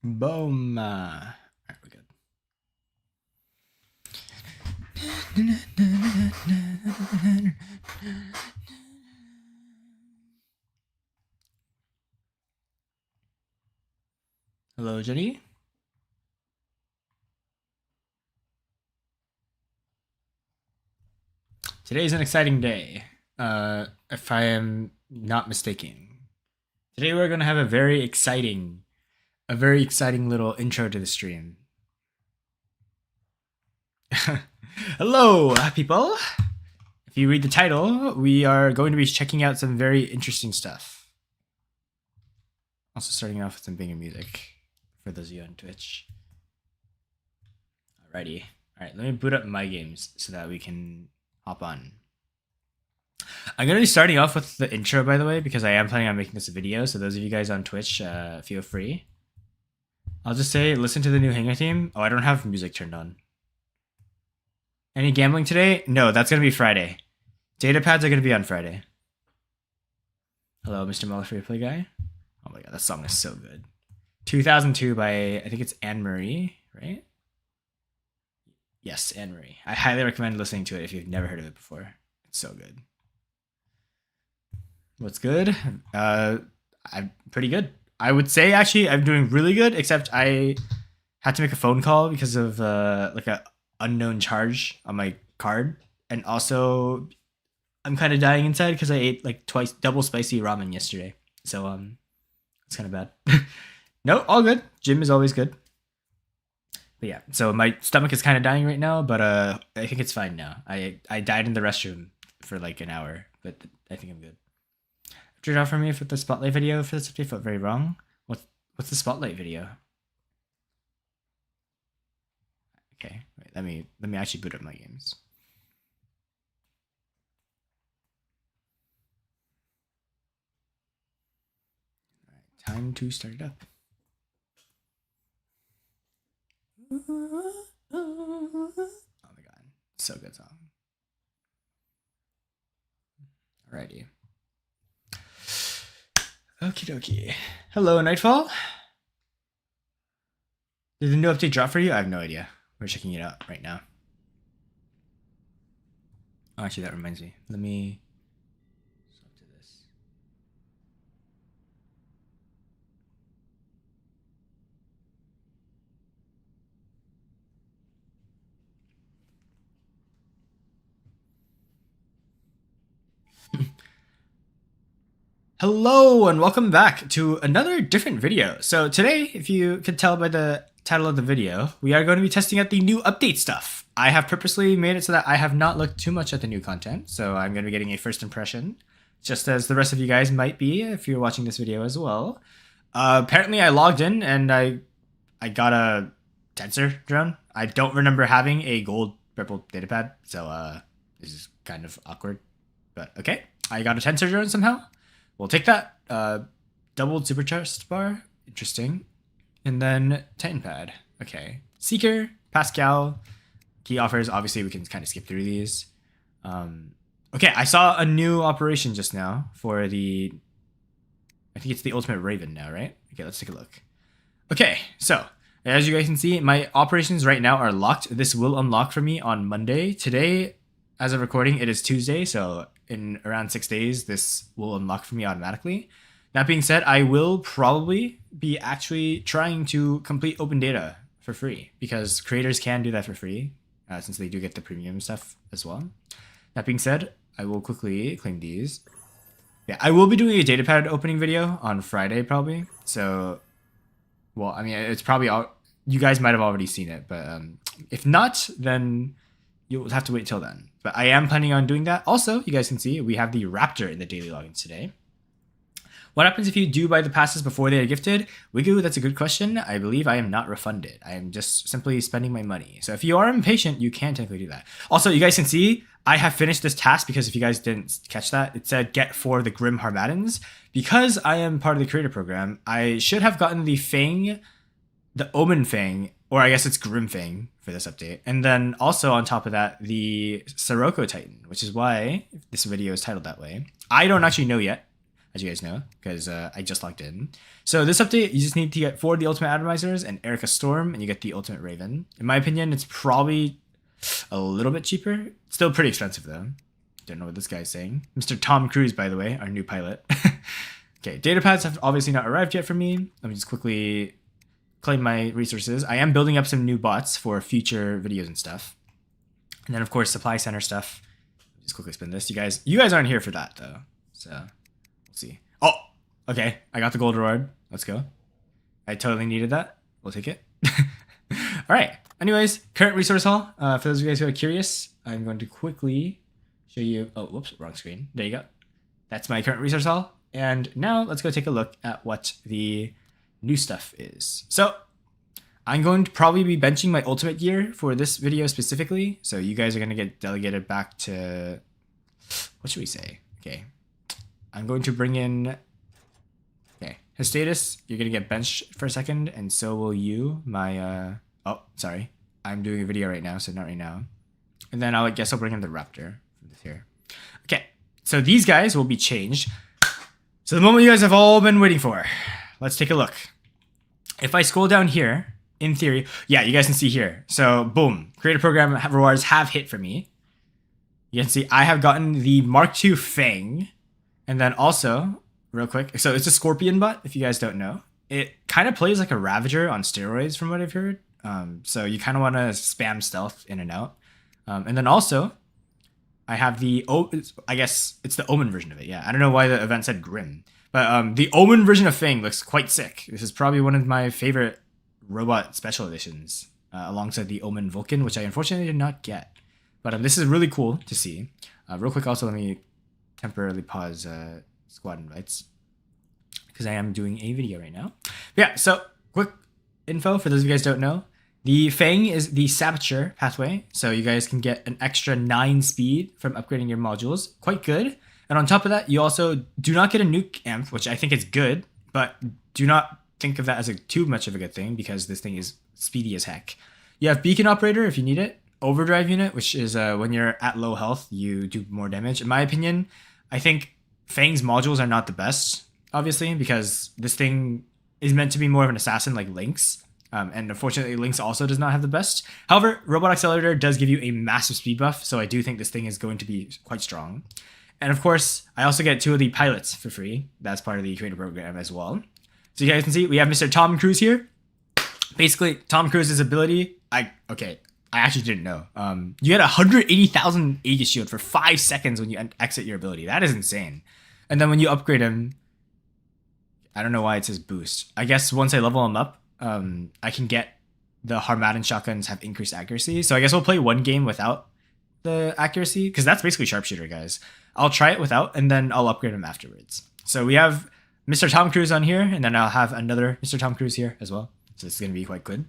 Boom. Alright, we're good. Hello, Jenny. Today is an exciting day, if I am not mistaken. Today we're gonna have a very exciting little intro to the stream. Hello, people. If you read the title, we are going to be checking out some very interesting stuff. Also starting off with some banger music for those of you on Twitch. Alrighty. Alright, let me boot up my games so that we can hop on. I'm going to be starting off with the intro, by the way, because I am planning on making this a video. So those of you guys on Twitch, feel free. I'll just say, listen to the new Hanger theme. Oh, I don't have music turned on. Any gambling today? No, that's going to be Friday. Data pads are going to be on Friday. Hello, Mr. Muller Free Play Guy. Oh my god, that song is so good. 2002 by, I think it's Anne Marie, right? Yes, Anne Marie. I highly recommend listening to it if you've never heard of it before. It's so good. What's good? I'm pretty good. I would say, actually, I'm doing really good, except I had to make a phone call because of like a unknown charge on my card. And also, I'm kind of dying inside because I ate like twice double spicy ramen yesterday. So, it's kind of bad. No, all good. Gym is always good. But yeah, so my stomach is kind of dying right now, but I think it's fine now. I died in the restroom for like an hour, but I think I'm good. After off from me for the spotlight video for this update felt very wrong. What's the spotlight video? Okay, wait, let me actually boot up my games. All right, time to start it up. Oh my god, so good song. Alrighty. Okie dokie. Hello, Nightfall. Did the new update drop for you? I have no idea. We're checking it out right now. Oh, actually, that reminds me. Let me swap to this. Hello and welcome back to another different video. So today, if you could tell by the title of the video, we are going to be testing out the new update stuff. I have purposely made it so that I have not looked too much at the new content, so I'm going to be getting a first impression, just as the rest of you guys might be if you're watching this video as well. Apparently I logged in and I got a tensor drone. I don't remember having a gold purple datapad, so this is kind of awkward, but okay. I got a tensor drone somehow. We'll take that. Doubled supercharged bar. Interesting. And then Titan pad. Okay. Seeker, Pascal, key offers. Obviously, we can kind of skip through these. Okay, I saw a new operation just now for the... I think it's the Ultimate Raven now, right? Okay, let's take a look. Okay, so as you guys can see, my operations right now are locked. This will unlock for me on Monday. Today, as of recording, it is Tuesday, so in around 6 days, this will unlock for me automatically. That being said, I will probably be actually trying to complete open data for free because creators can do that for free since they do get the premium stuff as well. That being said, I will quickly claim these. Yeah, I will be doing a datapad opening video on Friday probably. So, well, I mean, it's probably all, you guys might have already seen it, but if not, then you'll have to wait till then. But I am planning on doing that. Also, you guys can see we have the Raptor in the daily logins today. What happens if you do buy the passes before they are gifted? Wigu, that's a good question. I believe I am not refunded. I am just simply spending my money. So if you are impatient, you can technically do that. Also, you guys can see I have finished this task because if you guys didn't catch that, it said get 4 the Grim Harmaddans. Because I am part of the creator program, I should have gotten the Fang, the Omen Fang, or I guess it's Grim Fang for this update. And then also on top of that, the Sirocco Titan, which is why this video is titled that way. I don't actually know yet. as you guys know, because I just logged in. So this update, you just need to get 4 of the ultimate atomizers and Erica Storm, and you get the ultimate Raven. In my opinion, it's probably a little bit cheaper. Still pretty expensive though. Don't know what this guy's saying. Mr. Tom Cruise, by the way, our new pilot. Okay, data pads have obviously not arrived yet for me. Let me just quickly claim my resources. I am building up some new bots for future videos and stuff. And then of course, supply center stuff. Just quickly spin this. You guys aren't here for that though. So we'll see. Oh, okay. I got the gold reward. Let's go. I totally needed that. We'll take it. All right. Anyways, current resource haul. For those of you guys who are curious, I'm going to quickly show you. Oh, whoops, wrong screen. There you go. That's my current resource haul. And now let's go take a look at what the new stuff is. So I'm going to probably be benching my ultimate gear for this video specifically. So you guys are going to get delegated back to, what should we say? Okay. I'm going to bring in, okay, his status. You're going to get benched for a second, and so will you. My, oh, sorry. I'm doing a video right now, so not right now. And then I guess I'll bring in the Raptor from this here. Okay. So these guys will be changed. So the moment you guys have all been waiting for. Let's take a look. If I scroll down here, in theory, yeah, you guys can see here. So boom, creator program rewards have hit for me. You can see I have gotten the Mark II Fang. And then also, real quick, so it's a Scorpion bot, if you guys don't know. It kind of plays like a Ravager on steroids from what I've heard. So you kind of want to spam stealth in and out. And then also, I have the, I guess it's the Omen version of it. Yeah, I don't know why the event said Grim. But the Omen version of Fang looks quite sick. This is probably one of my favorite robot special editions, alongside the Omen Vulcan, which I unfortunately did not get. But this is really cool to see. Real quick, also, let me temporarily pause squad invites, because I am doing a video right now. But yeah, so quick info for those of you guys who don't know. The Fang is the Saboteur pathway, so you guys can get an extra 9 speed from upgrading your modules. Quite good. And on top of that, you also do not get a nuke amp, which I think is good, but do not think of that as too much of a good thing, because this thing is speedy as heck. You have Beacon Operator if you need it. Overdrive Unit, which is when you're at low health, you do more damage. In my opinion, I think Fang's modules are not the best, obviously, because this thing is meant to be more of an assassin like Lynx. And unfortunately, Lynx also does not have the best. However, Robot Accelerator does give you a massive speed buff, so I do think this thing is going to be quite strong. And of course, I also get 2 of the pilots for free. That's part of the creator program as well. So you guys can see, we have Mr. Tom Cruise here. Basically, Tom Cruise's ability, I actually didn't know. You get 180,000 Aegis Shield for 5 seconds when you exit your ability. That is insane. And then when you upgrade him, I don't know why it says boost. I guess once I level him up, I can get the Harmattan shotguns have increased accuracy. So I guess we'll play one game without the accuracy, because that's basically sharpshooter, guys. I'll try it without, and then I'll upgrade him afterwards. So we have Mr. Tom Cruise on here, and then I'll have another Mr. Tom Cruise here as well. So this is going to be quite good.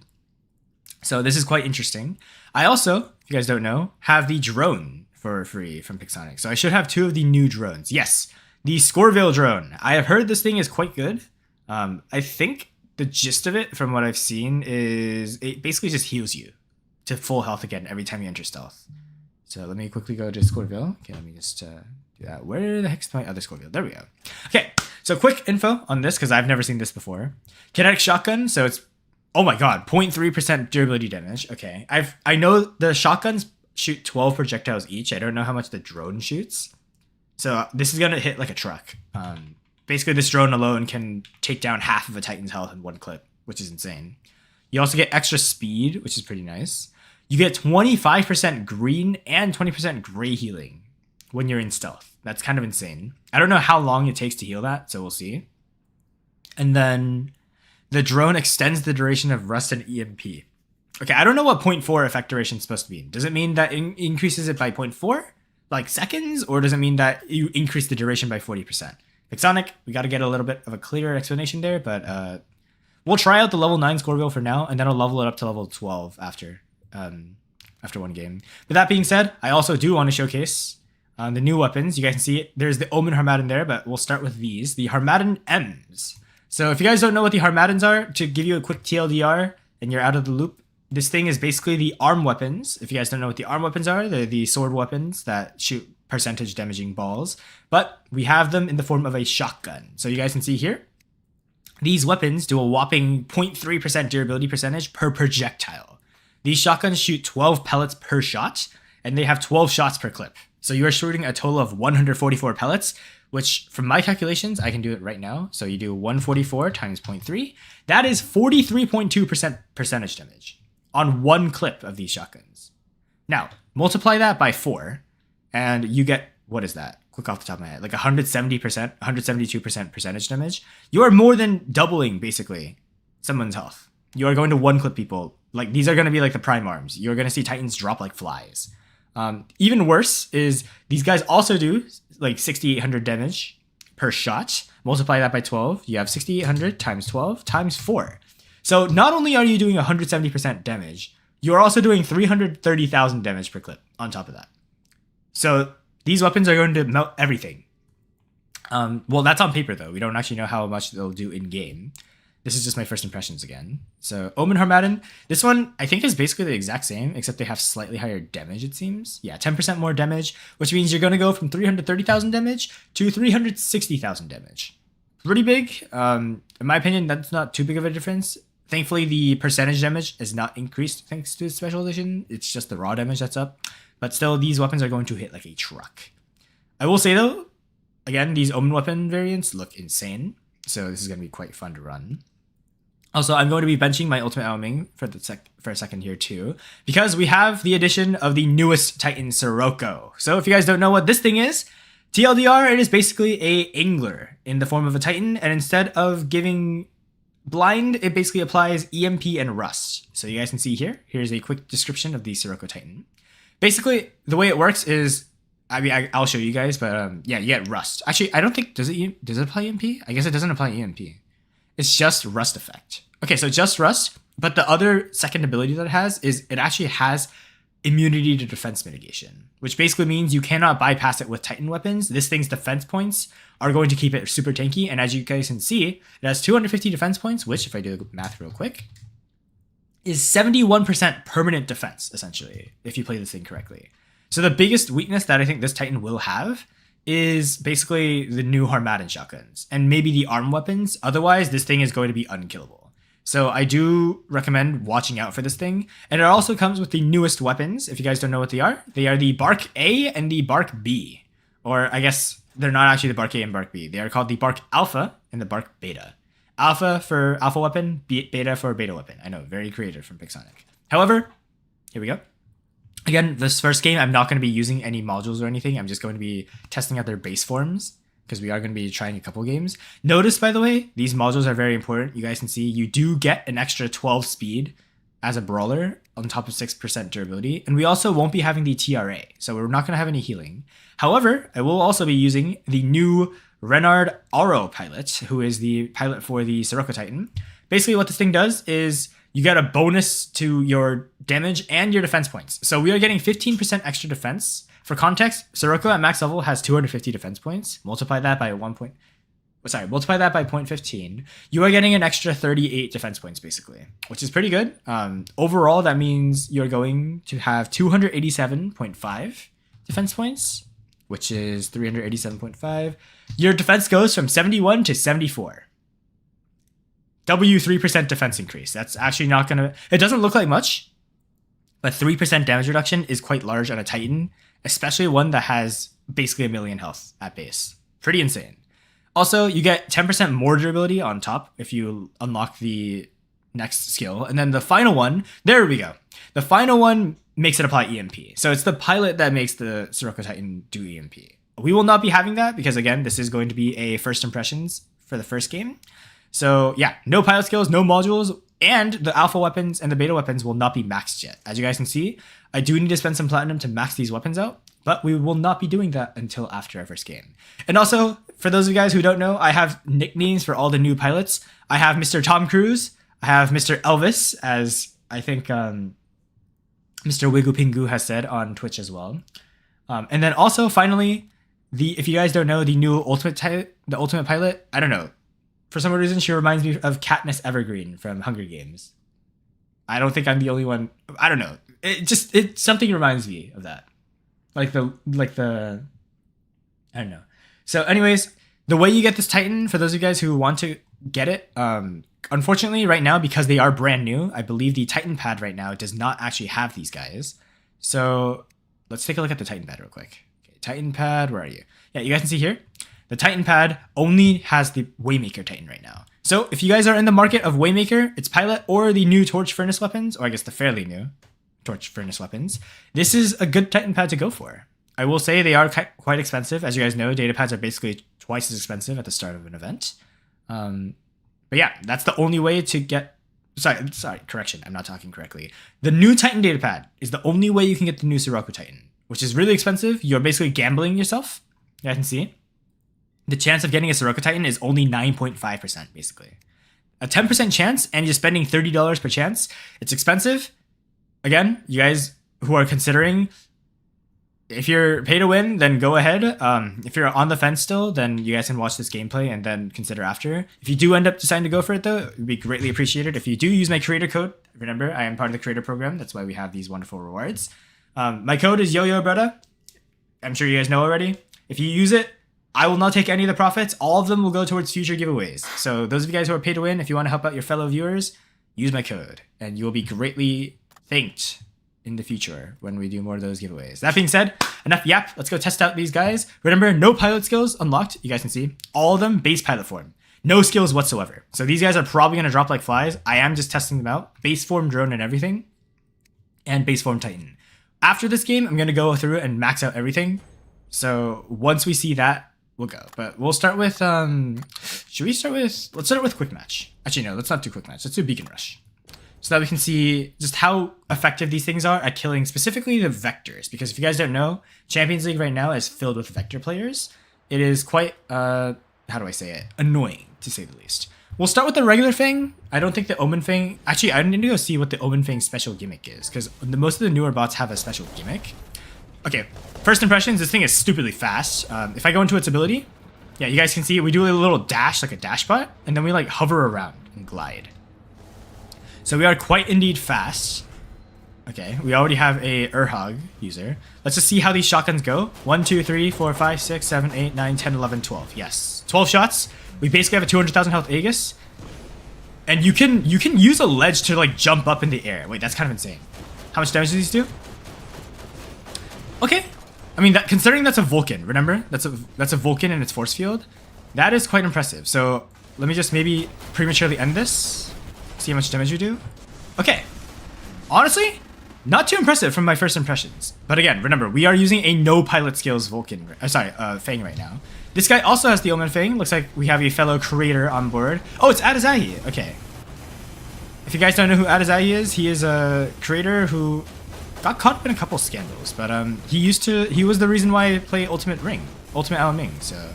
So this is quite interesting. I also, if you guys don't know, have the drone for free from Pixonic. So I should have 2 of the new drones. Yes, the Scoreville drone. I have heard this thing is quite good. I think the gist of it, from what I've seen, is it basically just heals you to full health again every time you enter stealth. So let me quickly go to Scoreville. Okay, let me just do that. Where the heck's my other Scoreville? There we go. Okay, so quick info on this, because I've never seen this before. Kinetic shotgun, so it's, oh my god, 0.3% durability damage. Okay, I know the shotguns shoot 12 projectiles each. I don't know how much the drone shoots. So this is gonna hit like a truck. Basically, this drone alone can take down half of a Titan's health in one clip, which is insane. You also get extra speed, which is pretty nice. You get 25% green and 20% gray healing when you're in stealth. That's kind of insane. I don't know how long it takes to heal that, so we'll see. And then the drone extends the duration of Rust and EMP. Okay, I don't know what 0.4 effect duration is supposed to mean. Does it mean that it increases it by 0.4, like seconds, or does it mean that you increase the duration by 40%? Pixonic, we got to get a little bit of a clearer explanation there, but we'll try out the level 9 Scoreville for now, and then I'll level it up to level 12 after one game. But that being said, I also do want to showcase the new weapons. You guys can see it. There's the Omen Harmattan there, but we'll start with these. The Harmattan M's. So if you guys don't know what the Harmattans are, to give you a quick TLDR and you're out of the loop, this thing is basically the arm weapons. If you guys don't know what the arm weapons are, they're the sword weapons that shoot percentage damaging balls, but we have them in the form of a shotgun. So you guys can see here, these weapons do a whopping 0.3% durability percentage per projectile. These shotguns shoot 12 pellets per shot, and they have 12 shots per clip. So you are shooting a total of 144 pellets, which from my calculations, I can do it right now. So you do 144 times 0.3. That is 43.2% percentage damage on one clip of these shotguns. Now, multiply that by 4, and you get, what is that? Quick off the top of my head, like 170%, 172% percentage damage. You are more than doubling, basically, someone's health. You are going to one-clip people. Like, these are going to be like the prime arms. You're going to see Titans drop like flies. Even worse is these guys also do like 6,800 damage per shot. Multiply that by 12. You have 6,800 times 12 times 4. So not only are you doing 170% damage, you're also doing 330,000 damage per clip on top of that. So these weapons are going to melt everything. Well, that's on paper though. We don't actually know how much they'll do in game. This is just my first impressions again. So Omen Harmadden, this one I think is basically the exact same, except they have slightly higher damage, it seems. Yeah, 10% more damage, which means you're going to go from 330,000 damage to 360,000 damage. Pretty big. In my opinion, that's not too big of a difference. Thankfully, the percentage damage is not increased thanks to the special edition. It's just the raw damage that's up. But still, these weapons are going to hit like a truck. I will say though, again, these Omen weapon variants look insane. So this is going to be quite fun to run. Also, I'm going to be benching my Ultimate Aoming for a second here too, because we have the addition of the newest Titan, Sirocco. So if you guys don't know what this thing is, TLDR, it is basically a Angler in the form of a Titan, and instead of giving blind, it basically applies EMP and Rust. So you guys can see here, here's a quick description of the Sirocco Titan. Basically, the way it works is, I mean, I'll show you guys, but yeah, you get Rust. Actually, I don't think, does it apply EMP? I guess it doesn't apply EMP. It's just Rust effect. Okay, so just Rust, but the other second ability that it has is it actually has immunity to defense mitigation, which basically means you cannot bypass it with Titan weapons. This thing's defense points are going to keep it super tanky, and as you guys can see, it has 250 defense points, which, if I do the math real quick, is 71% permanent defense, essentially, if you play this thing correctly. So the biggest weakness that I think this Titan will have is basically the new Harmadden shotguns and maybe the arm weapons. Otherwise, this thing is going to be unkillable. So I do recommend watching out for this thing. And it also comes with the newest weapons. If you guys don't know what they are the Bark A and the Bark B. Or I guess they're not actually the Bark A and Bark B. They are called the Bark Alpha and the Bark Beta. Alpha for Alpha weapon, Beta for Beta weapon. I know, very creative from Pixonic. However, here we go. Again, this first game, I'm not going to be using any modules or anything. I'm just going to be testing out their base forms, because we are going to be trying a couple games. Notice, by the way, these modules are very important. You guys can see you do get an extra 12 speed as a brawler on top of 6% durability. And we also won't be having the TRA, so we're not going to have any healing. However, I will also be using the new Renard Aro pilot, who is the pilot for the Sirocco Titan. Basically, what this thing does is you get a bonus to your damage and your defense points. So we are getting 15% extra defense. For context, Sirocco at max level has 250 defense points. Multiply that by 0.15. You are getting an extra 38 defense points, basically, which is pretty good. Overall, that means you're going to have 287.5 defense points, which is 387.5. Your defense goes from 71 to 74. W3% defense increase. That's actually not going to... It doesn't look like much, but 3% damage reduction is quite large on a Titan, especially one that has basically 1 million health at base. Pretty insane. Also, you get 10% more durability on top if you unlock the next skill. And then the final one, there we go. The final one makes it apply EMP. So it's the pilot that makes the Sirocco Titan do EMP. We will not be having that because, again, this is going to be a first impressions for the first game. So yeah, no pilot skills, no modules, and the alpha weapons and the beta weapons will not be maxed yet. As you guys can see, I do need to spend some platinum to max these weapons out, but we will not be doing that until after our first game. And also, for those of you guys who don't know, I have nicknames for all the new pilots. I have Mr. Tom Cruise, I have Mr. Elvis, as I think Mr. Wigu Pingu has said on Twitch as well. And then also, finally, if you guys don't know, the new ultimate pilot, I don't know. For some reason, she reminds me of Katniss Evergreen from Hunger Games. I don't think I'm the only one. I don't know. Something reminds me of that. Like the I don't know. So anyways, the way you get this Titan, for those of you guys who want to get it, unfortunately right now, because they are brand new, I believe the Titan pad right now does not actually have these guys. So let's take a look at the Titan pad real quick. Okay, Titan pad, where are you? Yeah, you guys can see here, the Titan pad only has the Waymaker Titan right now. So if you guys are in the market of Waymaker, its pilot, or the new Torch Furnace weapons, or I guess the fairly new Torch Furnace weapons, this is a good Titan pad to go for. I will say they are quite expensive. As you guys know, data pads are basically twice as expensive at the start of an event. But yeah, that's the only way to get... Sorry, correction. I'm not talking correctly. The new Titan data pad is the only way you can get the new Sirocco Titan, which is really expensive. You're basically gambling yourself. You guys can see. The chance of getting a Sirocco Titan is only 9.5%, basically. A 10% chance, and you're spending $30 per chance. It's expensive. Again, you guys who are considering... If you're pay to win, then go ahead. If you're on the fence still, then you guys can watch this gameplay and then consider after. If you do end up deciding to go for it though, it would be greatly appreciated. If you do use my creator code, remember, I am part of the creator program. That's why we have these wonderful rewards. My code is YoYo Brother. I'm sure you guys know already. If you use it, I will not take any of the profits. All of them will go towards future giveaways. So those of you guys who are pay to win, if you want to help out your fellow viewers, use my code and you will be greatly thanked in the future when we do more of those giveaways. That being said, enough yap. Let's go test out these guys. Remember, no pilot skills unlocked. You guys can see all of them base pilot form. No skills whatsoever. So these guys are probably going to drop like flies. I am just testing them out. Base form drone and everything. And base form Titan. After this game, I'm going to go through and max out everything. So once we see that, we'll go. But we'll start with, let's start with quick match. Actually, no, let's not do quick match. Let's do beacon rush. So that we can see just how effective these things are at killing specifically the vectors. Because if you guys don't know, Champions League right now is filled with vector players. It is quite, how do I say it? Annoying, to say the least. We'll start with the regular Fang. I don't think the Omen Fang... Actually, I need to go see what the Omen Fang special gimmick is. Because most of the newer bots have a special gimmick. Okay, first impressions, this thing is stupidly fast. If I go into its ability, yeah, you guys can see we do a little dash, like a dash bot. And then we like hover around and glide. So we are quite indeed fast. Okay, we already have a Urhog user. Let's just see how these shotguns go. 1, 2, 3, 4, 5, 6, 7, 8, 9, 10, 11, 12. Yes, 12 shots. We basically have a 200,000 health Aegis. And you can use a ledge to like jump up in the air. Wait, that's kind of insane. How much damage do these do? Okay. I mean, considering that's a Vulcan, remember? That's a Vulcan in its force field. That is quite impressive. So let me just maybe prematurely end this. See how much damage you do. Okay. Honestly, not too impressive from my first impressions. But again, remember, we are using a no pilot skills Vulcan, Fang right now. This guy also has the Omen Fang. Looks like we have a fellow creator on board. Oh, it's Adazahi. Okay. If you guys don't know who Adazahi is, he is a creator who got caught up in a couple scandals. But he was the reason why I play Ultimate Alan Ming. So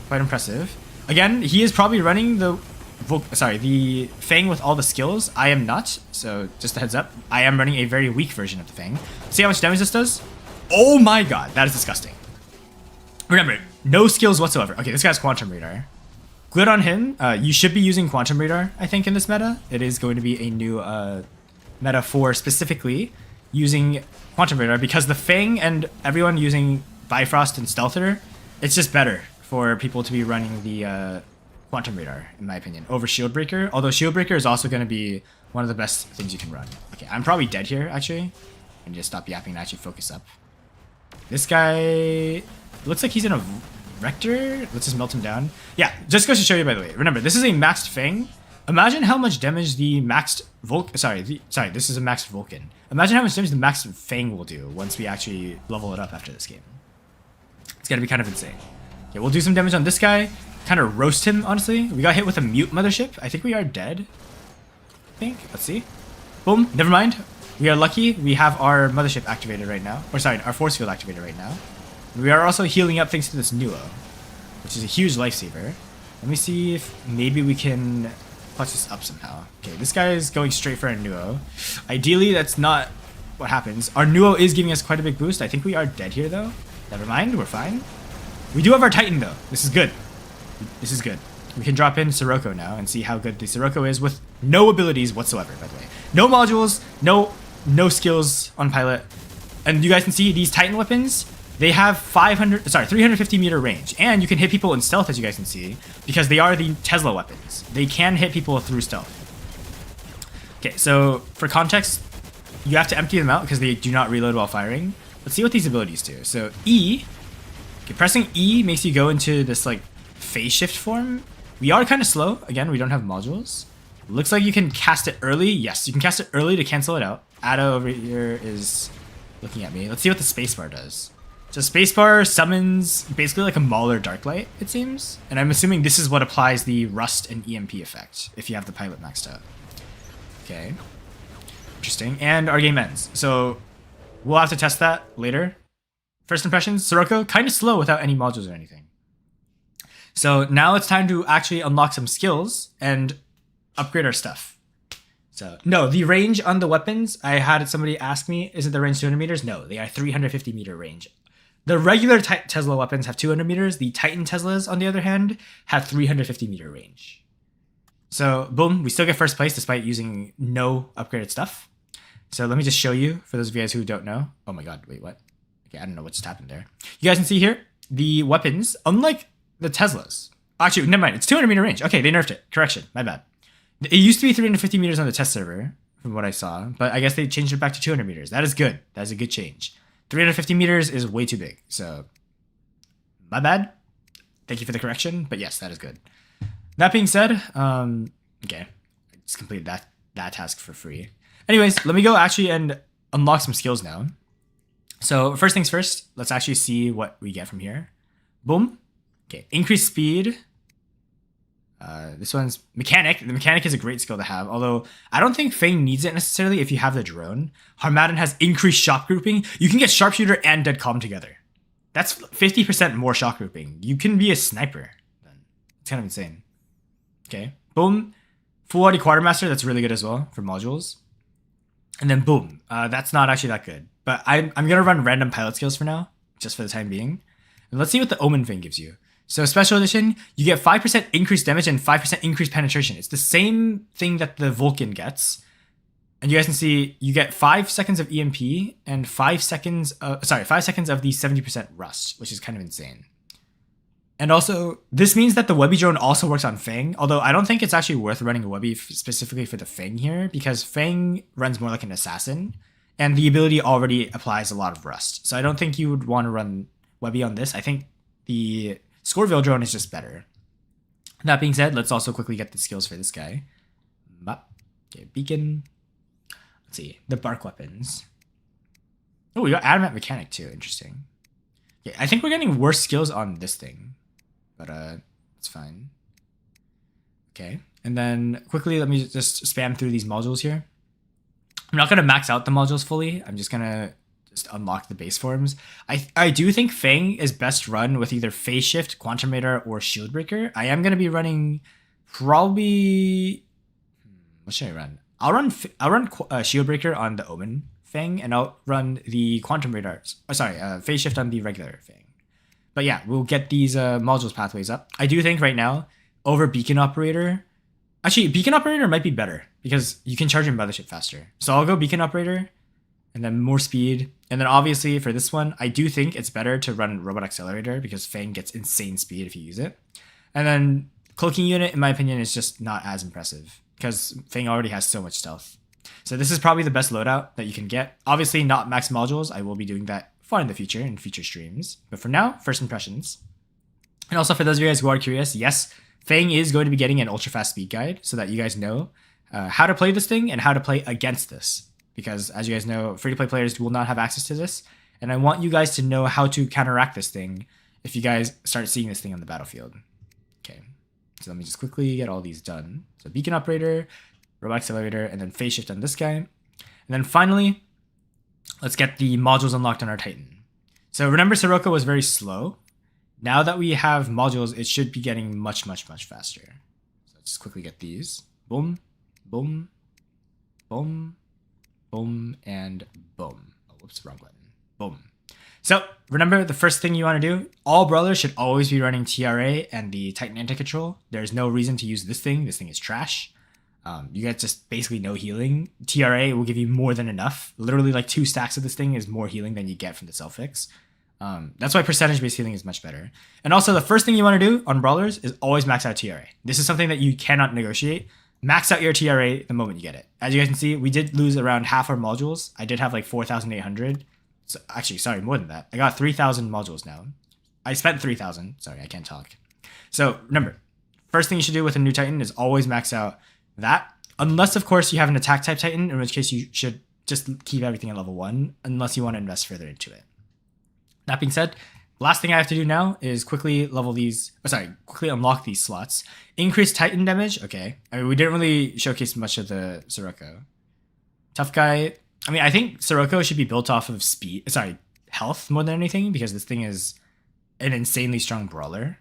quite impressive. Again, he is probably running the Fang with all the skills. I am not, so just a heads up. I am running a very weak version of the Fang. See how much damage this does? Oh my god, that is disgusting. Remember, no skills whatsoever. Okay, this guy's Quantum Radar. Good on him. You should be using Quantum Radar, I think, in this meta. It is going to be a new meta for specifically using Quantum Radar, because the Fang and everyone using Bifrost and Stealther, it's just better for people to be running the Quantum Radar, in my opinion, over Shield Breaker. Although Shield Breaker is also going to be one of the best things you can run. Okay, I'm probably dead here, actually. And just stop yapping and actually focus up. This guy looks like he's in a Rector. Let's just melt him down. Yeah, just goes to show you, by the way. Remember, this is a maxed Fang. Imagine how much damage the maxed Vulcan... Sorry, this is a maxed Vulcan. Imagine how much damage the maxed Fang will do once we actually level it up after this game. It's going to be kind of insane. Okay, we'll do some damage on this guy. Kind of roast him, honestly. We got hit with a mute mothership. I think we are dead. I think. Let's see. Boom. Never mind. We are lucky. We have our mothership activated right now. Or sorry, our force field activated right now. We are also healing up thanks to this Nuo, which is a huge lifesaver. Let me see if maybe we can clutch this up somehow. Okay, this guy is going straight for a Nuo. Ideally, that's not what happens. Our Nuo is giving us quite a big boost. I think we are dead here, though. Never mind. We're fine. We do have our Titan, though. This is good. This is good. We can drop in Sirocco now and see how good the Sirocco is with no abilities whatsoever, by the way. No modules, no skills on pilot. And you guys can see these Titan weapons, They have 350 meter range, and you can hit people in stealth, as you guys can see, because they are the Tesla weapons. They can hit people through stealth. Okay, so for context, you have to empty them out because they do not reload while firing. Let's see what these abilities do. So E, okay, pressing E makes you go into this like phase shift form. We are kind of slow. Again, we don't have modules. Looks like you can cast it early. Yes, you can cast it early to cancel it out. Ada over here is looking at me. Let's see what the spacebar does. So spacebar summons basically like a Mauler Darklight, it seems. And I'm assuming this is what applies the Rust and EMP effect if you have the pilot maxed out. Okay. Interesting. And our game ends. So we'll have to test that later. First impressions, Sirocco, kind of slow without any modules or anything. So now it's time to actually unlock some skills and upgrade our stuff. So, no, the range on the weapons, I had somebody ask me, isn't the range 200 meters? No, they are 350 meter range. The regular Tesla weapons have 200 meters. The Titan Teslas, on the other hand, have 350 meter range. So, boom, we still get first place despite using no upgraded stuff. So let me just show you, for those of you guys who don't know. Oh my god, wait, what? Okay, I don't know what just happened there. You guys can see here, the weapons, unlike the Teslas. Actually, never mind, it's 200 meter range. Okay, they nerfed it. Correction, my bad. It used to be 350 meters on the test server, from what I saw, but I guess they changed it back to 200 meters. That is good. That is a good change. 350 meters is way too big, so my bad. Thank you for the correction, but yes, that is good. That being said, okay, I just completed that task for free. Anyways, let me go actually and unlock some skills now. So first things first, let's actually see what we get from here. Boom. Okay, increased speed. This one's mechanic. The mechanic is a great skill to have, although I don't think Fang needs it necessarily if you have the drone. Harmadden has increased shock grouping. You can get sharpshooter and dead calm together. That's 50% more shock grouping. You can be a sniper. It's kind of insane. Okay, boom. Full Auto Quartermaster, that's really good as well for modules. And then boom, that's not actually that good. But I'm gonna run random pilot skills for now, just for the time being. And let's see what the Omen Fang gives you. So special edition, you get 5% increased damage and 5% increased penetration. It's the same thing that the Vulcan gets. And you guys can see you get 5 seconds of EMP and 5 seconds of, 5 seconds of the 70% rust, which is kind of insane. And also, this means that the Webby drone also works on Fang, although I don't think it's actually worth running a Webby specifically for the Fang here, because Fang runs more like an assassin, and the ability already applies a lot of rust. So I don't think you would want to run Webby on this. I think the Scoreville drone is just better. That being said, let's also quickly get the skills for this guy. Okay, beacon. Let's see, the bark weapons. Oh, we got adamant mechanic too. Interesting. Okay, I think we're getting worse skills on this thing, but it's fine. Okay, and then quickly let me just spam through these modules here. I'm not gonna max out the modules fully. I'm just gonna unlock the base forms. I do think Fang is best run with either Phase Shift, Quantum Radar, or Shield Breaker. I am gonna be running probably. What should I run? I'll run Shield Breaker on the Omen Fang, and I'll run the Quantum Radar. Phase Shift on the regular Fang. But yeah, we'll get these modules pathways up. I do think right now over Beacon Operator. Actually, Beacon Operator might be better because you can charge your mothership faster. So I'll go Beacon Operator, and then more speed. And then obviously for this one, I do think it's better to run Robot Accelerator because Fang gets insane speed if you use it. And then Cloaking Unit, in my opinion, is just not as impressive because Fang already has so much stealth. So this is probably the best loadout that you can get. Obviously not max modules. I will be doing that far in the future in future streams. But for now, first impressions. And also for those of you guys who are curious, yes, Fang is going to be getting an ultra fast speed guide so that you guys know how to play this thing and how to play against this. Because as you guys know, free-to-play players will not have access to this. And I want you guys to know how to counteract this thing if you guys start seeing this thing on the battlefield. Okay, so let me just quickly get all these done. So Beacon Operator, Robot Accelerator, and then Phase Shift on this guy. And then finally, let's get the modules unlocked on our Titan. So remember, Sirocco was very slow. Now that we have modules, it should be getting much, much, much faster. So let's just quickly get these. Boom, boom, boom, boom, and boom. Oh, whoops, wrong button. Boom. So remember, the first thing you want to do, all brawlers should always be running TRA and the Titan Anti-Control. There's no reason to use this thing. This thing is trash. You get just basically no healing. TRA will give you more than enough. Literally like 2 stacks of this thing is more healing than you get from the self-fix. That's why percentage-based healing is much better. And also, the first thing you want to do on brawlers is always max out TRA. This is something that you cannot negotiate. Max out your TRA the moment you get it. As you guys can see, we did lose around half our modules. I did have like 4,800. So actually, sorry, more than that. I got 3,000 modules now. I spent 3,000. Sorry, I can't talk. So remember, first thing you should do with a new Titan is always max out that. Unless, of course, you have an attack type Titan, in which case you should just keep everything at level 1, unless you want to invest further into it. That being said, last thing I have to do now is quickly quickly unlock these slots. Increase Titan damage. Okay. I mean, we didn't really showcase much of the Sirocco. Tough guy. I mean, I think Sirocco should be built off of health more than anything, because this thing is an insanely strong brawler.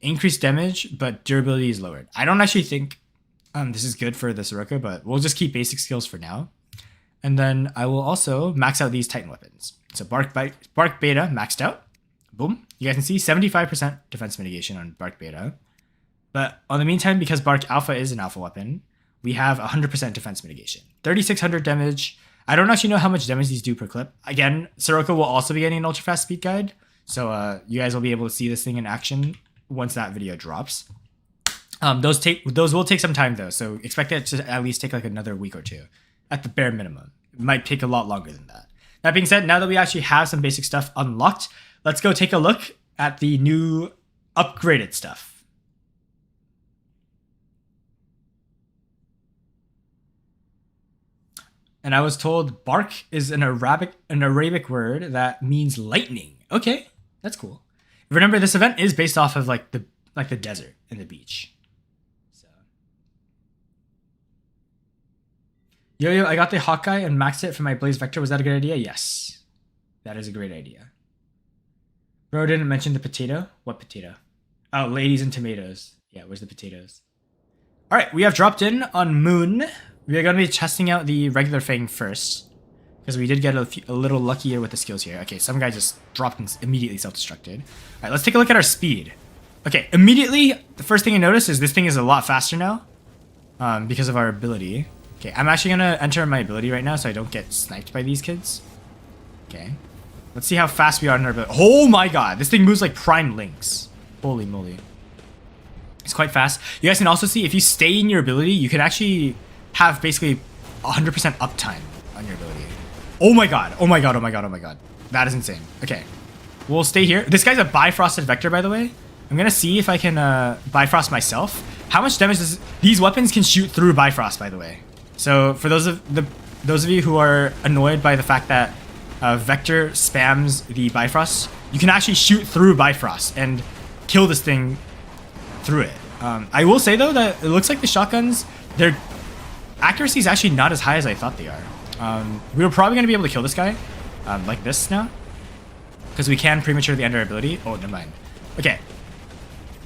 Increased damage, but durability is lowered. I don't actually think this is good for the Sirocco, but we'll just keep basic skills for now. And then I will also max out these Titan weapons. So Bark Beta maxed out. Boom. You guys can see 75% defense mitigation on Bark Beta. But on the meantime, because Bark Alpha is an alpha weapon, we have 100% defense mitigation. 3,600 damage. I don't actually know how much damage these do per clip. Again, Sirocco will also be getting an ultra fast speed guide. So you guys will be able to see this thing in action once that video drops. Those will take some time though. So expect it to at least take like another week or two at the bare minimum. It might take a lot longer than that. That being said, now that we actually have some basic stuff unlocked, let's go take a look at the new upgraded stuff. And I was told bark is an Arabic word that means lightning. Okay, that's cool. Remember, this event is based off of like the desert and the beach. Yo, I got the Hawkeye and maxed it for my Blaze Vector. Was that a good idea? Yes. That is a great idea. Bro didn't mention the potato. What potato? Oh, ladies and tomatoes. Yeah, where's the potatoes? All right, we have dropped in on Moon. We are going to be testing out the regular Fang first, because we did get a little luckier with the skills here. Okay, some guy just dropped and immediately self-destructed. All right, let's take a look at our speed. Okay, immediately, the first thing I notice is this thing is a lot faster now because of our ability. Okay, I'm actually going to enter my ability right now so I don't get sniped by these kids. Okay. Let's see how fast we are in our ability. Oh my god, this thing moves like prime links. Holy moly. It's quite fast. You guys can also see if you stay in your ability, you can actually have basically 100% uptime on your ability. Oh my god, oh my god, oh my god, oh my god. That is insane. Okay, we'll stay here. This guy's a Bifrosted Vector, by the way. I'm going to see if I can Bifrost myself. How much damage does... These weapons can shoot through Bifrost, by the way. So for those of you who are annoyed by the fact that Vector spams the Bifrost, you can actually shoot through Bifrost and kill this thing through it. I will say though that it looks like the shotguns, their accuracy is actually not as high as I thought they are. We were probably going to be able to kill this guy like this now, because we can prematurely end our ability. Oh, never mind. Okay.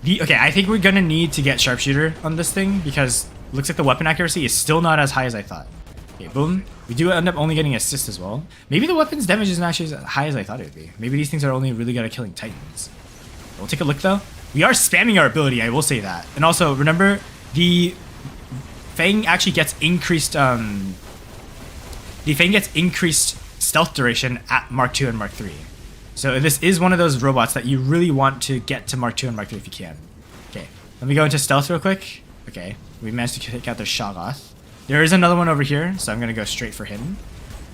I think we're going to need to get Sharpshooter on this thing, because looks like the weapon accuracy is still not as high as I thought. Okay, boom. We do end up only getting assist as well. Maybe the weapon's damage isn't actually as high as I thought it would be. Maybe these things are only really good at killing Titans. We'll take a look though. We are spamming our ability, I will say that. And also, remember, the Fang actually gets increased... the Fang gets increased stealth duration at Mark 2 and Mark 3. So this is one of those robots that you really want to get to Mark 2 and Mark 3 if you can. Okay, let me go into stealth real quick. Okay, we managed to take out their Shoggoth. There is another one over here, so I'm gonna go straight for him.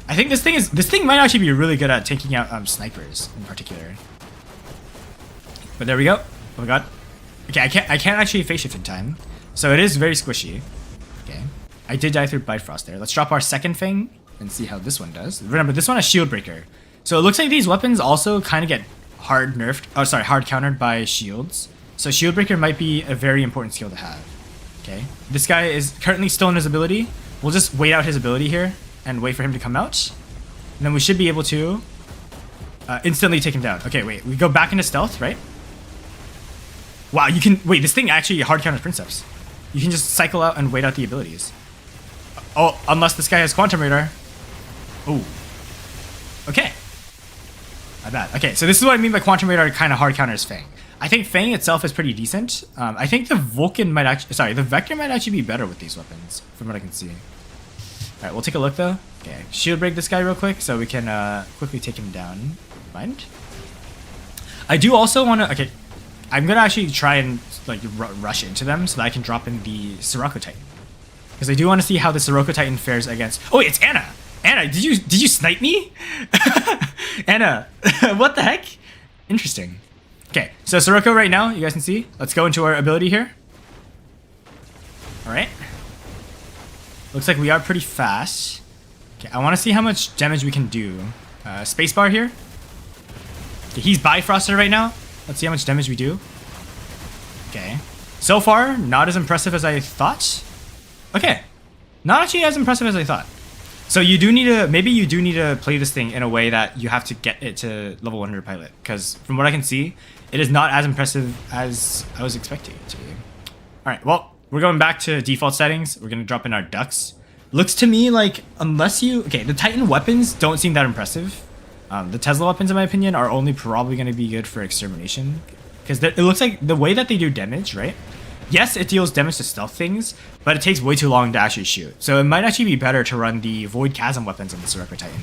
I think this thing might actually be really good at taking out snipers in particular. But there we go. Oh my god. Okay, I can't actually face shift in time, so it is very squishy. Okay, I did die through Bifrost there. Let's drop our second Fang and see how this one does. Remember, this one has Shield Breaker, so it looks like these weapons also kind of get hard nerfed. Oh, sorry, hard countered by shields. So Shield Breaker might be a very important skill to have. Okay, this guy is currently still in his ability. We'll just wait out his ability here and wait for him to come out. And then we should be able to instantly take him down. Okay, wait, we go back into stealth, right? Wow, you can... Wait, this thing actually hard counters Princeps. You can just cycle out and wait out the abilities. Oh, unless this guy has Quantum Radar. Oh. Okay. Not bad. Okay, so this is what I mean by Quantum Radar kind of hard counters Fang. I think Fang itself is pretty decent. I think the Vulcan might actually... Sorry, the Vector might actually be better with these weapons, from what I can see. Alright, we'll take a look, though. Okay, shield break this guy real quick, so we can quickly take him down. mind. I do also want to... Okay, I'm going to actually try and like rush into them so that I can drop in the Sirocco Titan. Because I do want to see how the Sirocco Titan fares against... Oh, it's Anna! Anna, did you snipe me? Anna, what the heck? Interesting. Okay, so Sirocco right now, you guys can see. Let's go into our ability here. Alright. Looks like we are pretty fast. Okay, I want to see how much damage we can do. Spacebar here. Okay, he's Bifrosted right now. Let's see how much damage we do. Okay. So far, not as impressive as I thought. Okay. Not actually as impressive as I thought. So you do need to, maybe you do need to play this thing in a way that you have to get it to level 100 pilot. Because from what I can see, it is not as impressive as I was expecting it to be. Alright, well, we're going back to default settings. We're going to drop in our ducks. Looks to me like, unless you... Okay, the Titan weapons don't seem that impressive. The Tesla weapons, in my opinion, are only probably going to be good for extermination. Because it looks like the way that they do damage, right? Yes, it deals damage to stealth things, but it takes way too long to actually shoot. So it might actually be better to run the Void Chasm weapons on the Sirocco Titan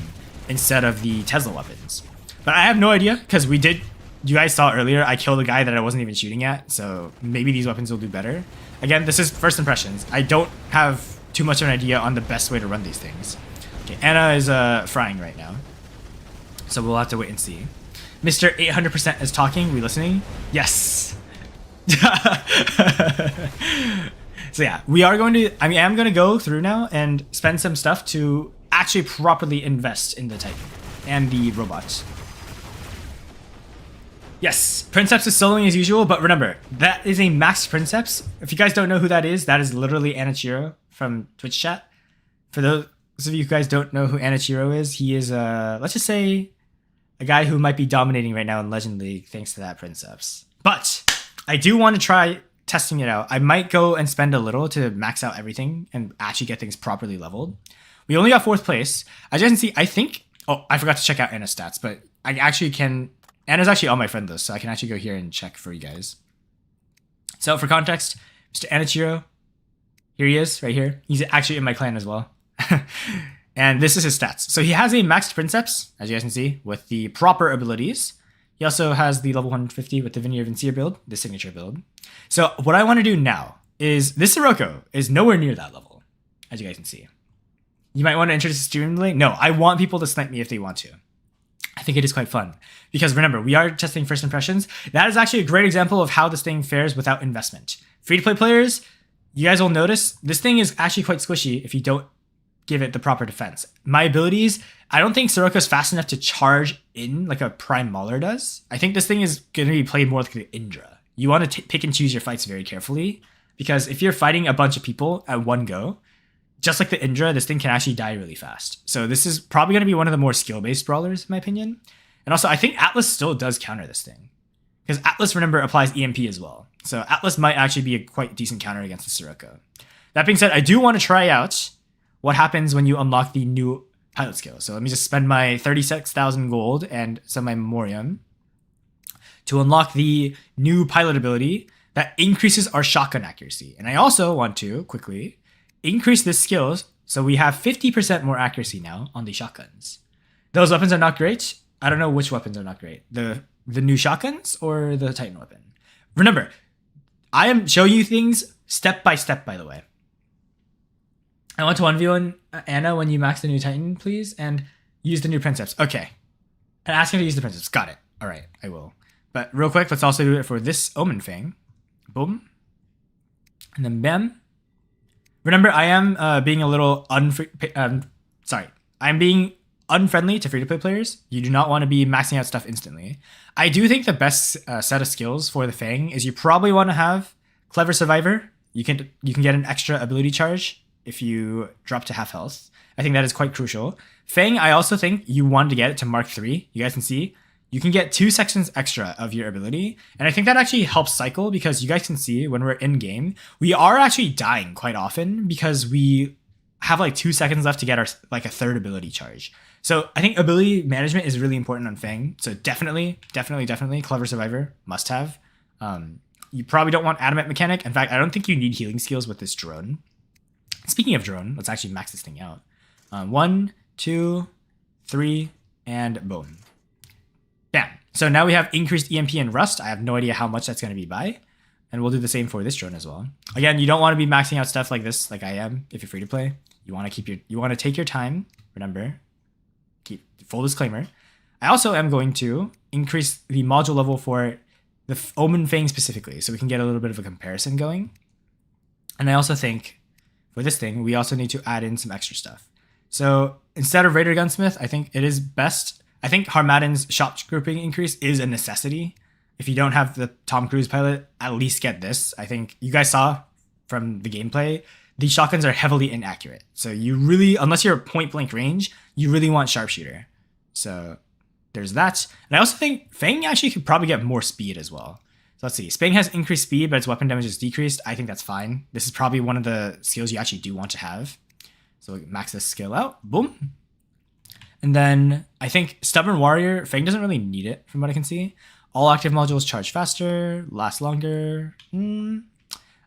instead of the Tesla weapons. But I have no idea, because we did... You guys saw earlier, I killed a guy that I wasn't even shooting at, so maybe these weapons will do better. Again, this is first impressions. I don't have too much of an idea on the best way to run these things. Okay, Anna is frying right now. So we'll have to wait and see. Mr. 800% is talking. We listening? Yes. So yeah, we are going to... I am going to go through now and spend some stuff to actually properly invest in the Titan and the robots. Yes, Princeps is soloing as usual, but remember, that is a max Princeps. If you guys don't know who that is literally Anachiro from Twitch chat. For those of you guys don't know who Anachiro is, he is, let's just say, a guy who might be dominating right now in Legend League thanks to that Princeps. But I do want to try testing it out. I might go and spend a little to max out everything and actually get things properly leveled. We only got 4th place. As you can see, I think... Oh, I forgot to check out Anna's stats, but I actually can... Anna's actually on my friend list, so I can actually go here and check for you guys. So for context, Mr. Anachiro, here he is, right here. He's actually in my clan as well. And this is his stats. So he has a maxed Princeps, as you guys can see, with the proper abilities. He also has the level 150 with the Veneer Vincier build, the signature build. So what I want to do now is, this Sirocco is nowhere near that level, as you guys can see. You might want to introduce a stream delay. No, I want people to snipe me if they want to. I think it is quite fun. Because remember, we are testing first impressions. That is actually a great example of how this thing fares without investment. Free-to-play players, you guys will notice, this thing is actually quite squishy if you don't give it the proper defense. My abilities, I don't think Sirocco is fast enough to charge in like a Prime Mauler does. I think this thing is going to be played more like the Indra. You want to pick and choose your fights very carefully, because if you're fighting a bunch of people at one go, just like the Indra, this thing can actually die really fast. So this is probably going to be one of the more skill-based brawlers, in my opinion. And also, I think Atlas still does counter this thing. Because Atlas, remember, applies EMP as well. So Atlas might actually be a quite decent counter against the Sirocco. That being said, I do want to try out what happens when you unlock the new pilot skill. So let me just spend my 36,000 gold and some of my memoriam to unlock the new pilot ability that increases our shotgun accuracy. And I also want to, quickly, increase this skill so we have 50% more accuracy now on the shotguns. Those weapons are not great. I don't know which weapons are not great. The new shotguns or the Titan weapon. Remember, I am showing you things step by step, by the way. I want to 1v1 Anna when you max the new Titan, please, and use the new Princeps. Okay. And ask him to use the Princeps. Got it. All right, I will. But real quick, let's also do it for this Omen Fang. Boom. And then bam. Remember, I am being a little I'm being unfriendly to free-to-play players. You do not want to be maxing out stuff instantly. I do think the best set of skills for the Fang is you probably want to have Clever Survivor. You can get an extra ability charge if you drop to half health. I think that is quite crucial. Fang, I also think you want to get it to Mark 3. You guys can see you can get 2 sections extra of your ability. And I think that actually helps cycle, because you guys can see when we're in game, we are actually dying quite often because we have like 2 seconds left to get our like a third ability charge. So I think ability management is really important on Fang. So definitely Clever Survivor, must have. You probably don't want Adamant Mechanic. In fact, I don't think you need healing skills with this drone. Speaking of drone, let's actually max this thing out. 1, 2, 3, and boom. Bam. So now we have increased EMP and rust. I have no idea how much that's going to be by. And we'll do the same for this drone as well. Again, you don't want to be maxing out stuff like this, like I am, if you're free to play. You want to take your time. Remember, keep full disclaimer. I also am going to increase the module level for the Omen Fang specifically, so we can get a little bit of a comparison going. And I also think for this thing, we also need to add in some extra stuff. So instead of Raider Gunsmith, I think it is best. I think Harmadden's shot grouping increase is a necessity. If you don't have the Tom Cruise pilot, at least get this. I think you guys saw from the gameplay, these shotguns are heavily inaccurate. So you really, unless you're point blank range, you really want sharpshooter. So there's that. And I also think Fang actually could probably get more speed as well. So let's see. Fang has increased speed, but its weapon damage is decreased. I think that's fine. This is probably one of the skills you actually do want to have. So max this skill out. Boom. And then I think Stubborn Warrior, Fang doesn't really need it from what I can see. All active modules charge faster, last longer. I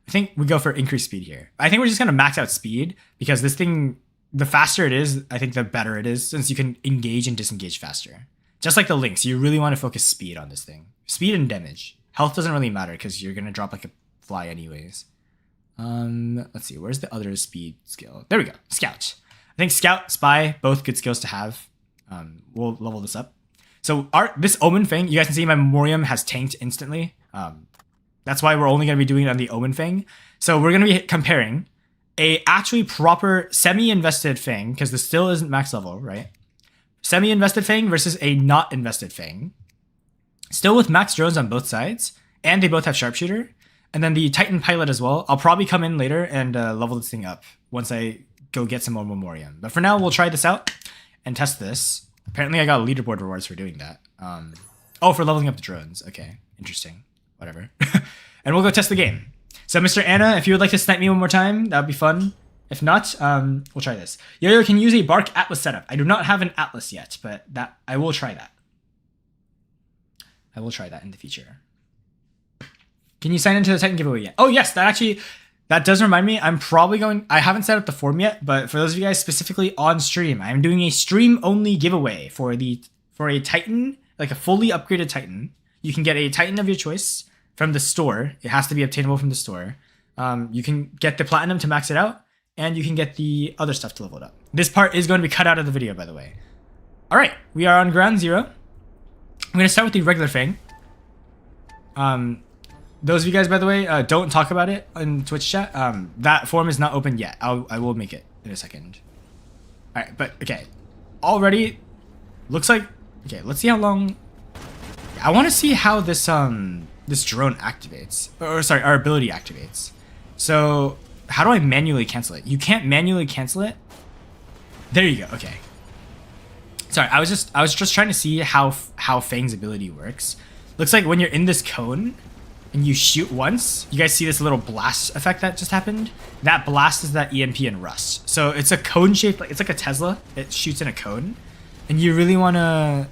think we go for increased speed here. I think we're just going to max out speed because this thing, the faster it is, I think the better it is since you can engage and disengage faster. Just like the Lynx, you really want to focus speed on this thing. Speed and damage. Health doesn't really matter because you're going to drop like a fly anyways. Let's see, where's the other speed skill? There we go, Scout. I think Scout, Spy, both good skills to have. We'll level this up. So this Omen Fang, you guys can see my Memoriam has tanked instantly. That's why we're only going to be doing it on the Omen Fang. So we're going to be comparing a actually proper semi-invested Fang, because this still isn't max level, right? Semi-invested Fang versus a not invested Fang. Still with max drones on both sides, and they both have sharpshooter. And then the Titan pilot as well. I'll probably come in later and level this thing up once I go get some more Memoriam. But for now, we'll try this out and test this. Apparently, I got leaderboard rewards for doing that. Oh, for leveling up the drones. Okay, interesting. Whatever. And we'll go test the game. So, Mr. Anna, if you would like to snipe me one more time, that would be fun. If not, we'll try this. Yo-Yo can use a Bark Atlas setup. I do not have an Atlas yet, but that I will try that. I will try that in the future. Can you sign into the Titan giveaway yet? Oh, yes, that does remind me. I'm probably going, I haven't set up the form yet, but for those of you guys specifically on stream, I'm doing a stream-only giveaway for a Titan, like a fully upgraded Titan. You can get a Titan of your choice from the store. It has to be obtainable from the store. You can get the Platinum to max it out, and you can get the other stuff to level it up. This part is going to be cut out of the video, by the way. All right, we are on ground zero. I'm going to start with the regular Fang. Those of you guys, by the way, don't talk about it in Twitch chat. That form is not open yet. I will make it in a second. All right, but okay. Already looks like, okay, let's see how long. I want to see how this this drone activates, or sorry, our ability activates. So how do I manually cancel it? You can't manually cancel it. There you go. Okay. Sorry, I was just trying to see how Fang's ability works. Looks like when you're in this cone and you shoot once, you guys see this little blast effect that just happened? That blast is that EMP and rust. So it's a cone shape, like it's like a Tesla. It shoots in a cone. And you really want to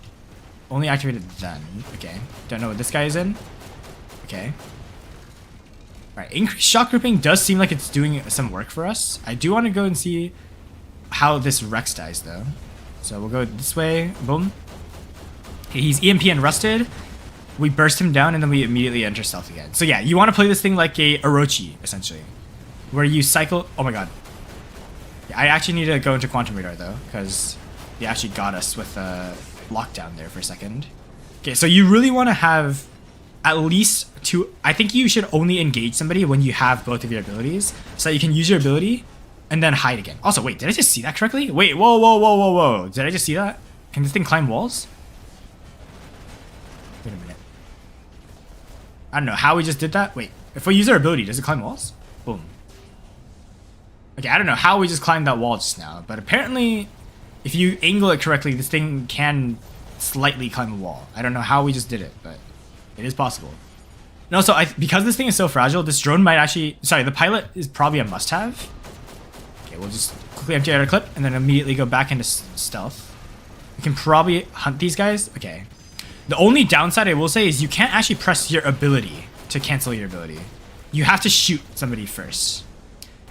only activate it then. Okay. Don't know what this guy is in. Okay. Alright, increased shock grouping does seem like it's doing some work for us. I do want to go and see how this Rex dies though. So we'll go this way. Boom. Okay, he's EMP and rusted. We burst him down and then we immediately enter stealth again. So yeah, you want to play this thing like a Orochi, essentially. Where you cycle... Oh my god. Yeah, I actually need to go into Quantum Radar though, because they actually got us with a lockdown there for a second. Okay, so you really want to have at least two... I think you should only engage somebody when you have both of your abilities, so that you can use your ability and then hide again. Also, wait, did I just see that correctly? Wait, whoa, whoa, whoa, whoa, whoa. Did I just see that? Can this thing climb walls? Wait a minute. I don't know how we just did that. Wait, if we use our ability, does it climb walls? Boom. Okay, I don't know how we just climbed that wall just now, but apparently if you angle it correctly, this thing can slightly climb a wall. I don't know how we just did it, but it is possible. And also, because this thing is so fragile, this drone might actually... Sorry, the pilot is probably a must-have. Okay, we'll just quickly empty out our clip and then immediately go back into stealth. We can probably hunt these guys. Okay. The only downside I will say is you can't actually press your ability to cancel your ability. You have to shoot somebody first.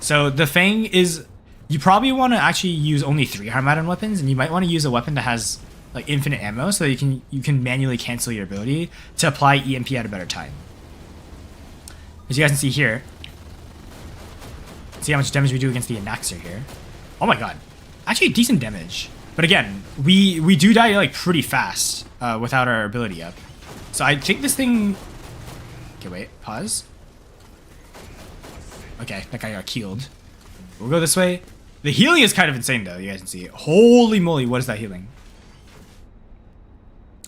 So the Fang is... You probably want to actually use only 3 Harmadden weapons, and you might want to use a weapon that has like infinite ammo, so that you can manually cancel your ability to apply EMP at a better time. As you guys can see here, see how much damage we do against the Anaxer here. Oh my god, actually decent damage. But again, we do die like pretty fast without our ability up. So I think this thing. Okay, wait, pause. Okay, that guy got killed. We'll go this way. The healing is kind of insane though, you guys can see. Holy moly, what is that healing?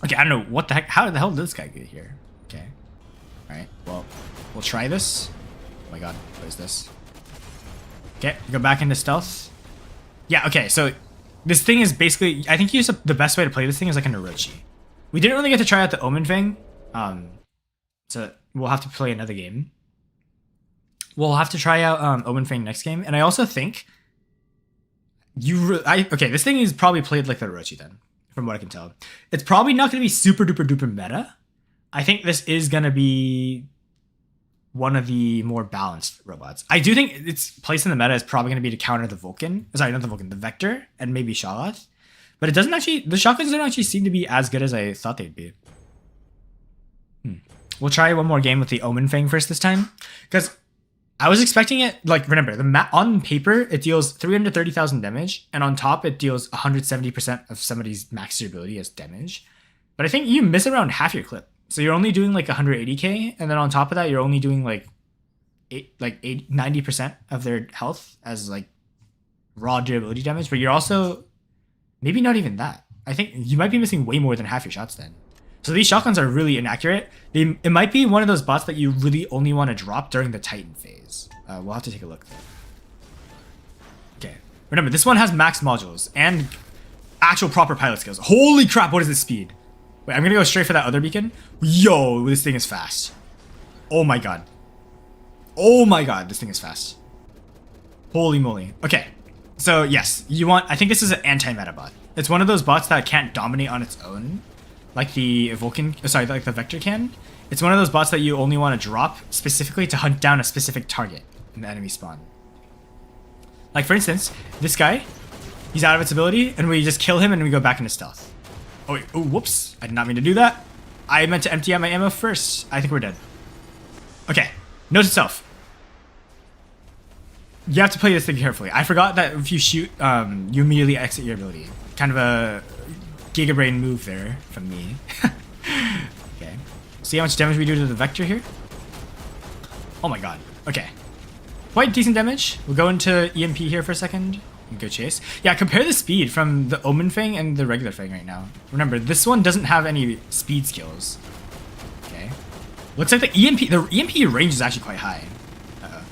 Okay, I don't know what the heck. How the hell did this guy get here? Okay. Alright, well, we'll try this. Oh my god, what is this? Okay, go back into stealth. Yeah, okay, so this thing is basically, I think the best way to play this thing is like an Orochi. We didn't really get to try out the Omen Fang. So we'll have to play another game. We'll have to try out Omen Fang next game. And I also think okay, this thing is probably played like the Orochi then, from what I can tell. It's probably not going to be super duper duper meta. I think this is going to be one of the more balanced robots. I do think its place in the meta is probably going to be to counter the Vulcan. Sorry, not the Vulcan, the Vector, and maybe Shaloth. But it doesn't actually, the shotguns don't actually seem to be as good as I thought they'd be. We'll try one more game with the Omen Fang first this time. Because I was expecting it, like, remember, on paper, it deals 330,000 damage, and on top, it deals 170% of somebody's max durability as damage. But I think you miss around half your clip. So you're only doing like 180k, and then on top of that, you're only doing like 90% of their health as like raw durability damage. But you're also maybe not even that. I think you might be missing way more than half your shots then. So these shotguns are really inaccurate. It might be one of those bots that you really only want to drop during the Titan phase. We'll have to take a look. Okay, remember this one has max modules and actual proper pilot skills. Holy crap! What is this speed? Wait, I'm gonna go straight for that other beacon. Yo, this thing is fast. Oh my god. Oh my god, this thing is fast. Holy moly. Okay, so yes, I think this is an anti-meta bot. It's one of those bots that can't dominate on its own, like the Vulcan, sorry, like the Vector can. It's one of those bots that you only want to drop specifically to hunt down a specific target in the enemy spawn. Like for instance, this guy, he's out of its ability, and we just kill him and we go back into stealth. Oh wait, oh whoops, I did not mean to do that. I meant to empty out my ammo first. I think we're dead. Okay, note to self. You have to play this thing carefully. I forgot that if you shoot, you immediately exit your ability. Kind of a gigabrain move there from me. Okay, see how much damage we do to the Vector here? Oh my god, okay. Quite decent damage. We'll go into EMP here for a second. Go chase. Yeah, compare the speed from the Omen Fang and the regular Fang right now. Remember, this one doesn't have any speed skills. Okay. Looks like the EMP range is actually quite high. Uh-oh.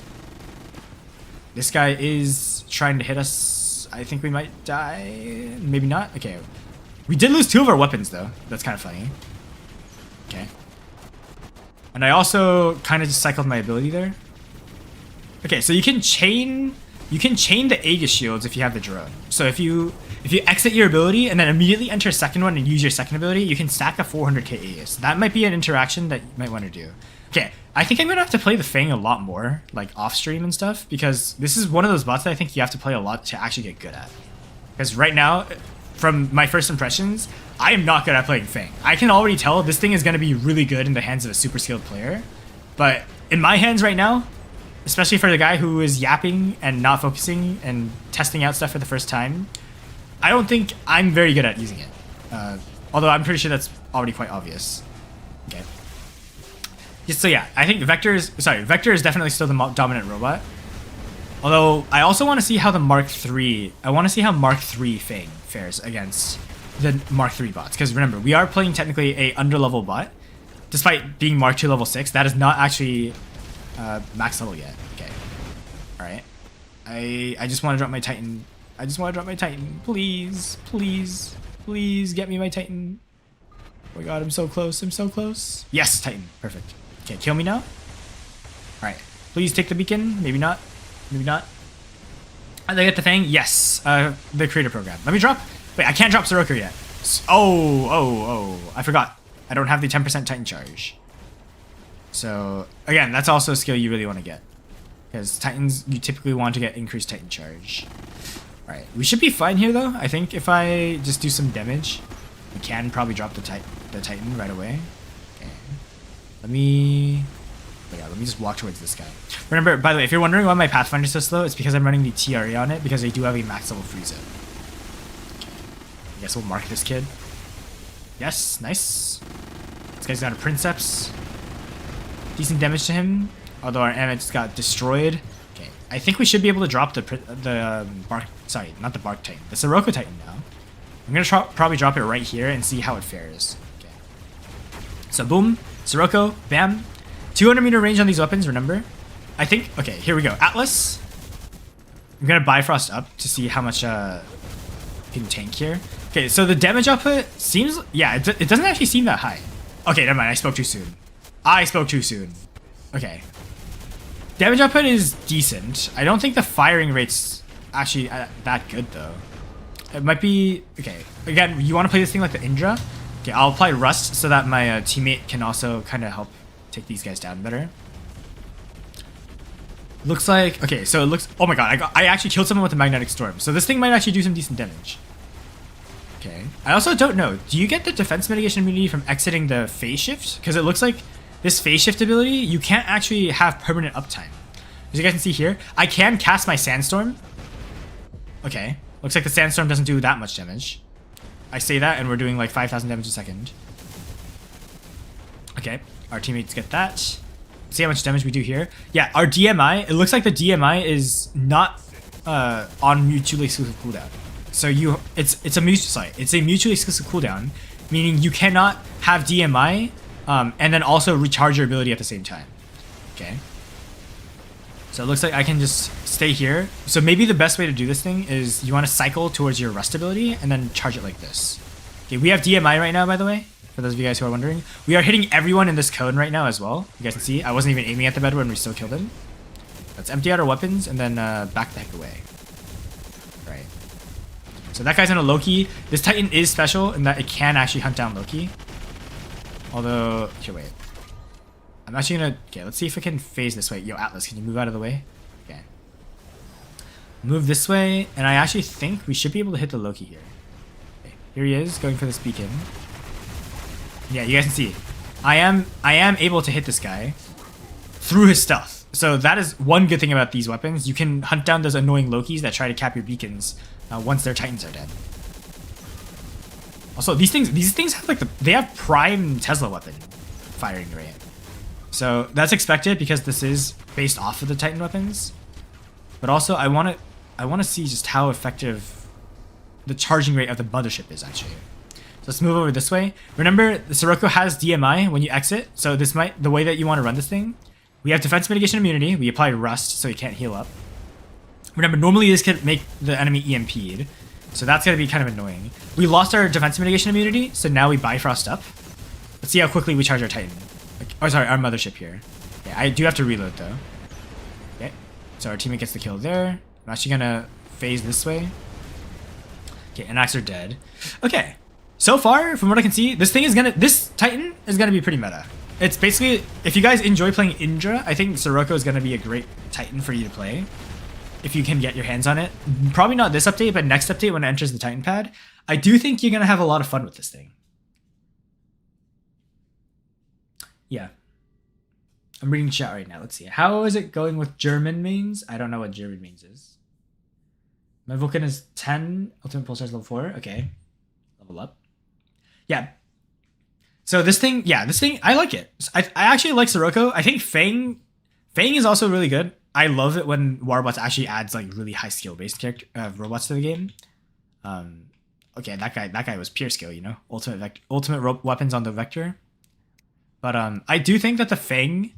This guy is trying to hit us. I think we might die. Maybe not. Okay. We did lose 2 of our weapons though. That's kind of funny. Okay. And I also kind of just cycled my ability there. Okay, so you can chain the Aegis shields if you have the drone. So if you exit your ability and then immediately enter a second one and use your second ability, you can stack a 400k Aegis. That might be an interaction that you might want to do. Okay, I think I'm gonna have to play the Fang a lot more, like off stream and stuff, because this is one of those bots that I think you have to play a lot to actually get good at. Because right now, from my first impressions, I am not good at playing Fang. I can already tell this thing is gonna be really good in the hands of a super skilled player, but in my hands right now, especially for the guy who is yapping and not focusing and testing out stuff for the first time, I don't think I'm very good at using it. Although I'm pretty sure that's already quite obvious. Okay. So yeah, I think Vector is definitely still the dominant robot. Although I also want to see how the Mark III, Mark III Fang fares against the Mark III bots. Because remember, we are playing technically a underlevel bot. Despite being Mark II level 6, that is not actually max level yet. Okay. Alright. I just want to drop my Titan. Please. Please. Please get me my Titan. Oh my god, I'm so close. I'm so close. Yes, Titan. Perfect. Okay, kill me now. Alright. Please take the beacon. Maybe not. Maybe not. Did I get the Fang? Yes. The creator program. Let me drop. Wait, I can't drop Sirocco yet. Oh. I forgot. I don't have the 10% Titan charge. So, again, that's also a skill you really want to get. Because Titans, you typically want to get increased Titan charge. Alright, we should be fine here though. I think if I just do some damage. We can probably drop the Titan right away. Okay. Let me just walk towards this guy. Remember, by the way, if you're wondering why my Pathfinder is so slow, it's because I'm running the TRA on it because they do have a max level freeze it. Okay. I guess we'll mark this kid. Yes, nice. This guy's got a Princeps. Decent damage to him, although our Amit got destroyed. Okay, I think we should be able to drop the Bark. Sorry, not the Bark Titan, the Sirocco Titan now. I'm gonna probably drop it right here and see how it fares. Okay. So boom, Sirocco, bam. 200 meter range on these weapons. Remember, I think. Okay, here we go. Atlas. I'm gonna Bifrost up to see how much can tank here. Okay, so the damage output seems. Yeah, it doesn't actually seem that high. Okay, never mind. I spoke too soon. Okay. Damage output is decent. I don't think the firing rate's actually that good, though. It might be... Okay, again, you want to play this thing like the Indra? Okay, I'll apply Rust so that my teammate can also kind of help take these guys down better. Looks like... Okay, so it looks... Oh my god, I actually killed someone with a Magnetic Storm. So this thing might actually do some decent damage. Okay. I also don't know. Do you get the defense mitigation immunity from exiting the phase shift? Because it looks like this phase shift ability, you can't actually have permanent uptime. As you guys can see here, I can cast my Sandstorm. Okay. Looks like the Sandstorm doesn't do that much damage. I say that and we're doing like 5,000 damage a second. Okay. Our teammates get that. See how much damage we do here. Yeah, our DMI, it looks like the DMI is not on mutually exclusive cooldown. So it's a mutually exclusive cooldown, meaning you cannot have DMI and then also recharge your ability at the same time. Okay. So it looks like I can just stay here. So maybe the best way to do this thing is you want to cycle towards your Rust ability and then charge it like this. Okay, we have DMI right now, by the way, for those of you guys who are wondering. We are hitting everyone in this cone right now as well. You guys can see I wasn't even aiming at the bed when we still killed him. Let's empty out our weapons and then back the heck away. Right. So that guy's on a Loki. This Titan is special in that it can actually hunt down Loki. Although, here, wait. I'm actually gonna... Okay, let's see if I can phase this way. Yo, Atlas, can you move out of the way? Okay. Move this way, and I actually think we should be able to hit the Loki here. Okay, here he is, going for this beacon. Yeah, you guys can see. I am able to hit this guy through his stealth. So that is one good thing about these weapons. You can hunt down those annoying Lokis that try to cap your beacons once their Titans are dead. Also, these things have like they have prime Tesla weapon firing rate. So that's expected because this is based off of the Titan weapons. But also I want to see just how effective the charging rate of the mothership is actually. So let's move over this way. Remember, the Sirocco has DMI when you exit. So this might the way that you want to run this thing. We have defense mitigation immunity. We apply Rust so he can't heal up. Remember, normally this could make the enemy EMP'd. So that's going to be kind of annoying. We lost our defense mitigation immunity, so now we Bifrost up. Let's see how quickly we charge our Titan. Oh, sorry, our mothership here. Yeah, I do have to reload, though. Okay, so our teammate gets the kill there. I'm actually going to phase this way. Okay, Anax are dead. Okay, so far, from what I can see, this Titan is going to be pretty meta. It's basically, if you guys enjoy playing Indra, I think Sirocco is going to be a great Titan for you to play. If you can get your hands on it. Probably not this update, but next update when it enters the Titan pad. I do think you're going to have a lot of fun with this thing. Yeah. I'm reading chat right now. Let's see. How is it going with German mains? I don't know what German mains is. My Vulcan is 10. Ultimate Pulsar is level 4. Okay. Level up. Yeah. So this thing, I like it. I actually like Sirocco. I think Fang is also really good. I love it when Warbots actually adds like really high skill based robots to the game. Okay, that guy was pure skill, you know, ultimate weapons on the Vector. But I do think that the Fang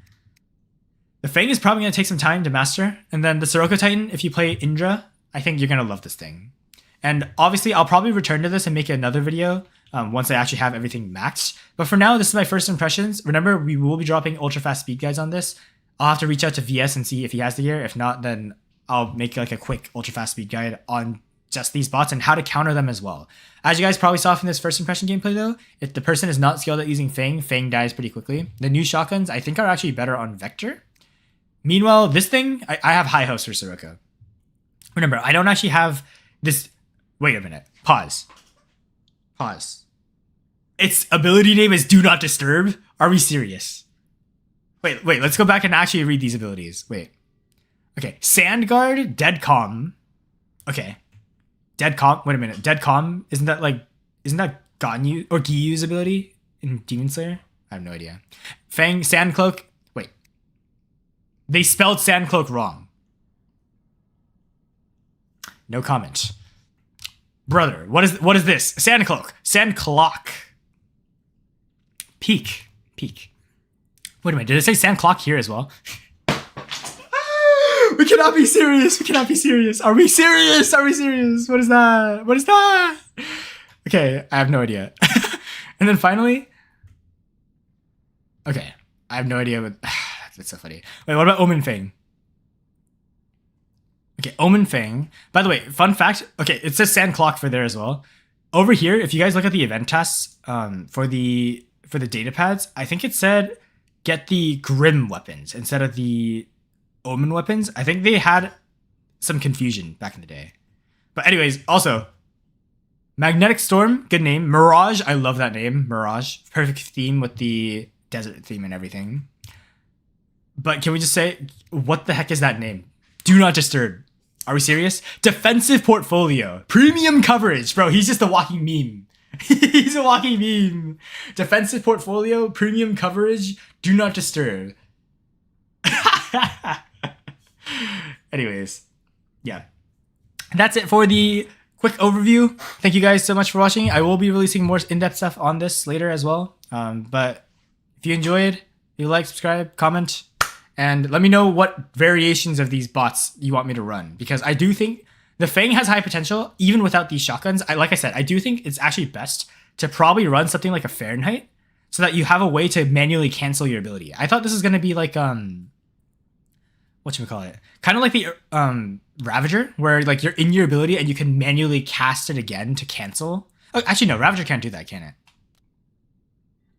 is probably gonna take some time to master, and then the Sirocco Titan, if you play Indra, I think you're gonna love this thing. And obviously, I'll probably return to this and make another video once I actually have everything maxed. But for now, this is my first impressions. Remember, we will be dropping ultra fast speed guides on this. I'll have to reach out to VS and see if he has the gear. If not, then I'll make like a quick ultra fast speed guide on just these bots and how to counter them as well. As you guys probably saw from this first impression gameplay though, if the person is not skilled at using Fang dies pretty quickly. The new shotguns I think are actually better on Vector. Meanwhile, this thing, I have high hopes for Sirocco. Remember, I don't actually have this... Wait a minute. Pause. Its ability name is Do Not Disturb? Are we serious? Wait, let's go back and actually read these abilities. Wait. Okay, Sand Guard, Dead Calm. Okay. Dead Calm, wait a minute. Dead Calm, isn't that Ganyu or Giyu's ability in Demon Slayer? I have no idea. Fang, Sand Cloak, wait. They spelled Sand Cloak wrong. No comment. Brother, what is this? Sand Cloak, Sand Clock. Peak. Wait a minute, did it say Sand Clock here as well? We cannot be serious. Are we serious? What is that? Okay, I have no idea. And then finally, okay, I have no idea what. That's so funny. Wait, what about Omen Fang? Okay, Omen Fang. By the way, fun fact. Okay, it says Sand Clock for there as well. Over here, if you guys look at the event tasks for the data pads, I think it said get the Grim weapons instead of the Omen weapons. I think they had some confusion back in the day. But anyways, also, Magnetic Storm, good name. Mirage, I love that name. Mirage, perfect theme with the desert theme and everything. But can we just say, what the heck is that name? Do Not Disturb. Are we serious? Defensive Portfolio. Premium coverage. Bro, he's just a walking meme. He's a walking meme. Defensive Portfolio, premium coverage, Do Not Disturb. Anyways, yeah. That's it for the quick overview. Thank you guys so much for watching. I will be releasing more in-depth stuff on this later as well. But if you enjoyed, you like, subscribe, comment, and let me know what variations of these bots you want me to run. Because I do think the Fang has high potential, even without these shotguns. Like I said, I do think it's actually best to probably run something like a Fahrenheit so that you have a way to manually cancel your ability. I thought this was going to be like, whatchamacallit? Kind of like the Ravager, where like you're in your ability and you can manually cast it again to cancel. Oh, actually, no, Ravager can't do that, can it?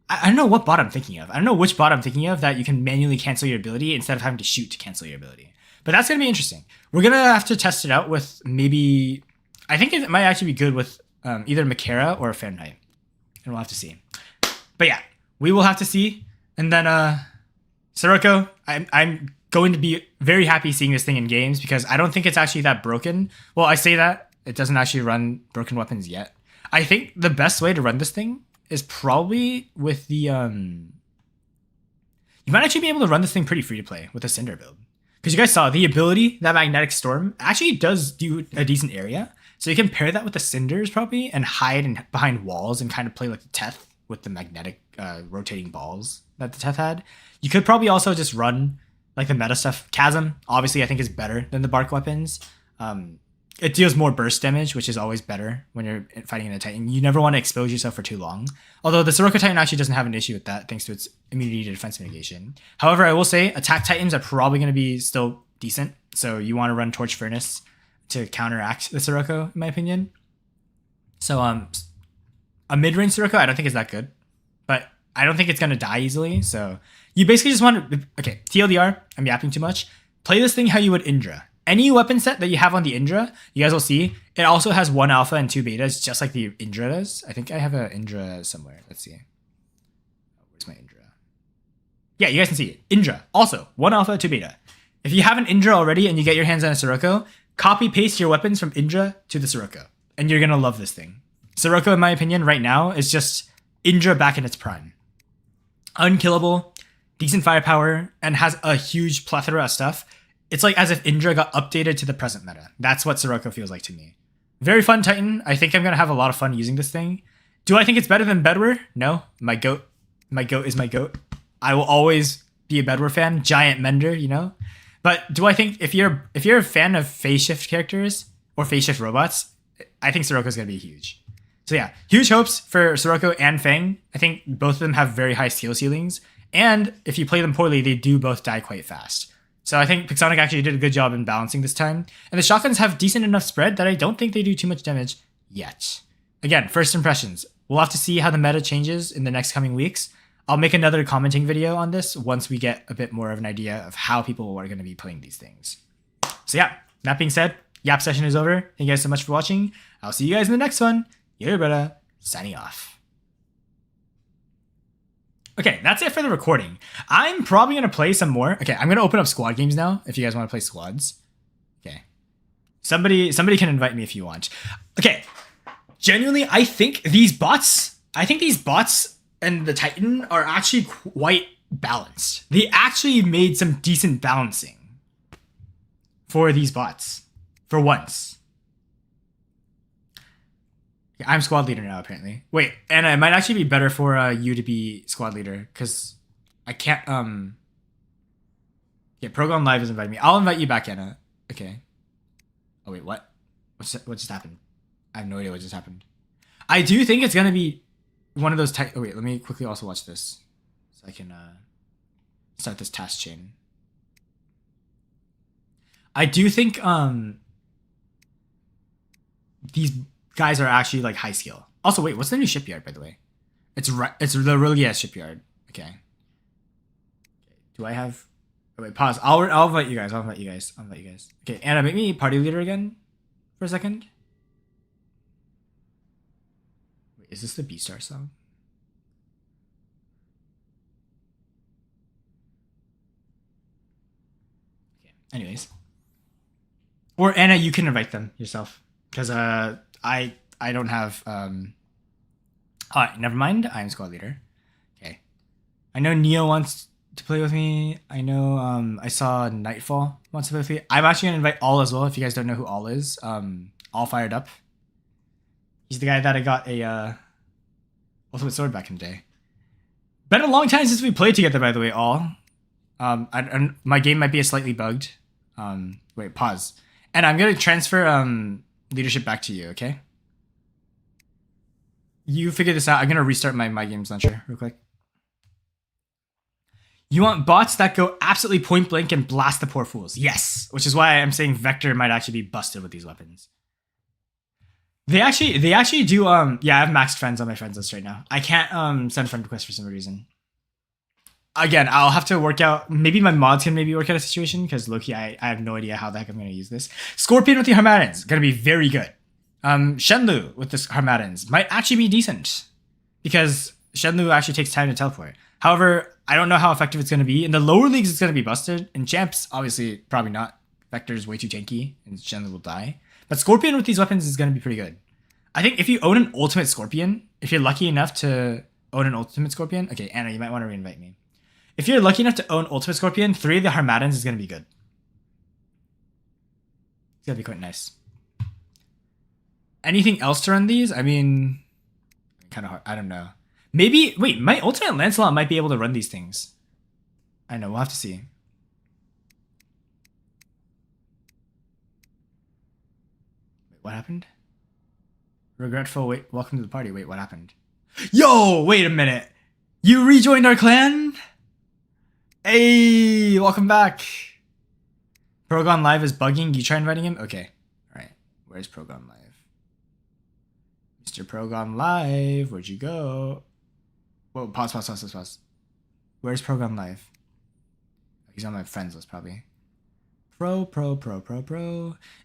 I don't know what bot I'm thinking of. I don't know which bot I'm thinking of that you can manually cancel your ability instead of having to shoot to cancel your ability. But that's going to be interesting. We're going to have to test it out with maybe... I think it might actually be good with either Makara or Fahrenheit. And we'll have to see. But yeah, we will have to see. And then Sirocco, I'm going to be very happy seeing this thing in games because I don't think it's actually that broken. Well, I say that. It doesn't actually run broken weapons yet. I think the best way to run this thing is probably with the... You might actually be able to run this thing pretty free to play with a Cinder build. Because you guys saw the ability, that Magnetic Storm, actually does do a decent area. So you can pair that with the Cinders probably and hide behind walls and kind of play like the Teth with the magnetic rotating balls that the Teth had. You could probably also just run like the meta stuff. Chasm, obviously, I think is better than the Bark weapons. It deals more burst damage, which is always better when you're fighting in a Titan. You never want to expose yourself for too long. Although the Sirocco Titan actually doesn't have an issue with that thanks to its immunity to defense mitigation. However, I will say attack Titans are probably going to be still decent. So you want to run Torch Furnace to counteract the Sirocco, in my opinion. So a mid-range Sirocco, I don't think is that good. But I don't think it's going to die easily. So you basically just want to... Okay, TLDR, I'm yapping too much. Play this thing how you would Indra. Any weapon set that you have on the Indra, you guys will see, it also has 1 alpha and 2 betas, just like the Indra does. I think I have an Indra somewhere. Let's see. Where's my Indra? Yeah, you guys can see it. Indra, also 1 alpha, 2 beta. If you have an Indra already and you get your hands on a Sirocco, copy-paste your weapons from Indra to the Sirocco, and you're going to love this thing. Sirocco, in my opinion, right now, is just Indra back in its prime. Unkillable, decent firepower, and has a huge plethora of stuff. It's like as if Indra got updated to the present meta. That's what Sirocco feels like to me. Very fun Titan. I think I'm going to have a lot of fun using this thing. Do I think it's better than Bedwar? No. My goat is my goat. I will always be a Bedwar fan. Giant Mender, you know? But do I think if you're a fan of phase shift characters or phase shift robots, I think Sirocco's going to be huge. So yeah, huge hopes for Sirocco and Fang. I think both of them have very high skill ceilings. And if you play them poorly, they do both die quite fast. So I think Pixonic actually did a good job in balancing this time. And the shotguns have decent enough spread that I don't think they do too much damage yet. Again, first impressions. We'll have to see how the meta changes in the next coming weeks. I'll make another commenting video on this once we get a bit more of an idea of how people are going to be playing these things. So yeah, that being said, Yap session is over. Thank you guys so much for watching. I'll see you guys in the next one. Your brother, signing off. Okay, that's it for the recording. I'm probably gonna play some more. Okay, I'm gonna open up squad games now. If you guys want to play squads, okay. Somebody can invite me if you want. Okay, genuinely, I think these bots and the Titan are actually quite balanced. They actually made some decent balancing for these bots for once. I'm squad leader now, apparently. Wait, Anna, it might actually be better for you to be squad leader, because I can't, yeah, Program Live has invited me. I'll invite you back, Anna. Okay. Oh, wait, what? What just happened? I have no idea what just happened. I do think it's gonna be one of those oh, wait, let me quickly also watch this, so I can, start this task chain. I do think, these guys are actually like high skill. Also, wait, what's the new shipyard, by the way? It's the Aurelia shipyard. Okay. Do I have? Oh, wait, pause. I'll invite you guys. I'll invite you guys. Okay, Anna, make me party leader again for a second. Wait, is this the B-Star song? Okay. Anyways, or Anna, you can invite them yourself, because I don't have alright, never mind. I'm squad leader. Okay. I know Neo wants to play with me. I know I saw Nightfall wants to play with me. I'm actually gonna invite All as well, if you guys don't know who All is. All fired up. He's the guy that I got a Ultimate Sword back in the day. Been a long time since we played together, by the way, All. My game might be slightly bugged. Wait, pause. And I'm gonna transfer leadership back to you, okay? You figure this out. I'm gonna restart my games launcher real quick. You want bots that go absolutely point blank and blast the poor fools. Yes, which is why I'm saying Vector might actually be busted with these weapons. They actually do. Yeah, I have maxed friends on my friends list right now. I can't send friend requests for some reason. Again, I'll have to work out. Maybe my mods can maybe work out a situation, because Loki, I have no idea how the heck I'm gonna use this. Scorpion with the Harmattans, gonna be very good. Shenlu with the Harmattans might actually be decent, because Shenlu actually takes time to teleport. However, I don't know how effective it's going to be. In the lower leagues, it's going to be busted. In champs, obviously, probably not. Vector's way too tanky, and Shenlu will die. But Scorpion with these weapons is going to be pretty good. I think if you own an Ultimate Scorpion, if you're lucky enough to own an Ultimate Scorpion... Okay, Anna, you might want to reinvite me. If you're lucky enough to own Ultimate Scorpion, 3 of the Harmattans is going to be good. It's going to be quite nice. Anything else to run these? I mean, kind of hard. I don't know. Maybe, wait, my Ultimate Lancelot might be able to run these things. I know, we'll have to see. Wait, what happened? Regretful, wait, welcome to the party. Wait, what happened? Yo, wait a minute. You rejoined our clan? Hey, welcome back. Progon Live is bugging. You try inviting him? Okay. All right. Where's Progon Live? Mr. Progon Live, where'd you go? Whoa, pause. Where's Progon Live? He's on my friends list, probably. Pro.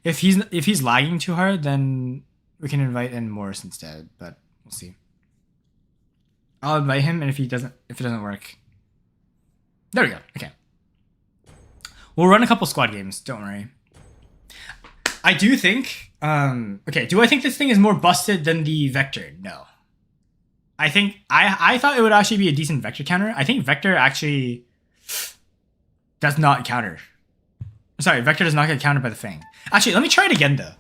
If he's lagging too hard, then we can invite in Morris instead, but we'll see. I'll invite him, and if it doesn't work. There we go. Okay. We'll run a couple squad games, don't worry. I do think, okay, do I think this thing is more busted than the Vector? No. I think, I thought it would actually be a decent Vector counter. I think Vector actually does not counter. Sorry, Vector does not get countered by the Fang. Actually, let me try it again, though.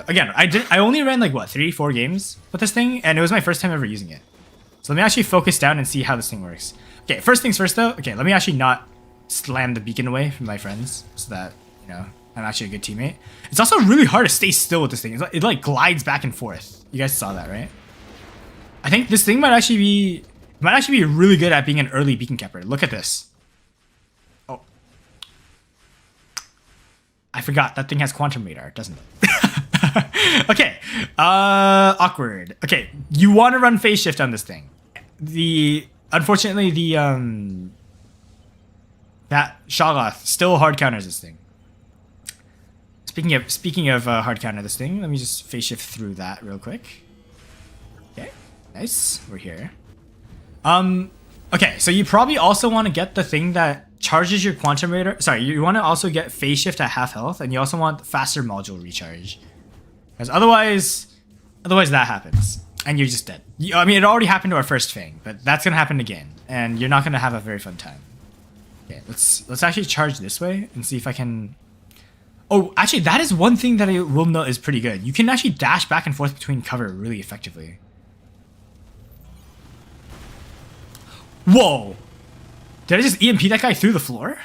Again, I only ran like, what, 3-4 games with this thing, and it was my first time ever using it. So let me actually focus down and see how this thing works. Okay, first things first, though. Okay, let me actually not slam the beacon away from my friends so that, you know, I'm actually a good teammate. It's also really hard to stay still with this thing. It like glides back and forth. You guys saw that, right? I think this thing might actually be really good at being an early beacon capper. Look at this. Oh, I forgot that thing has quantum radar, doesn't it? Okay, awkward. Okay, you want to run phase shift on this thing. Unfortunately, that Shoggoth still hard counters this thing. Speaking of hard counter this thing, let me just phase shift through that real quick. Okay, nice. We're here. Okay, so you probably also want to get the thing that charges your quantum radar. Sorry, you want to also get phase shift at half health, and you also want faster module recharge. Because otherwise that happens, and you're just dead. I mean, it already happened to our first Fang, but that's gonna happen again, and you're not gonna have a very fun time. Okay, let's actually charge this way and see if I can. Oh, actually, that is one thing that I will note is pretty good. You can actually dash back and forth between cover really effectively. Whoa! Did I just EMP that guy through the floor?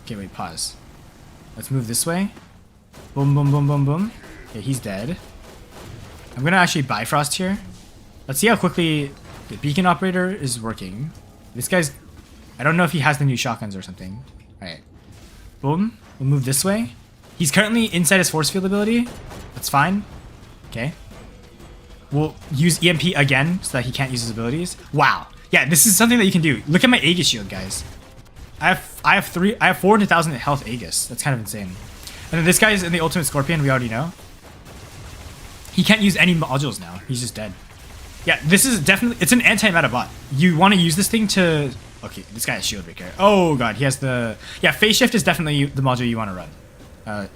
Okay, wait, pause. Let's move this way. Boom, boom, boom, boom, boom. Okay, he's dead. I'm gonna actually Bifrost here. Let's see how quickly the beacon operator is working. This guy's... I don't know if he has the new shotguns or something. Alright. Boom. We'll move this way. He's currently inside his force field ability. That's fine. Okay. We'll use EMP again so that he can't use his abilities. Wow. Yeah, this is something that you can do. Look at my Aegis shield, guys. I have 400,000 health Aegis. That's kind of insane. And then this guy is in the Ultimate Scorpion, we already know. He can't use any modules now. He's just dead. Yeah, this is definitely... It's an anti-meta bot. You want to use this thing to... Okay, this guy has Shield Breaker. Oh god, he has the... Yeah, Phase Shift is definitely the module you want to run.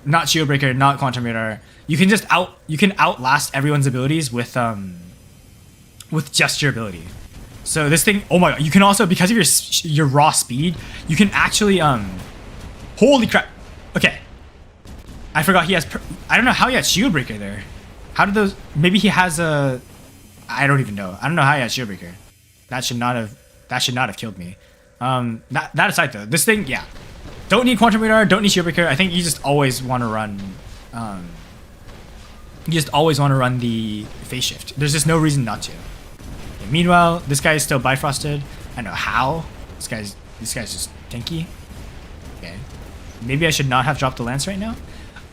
Not Shield Breaker, not Quantum Radar. You can just outlast everyone's abilities with just your ability. So this thing... Oh my god, you can also... Because of your raw speed, you can actually... Holy crap. Okay. I forgot he has... I don't know how he has Shield Breaker there. How did those... Maybe he has a... I don't even know. I don't know how he has Shield Breaker. That should not have killed me. That aside though, this thing, yeah. Don't need Quantum Radar, don't need Shield Breaker. I think you just always want to run... you just always want to run the Phase Shift. There's just no reason not to. Okay, meanwhile, this guy is still Bifrosted. I don't know how. This guy's just tanky. Okay. Maybe I should not have dropped the Lance right now.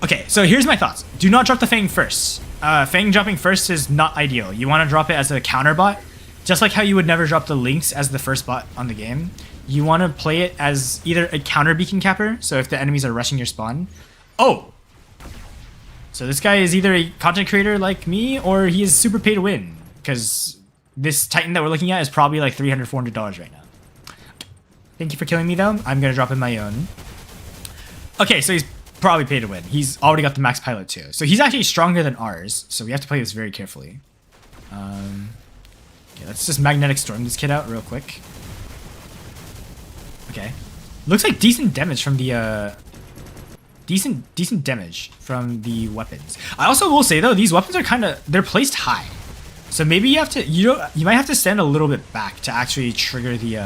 Okay, so here's my thoughts. Do not drop the Fang first. Fang dropping first is not ideal. You want to drop it as a counter bot. Just like how you would never drop the Lynx as the first bot on the game. You want to play it as either a counter beacon capper, so if the enemies are rushing your spawn. Oh! So this guy is either a content creator like me, or he is super pay to win. Because this Titan that we're looking at is probably like $300, $400 right now. Thank you for killing me though. I'm going to drop in my own. Okay, so he's probably pay to win. He's already got the max pilot too. So he's actually stronger than ours, so we have to play this very carefully. Okay, let's just magnetic storm this kid out real quick. Okay. Looks like decent damage from the decent damage from the weapons. I also will say though, these weapons are they're placed high. So maybe you have to you might have to stand a little bit back to actually trigger the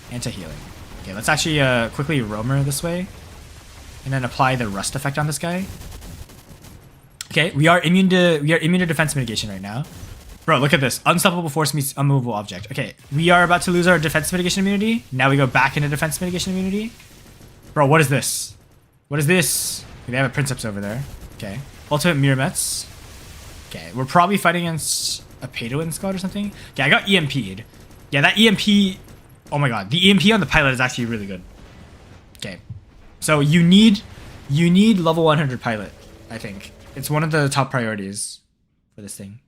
anti-healing. Okay, let's actually quickly roamer this way. And then apply the rust effect on this guy. Okay, we are immune to defense mitigation right now. Bro, look at this. Unstoppable force meets unmovable object. Okay, we are about to lose our defense mitigation immunity. Now we go back into defense mitigation immunity. Bro, what is this? What is this? Okay, they have a Princeps over there. Okay. Ultimate Mirror Mets. Okay, we're probably fighting against a pay-to-win squad or something. Okay, I got EMP'd. Yeah, that EMP... Oh my god, the EMP on the pilot is actually really good. Okay. So you need level 100 pilot, I think. It's one of the top priorities for this thing.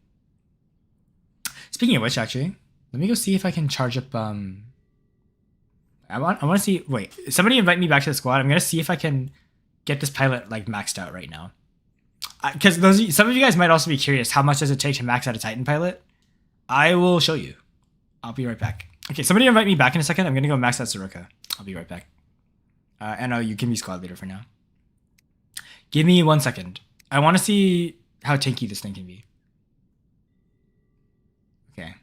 Speaking of which, actually, let me go see if I can charge up. I want to see. Wait, somebody invite me back to the squad. I'm gonna see if I can get this pilot like maxed out right now. Because some of you guys might also be curious. How much does it take to max out a Titan pilot? I will show you. I'll be right back. Okay, somebody invite me back in a second. I'm gonna go max out Sirocco. I'll be right back. And you give me squad leader for now. Give me 1 second. I want to see how tanky this thing can be. Okay.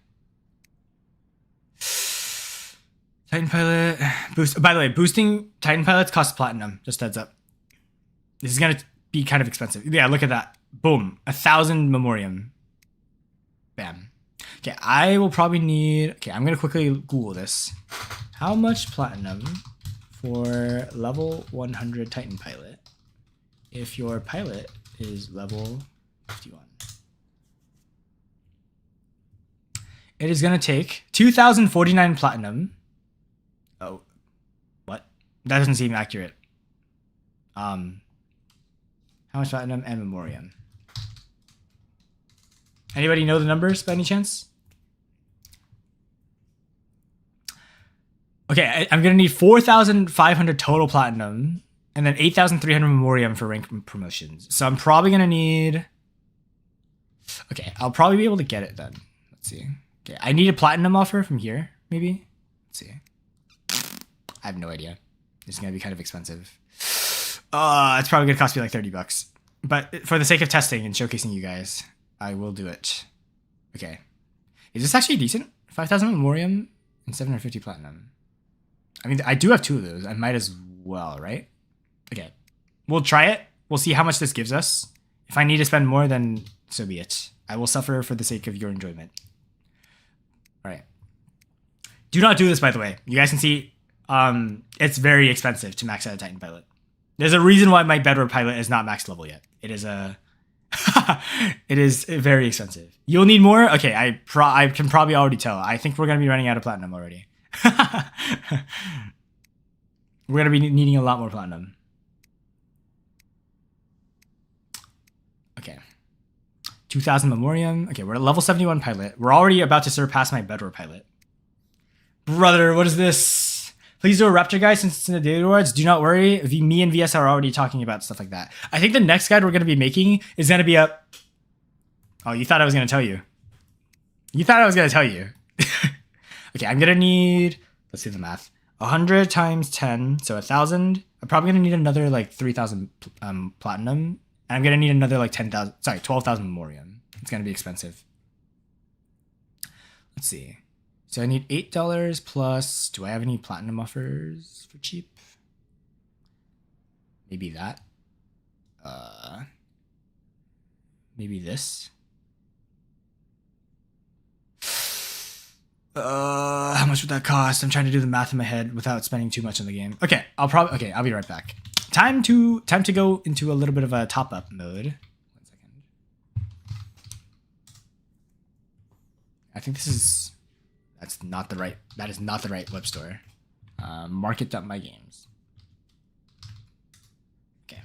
Titan pilot boost. By the way, boosting Titan pilots costs platinum. Just heads up. This is gonna be kind of expensive. Yeah, look at that. Boom, 1,000 memoriam. Bam. Okay, I will probably need. Okay, I'm gonna quickly Google this. How much platinum for level 100 Titan pilot if your pilot is level 51? It is going to take 2,049 platinum. Oh, what? That doesn't seem accurate. How much platinum and memoriam? Anybody know the numbers by any chance? Okay, I'm gonna need 4,500 total platinum, and then 8,300 memoriam for rank promotions. So I'm probably gonna need. Okay, I'll probably be able to get it then. Let's see. Okay, I need a platinum offer from here, maybe. Let's see. I have no idea. It's gonna be kind of expensive. It's probably gonna cost me like $30. But for the sake of testing and showcasing you guys, I will do it. Okay. Is this actually decent? 5,000 memoriam and 750 platinum. I mean, I do have 2 of those. I might as well, right? Okay. We'll try it. We'll see how much this gives us. If I need to spend more, then so be it. I will suffer for the sake of your enjoyment. All right. Do not do this, by the way. You guys can see it's very expensive to max out a Titan pilot. There's a reason why my Bedwars pilot is not max level yet. It is it is very expensive. You'll need more? Okay, I can probably already tell. I think we're going to be running out of platinum already. We're going to be needing a lot more platinum. Okay. 2,000 memoriam. Okay, we're at level 71 pilot. We're already about to surpass my Bedwars pilot. Brother, what is this? Please do a Raptor guide since it's in the daily rewards. Do not worry. Me and VS are already talking about stuff like that. I think the next guide we're going to be making is going to be a... Oh, you thought I was going to tell you. You thought I was going to tell you. Okay, I'm going to need... Let's do the math. 100 times 10, so 1,000. I'm probably going to need another like 3,000 platinum. And I'm going to need another like 10,000... Sorry, 12,000 memoriam. It's going to be expensive. Let's see. So I need $8 plus. Do I have any platinum offers for cheap? Maybe that. Maybe this. How much would that cost? I'm trying to do the math in my head without spending too much on the game. Okay, I'll be right back. Time to go into a little bit of a top up mode. 1 second. I think this is. That is not the right web store. Market.mygames. Okay,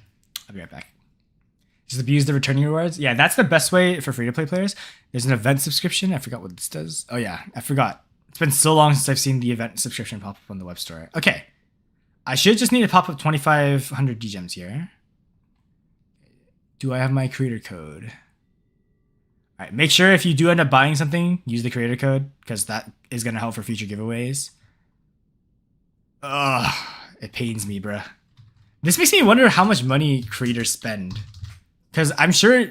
I'll be right back. Just abuse the returning rewards. Yeah, that's the best way for free-to-play players. There's an event subscription. I forgot what this does. Oh yeah, I forgot. It's been so long since I've seen the event subscription pop up on the web store. Okay, I should just need to pop up 2,500 D-gems here. Do I have my creator code? All right, make sure if you do end up buying something, use the creator code, because that is going to help for future giveaways. Ugh, it pains me, bruh. This makes me wonder how much money creators spend. Because I'm sure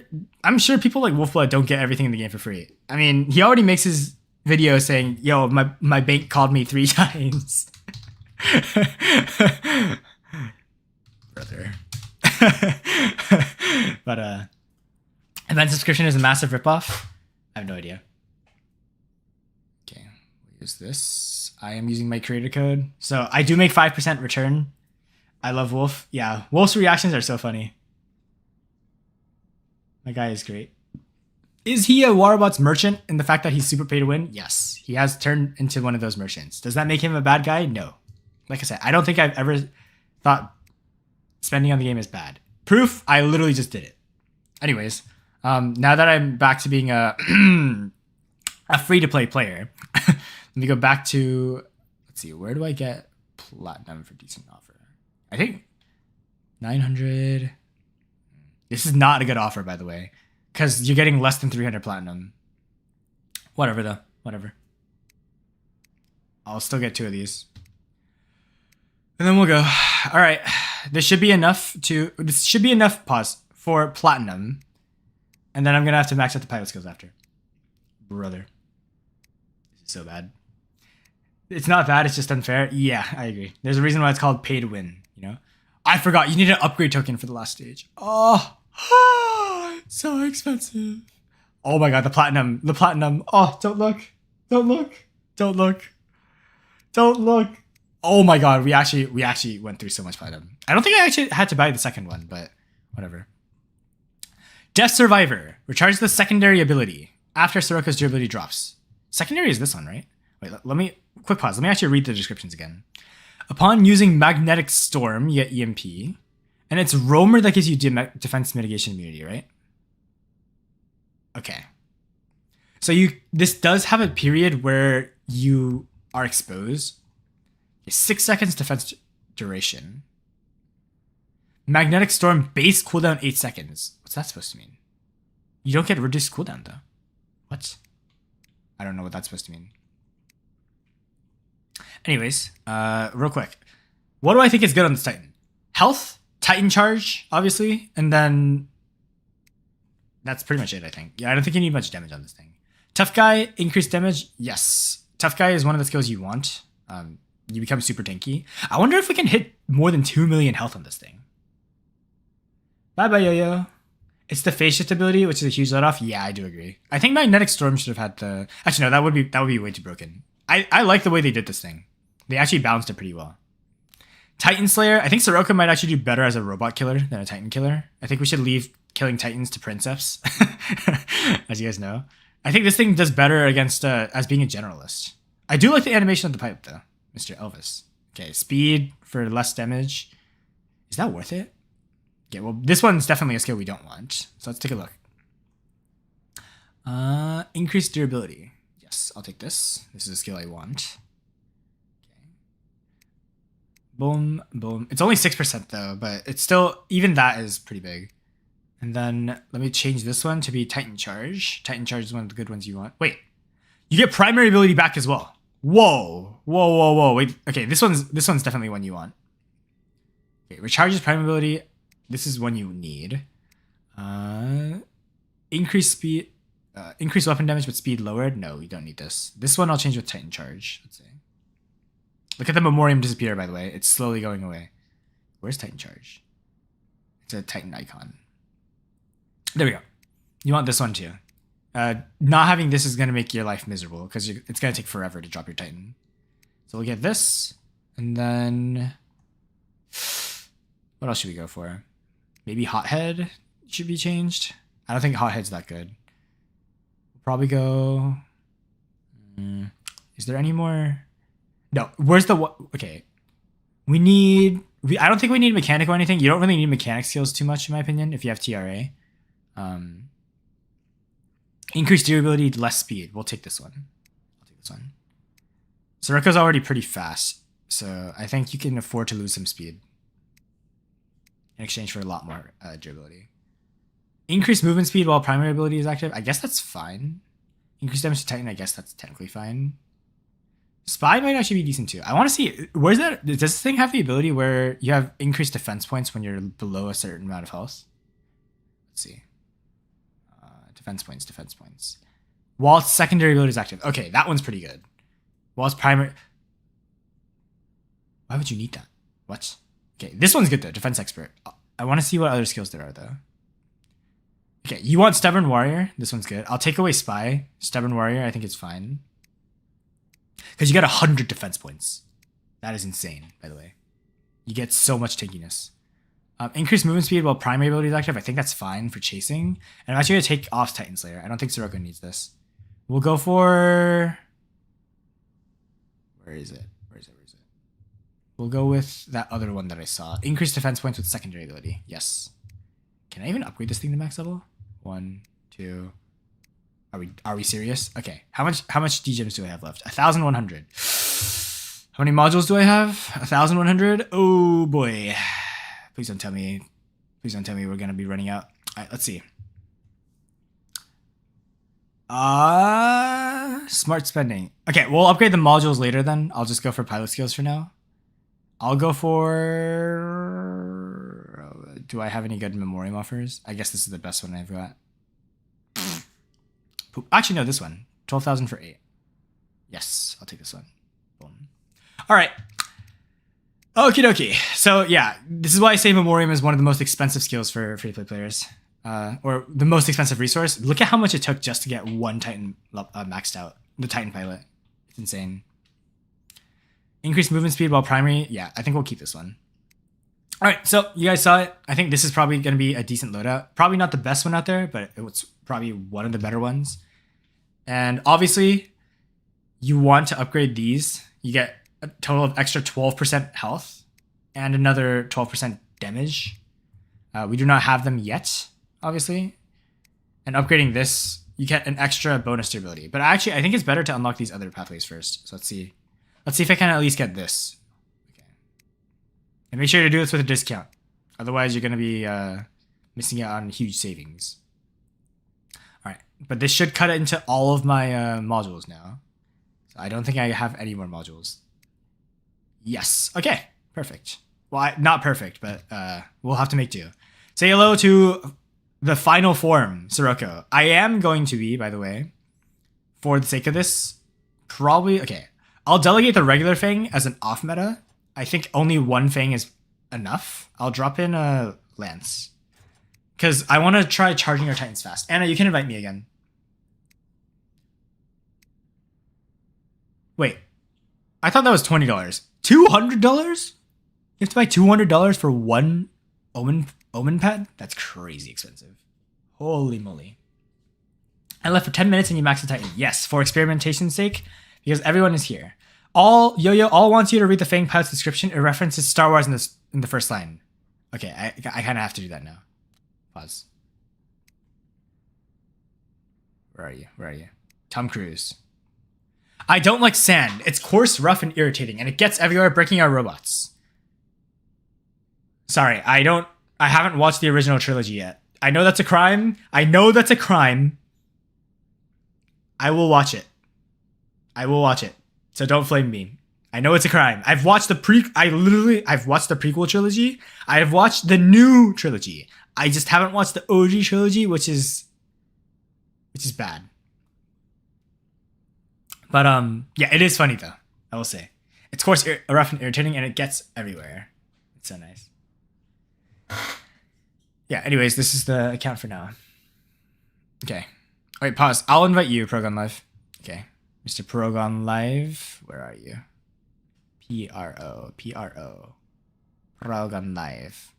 people like Wolfblood don't get everything in the game for free. I mean, he already makes his video saying, yo, my bank called me 3 times. Brother. But, event subscription is a massive ripoff. I have no idea. Okay, we'll use this. I am using my creator code. So I do make 5% return. I love Wolf. Yeah, Wolf's reactions are so funny. My guy is great. Is he a Waterbots merchant in the fact that he's super pay to win? Yes, he has turned into one of those merchants. Does that make him a bad guy? No. Like I said, I don't think I've ever thought spending on the game is bad. Proof, I literally just did it. Anyways, now that I'm back to being a free-to-play player, let me go back to, let's see, where do I get platinum for decent offer? I think 900. This is not a good offer, by the way, because you're getting less than 300 platinum. Whatever, though. Whatever. I'll still get 2 of these. And then we'll go. All right. This should be enough, pause, for platinum. And then I'm going to have to max out the pilot skills after. Brother. This is so bad. It's not bad, it's just unfair. Yeah, I agree. There's a reason why it's called pay to win, you know? I forgot, you need an upgrade token for the last stage. Oh, so expensive. Oh my god, the platinum. Oh, don't look. Oh my god, we actually went through so much platinum. I don't think I actually had to buy the second one, but whatever. Death Survivor. Recharge the secondary ability after Sirocco's durability drops. Secondary is this one, right? Wait, let me... Quick pause. Let me actually read the descriptions again. Upon using Magnetic Storm, you get EMP. And it's Roamer that gives you defense mitigation immunity, right? Okay. So this does have a period where you are exposed. Okay, 6 seconds defense duration. Magnetic Storm base cooldown 8 seconds. What's that supposed to mean? You don't get reduced cooldown though. What? I don't know what that's supposed to mean. Anyways, real quick. What do I think is good on this Titan? Health, Titan charge, obviously, and then that's pretty much it, I think. Yeah, I don't think you need much damage on this thing. Tough guy, increased damage, yes. Tough guy is one of the skills you want. You become super tanky. I wonder if we can hit more than 2 million health on this thing. Bye-bye, Yo-Yo. It's the phase shift ability, which is a huge let off. Yeah, I do agree. I think Magnetic Storm should have had the... Actually, no, that would be way too broken. I like the way they did this thing. They actually balanced it pretty well. Titan Slayer. I think Sirocco might actually do better as a robot killer than a Titan killer. I think we should leave killing Titans to Princeps, as you guys know. I think this thing does better against as being a generalist. I do like the animation of the pipe, though, Mr. Elvis. Okay, speed for less damage. Is that worth it? Okay, well, this one's definitely a skill we don't want. So let's take a look. Increased durability. Yes, I'll take this. This is a skill I want. Okay. Boom, boom. It's only 6% though, but it's still, even that is pretty big. And then let me change this one to be Titan Charge. Titan Charge is one of the good ones you want. Wait, you get primary ability back as well. Whoa, whoa, whoa, whoa. Wait, okay, this one's definitely one you want. Okay, recharges primary ability. This is one you need. Increase speed, increase weapon damage but speed lowered. No, you don't need this. This one I'll change with Titan Charge. Let's see. Look at the Memoriam disappear, by the way. It's slowly going away. Where's Titan Charge? It's a Titan icon. There we go. You want this one too. Not having this is going to make your life miserable because it's going to take forever to drop your Titan. So we'll get this. And then... what else should we go for? Maybe Hothead should be changed. I don't think Hothead's that good. We'll probably go... is there any more? No. Where's the... okay. We need... I don't think we need mechanic or anything. You don't really need mechanic skills too much, in my opinion, if you have TRA. Increased durability, less speed. We'll take this one. I'll take this one. Sirocco's already pretty fast, so I think you can afford to lose some speed in exchange for a lot more durability. Increased movement speed while primary ability is active. I guess that's fine. Increased damage to Titan. I guess that's technically fine. Spy might actually be decent too. I want to see, where's that? Does this thing have the ability where you have increased defense points when you're below a certain amount of health? Let's see. Defense points. While secondary ability is active. Okay, that one's pretty good. While it's primary... why would you need that? What? Okay, this one's good though. Defense expert. I want to see what other skills there are though. Okay, you want Stubborn Warrior. This one's good. I'll take away Spy. Stubborn Warrior, I think it's fine. Because you get 100 defense points. That is insane, by the way. You get so much tankiness. Increased movement speed while primary ability is active. I think that's fine for chasing. And I'm actually going to take off Titan Slayer. I don't think Sirocco needs this. We'll go for... where is it? We'll go with that other one that I saw. Increased defense points with secondary ability. Yes. Can I even upgrade this thing to max level? 1, 2... Are we serious? Okay. How much DGems do I have left? 1,100. How many modules do I have? 1,100? Oh boy. Please don't tell me we're gonna be running out. Alright, let's see. Smart spending. Okay, we'll upgrade the modules later then. I'll just go for pilot skills for now. I'll go for... do I have any good Memoriam offers? I guess this is the best one I've got. Actually, no, this one. 12,000 for 8. Yes, I'll take this one. Boom. All right. Okie dokie. So, yeah, this is why I say Memoriam is one of the most expensive skills for free-to-play players. Or the most expensive resource. Look at how much it took just to get one Titan maxed out. The Titan pilot. It's insane. Increased movement speed while primary. Yeah, I think we'll keep this one. All right, so you guys saw it. I think this is probably going to be a decent loadout. Probably not the best one out there, but it's probably one of the better ones. And obviously, you want to upgrade these. You get a total of extra 12% health and another 12% damage. We do not have them yet, obviously. And upgrading this, you get an extra bonus durability. But actually, I think it's better to unlock these other pathways first. So let's see. Let's see if I can at least get this. And make sure to do this with a discount. Otherwise, you're going to be missing out on huge savings. All right, but this should cut it into all of my modules now. So I don't think I have any more modules. Yes. Okay, perfect. Well, not perfect, but we'll have to make do. Say hello to the final form, Sirocco. I am going to be, by the way, for the sake of this, probably... Okay, I'll delegate the regular Fang as an off meta. I think only one Fang is enough. I'll drop in a Lance. Because I want to try charging our Titans fast. Anna, you can invite me again. Wait. I thought that was $20. $200? You have to buy $200 for one Omen pad? That's crazy expensive. Holy moly. I left for 10 minutes and you max the Titan. Yes, for experimentation's sake, because everyone is here. Yo-Yo all wants you to read the Fang Pad's description. It references Star Wars in the first line. Okay, I kind of have to do that now. Pause. Where are you? Tom Cruise. I don't like sand. It's coarse, rough, and irritating, and it gets everywhere, breaking our robots. Sorry, I haven't watched the original trilogy yet. I know that's a crime. I will watch it. So don't flame me. I know it's a crime. I've watched the prequel trilogy. I've watched the new trilogy. I just haven't watched the OG trilogy, which is bad. But yeah, it is funny though. I will say, it's of course rough and irritating, and it gets everywhere. It's so nice. Yeah. Anyways, this is the account for now. Okay. Wait, pause. I'll invite you, Progon Live. Okay, Mr. Progon Live, where are you? Pro. Progon Live.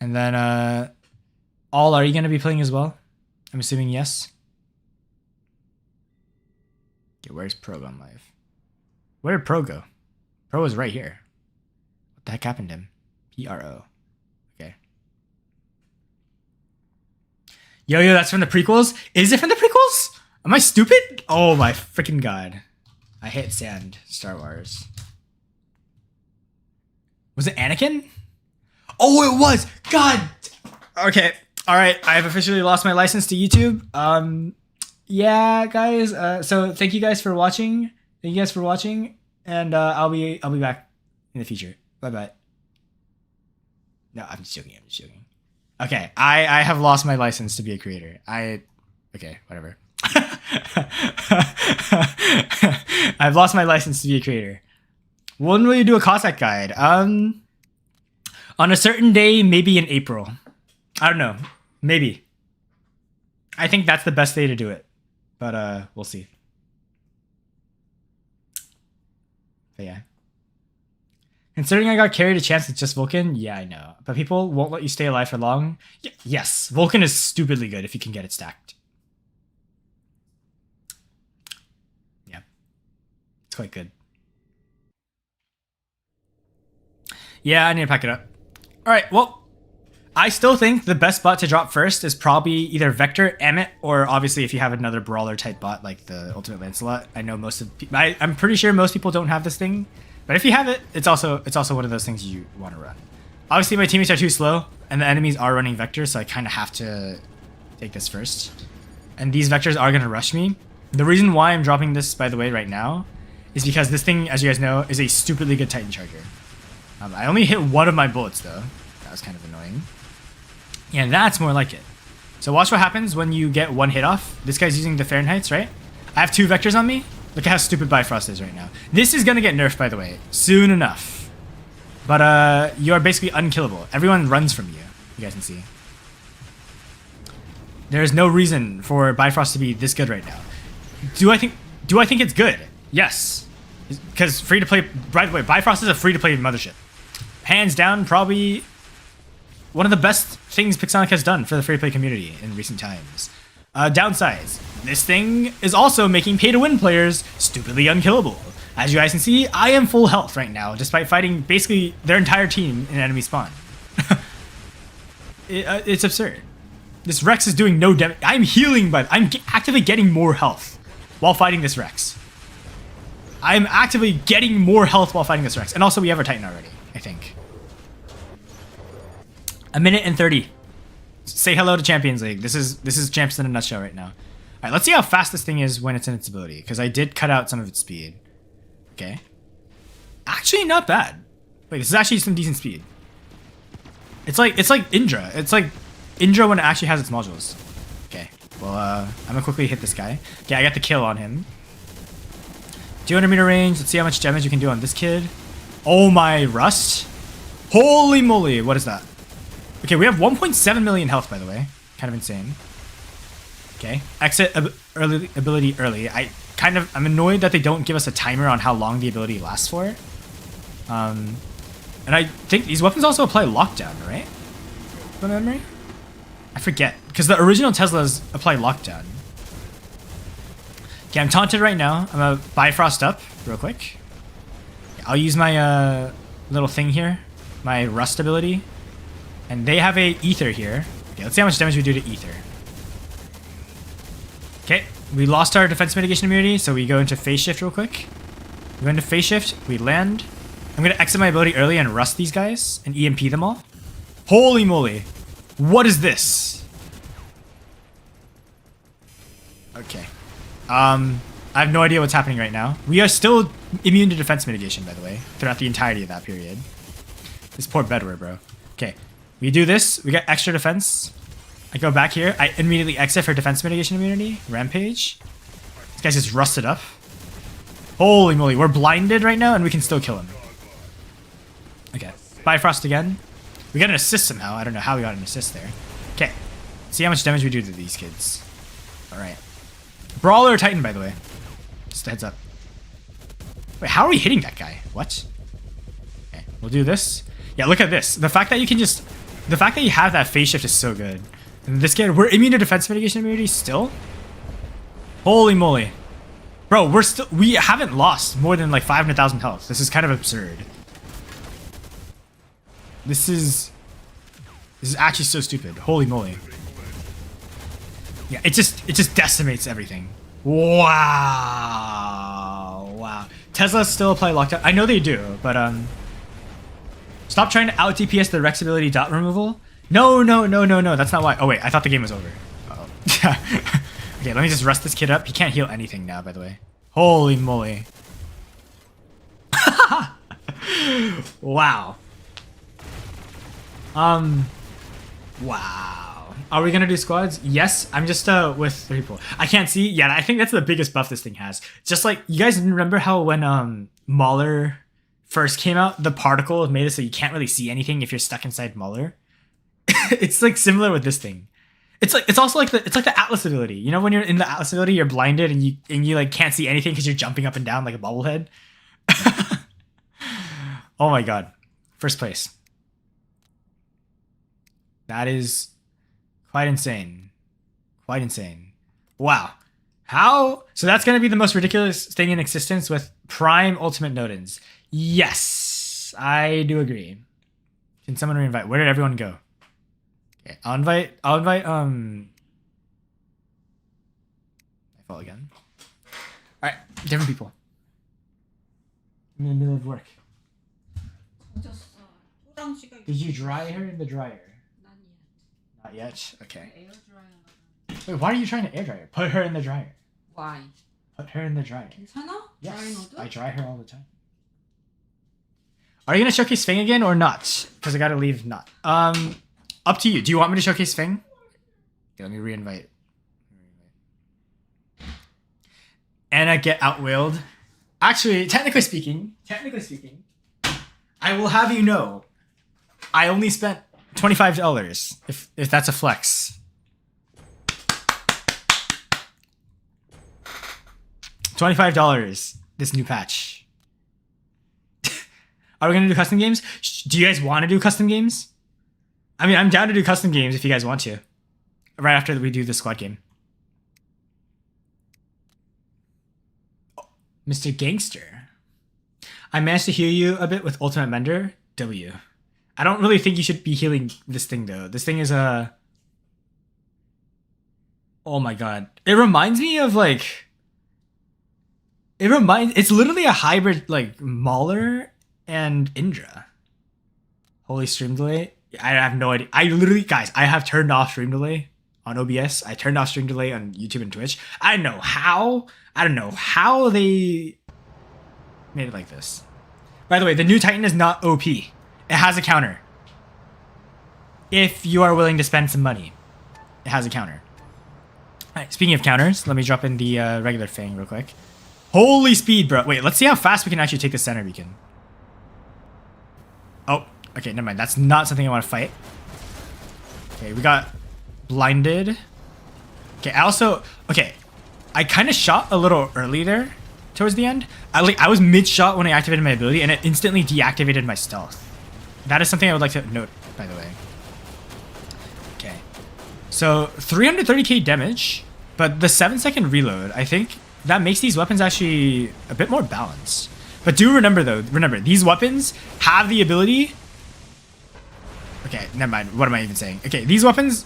And then are you gonna be playing as well? I'm assuming yes. Okay, where's Progon Live? Where did Pro go? Pro was right here. What the heck happened to him? Pro. Okay. Yo, that's from the prequels? Is it from the prequels? Am I stupid? Oh my freaking god. I hate sand. Star Wars. Was it Anakin? Oh, it was! God! Okay. Alright, I have officially lost my license to YouTube. Yeah, guys. So thank you guys for watching. And I'll be back in the future. Bye-bye. No, I'm just joking. Okay, I have lost my license to be a creator. Okay, whatever. I've lost my license to be a creator. When will you do a Cossack guide? On a certain day, maybe in April. I don't know. Maybe. I think that's the best day to do it. But we'll see. But yeah. Considering I got carried a chance it's just Vulcan, yeah, I know. But people won't let you stay alive for long. Yes, Vulcan is stupidly good if you can get it stacked. Yeah. It's quite good. Yeah, I need to pack it up. Alright, well, I still think the best bot to drop first is probably either Vector, Amit, or obviously if you have another brawler type bot like the Ultimate Lancelot. I know most of I'm pretty sure most people don't have this thing, but if you have it, it's also one of those things you want to run. Obviously my teammates are too slow and the enemies are running Vector, so I kind of have to take this first. And these Vectors are going to rush me. The reason why I'm dropping this, by the way, right now is because this thing, as you guys know, is a stupidly good Titan Charger. I only hit one of my bullets though. That was kind of annoying. Yeah, that's more like it. So watch what happens when you get one hit off. This guy's using the Fahrenheits, right? I have 2 Vectors on me. Look at how stupid Bifrost is right now. This is gonna get nerfed, by the way, soon enough. But you are basically unkillable. Everyone runs from you. You guys can see. There's no reason for Bifrost to be this good right now. Do I think it's good? Yes. Because free to play, by the way, Bifrost is a free to play mothership. Hands down, probably one of the best things Pixonic has done for the free to play community in recent times. Downsides. This thing is also making pay to win players stupidly unkillable. As you guys can see, I am full health right now, despite fighting basically their entire team in enemy spawn. It's absurd. This Rex is doing no damage. I'm healing, but I'm actively getting more health while fighting this Rex. I'm actively getting more health while fighting this Rex. And also we have our Titan already, I think. A minute and 30. Say hello to Champions League. This is Champs in a nutshell right now. All right, let's see how fast this thing is when it's in its ability, because I did cut out some of its speed. Okay. Actually, not bad. Wait, this is actually some decent speed. It's like Indra. It's like Indra when it actually has its modules. Okay. Well, I'm gonna quickly hit this guy. Okay, I got the kill on him. 200 meter range. Let's see how much damage you can do on this kid. Oh my, Rust. Holy moly, what is that? Okay, we have 1.7 million health, by the way. Kind of insane. Okay, exit ability early. I'm annoyed that they don't give us a timer on how long the ability lasts for. And I think these weapons also apply lockdown, right? From memory? I forget, because the original Teslas apply lockdown. Okay, I'm taunted right now. I'm gonna Bifrost up real quick. I'll use my little thing here, my Rust ability. And they have a Ether here. Okay, let's see how much damage we do to Ether. Okay, we lost our defense mitigation immunity, so we go into phase shift real quick. We go into phase shift, we land. I'm gonna exit my ability early and Rust these guys and EMP them all. Holy moly. What is this? Okay. I have no idea what's happening right now. We are still immune to defense mitigation, by the way, throughout the entirety of that period. This poor Bedware, bro. Okay. We do this, we get extra defense. I go back here, I immediately exit for defense mitigation immunity. Rampage. This guy's just rusted up. Holy moly, we're blinded right now and we can still kill him. Okay, Bifrost again. We got an assist somehow, I don't know how we got an assist there. Okay, see how much damage we do to these kids. Alright. Brawler or Titan, by the way. Just a heads up. Wait, how are we hitting that guy? What? Okay, we'll do this. Yeah, look at this. The fact that you can just... The fact that you have that phase shift is so good. And this kid, we're immune to defense mitigation immunity still? Holy moly. Bro, we haven't lost more than like 500,000 health. This is kind of absurd. This is actually so stupid. Holy moly. Yeah, it just decimates everything. Wow. Wow. Teslas still apply lockdown. I know they do, but stop trying to out DPS the Rex ability dot removal. No, that's not why. Oh wait, I thought the game was over. Uh-oh. Okay, let me just rest this kid up. He can't heal anything now, by the way. Holy moly. Wow. Wow. Are we gonna do squads? Yes, I'm just with 3 people. I can't see. Yeah, I think that's the biggest buff this thing has. Just like, you guys remember how when Mauler first came out, the particle made it so you can't really see anything if you're stuck inside Mauler? It's like similar with this thing. It's also like the Atlas ability. You know, when you're in the Atlas ability, you're blinded and you like can't see anything because you're jumping up and down like a bobblehead. Oh my god. First place. That is quite insane. Quite insane. Wow. How? So that's going to be the most ridiculous thing in existence with Prime Ultimate Nodens. Yes, I do agree. Can someone reinvite? Where did everyone go? Okay, I'll invite I fall again. All right, different people. I'm in the middle of work. Did you dry her in the dryer? Not yet. Okay. Wait, why are you trying to air dry her? Put her in the dryer. Why? Put her in the dryer. 괜찮아? Yes, I dry her all the time. Are you gonna showcase Fang again or not? Because I gotta leave. Not. Up to you. Do you want me to showcase Fang? Okay, let me reinvite. Anna get outwilled. Actually, technically speaking, I will have you know, I only spent $25. If that's a flex. $25. This new patch. Are we gonna do custom games? Do you guys want to do custom games? I mean, I'm down to do custom games if you guys want to. Right after we do the squad game. Oh, Mr. Gangster. I managed to heal you a bit with Ultimate Mender. W. I don't really think you should be healing this thing though. This thing is a... Oh my god. It reminds me of like... It's literally a hybrid like Mauler and Indra. Holy stream delay. I have no idea. I literally, guys, I have turned off stream delay on OBS. I turned off stream delay on YouTube and Twitch. I don't know how. I don't know how they made it like this. By the way, the new Titan is not OP. It has a counter. If you are willing to spend some money, it has a counter. All right, speaking of counters, let me drop in the regular Fang real quick. Holy speed, bro. Wait, let's see how fast we can actually take the center beacon. Oh, okay, never mind. That's not something I want to fight. Okay, we got blinded. Okay, I kind of shot a little early there towards the end. I was mid-shot when I activated my ability, and it instantly deactivated my stealth. That is something I would like to note, by the way. Okay. So, 330k damage, but the 7-second reload, I think that makes these weapons actually a bit more balanced. But do remember, though, these weapons have the ability... Okay, never mind. What am I even saying? Okay, these weapons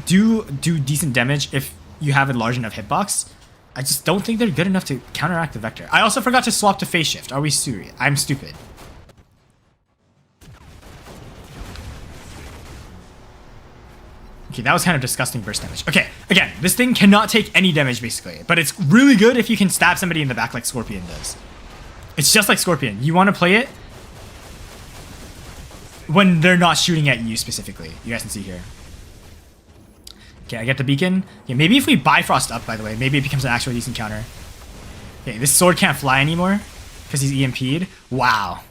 do decent damage if you have a large enough hitbox. I just don't think they're good enough to counteract the vector. I also forgot to swap to phase shift. Are we serious? I'm stupid. Okay, that was kind of disgusting burst damage. Okay, again, this thing cannot take any damage, basically. But it's really good if you can stab somebody in the back like Scorpion does. It's just like Scorpion. You want to play it when they're not shooting at you specifically. You guys can see here. Okay, I get the beacon. Okay, maybe if we Bifrost up, by the way, maybe it becomes an actual decent counter. Okay, this sword can't fly anymore because he's EMP'd. Wow.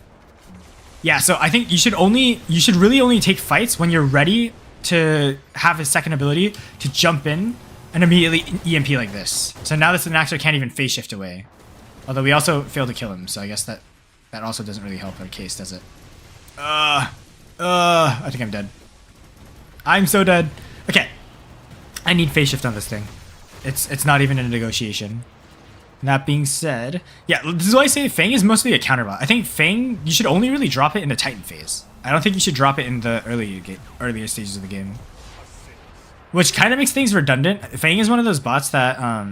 Yeah, so I think you should really only take fights when you're ready to have his second ability to jump in and immediately EMP like this. So now this Naxxer can't even phase shift away. Although we also failed to kill him, so I guess that also doesn't really help our case, does it? I think I'm dead. I'm so dead. Okay. I need phase shift on this thing. It's not even a negotiation. That being said, yeah, this is why I say Fang is mostly a counter bot. I think Fang, you should only really drop it in the Titan phase. I don't think you should drop it in the earlier stages of the game. Which kind of makes things redundant. Fang is one of those bots that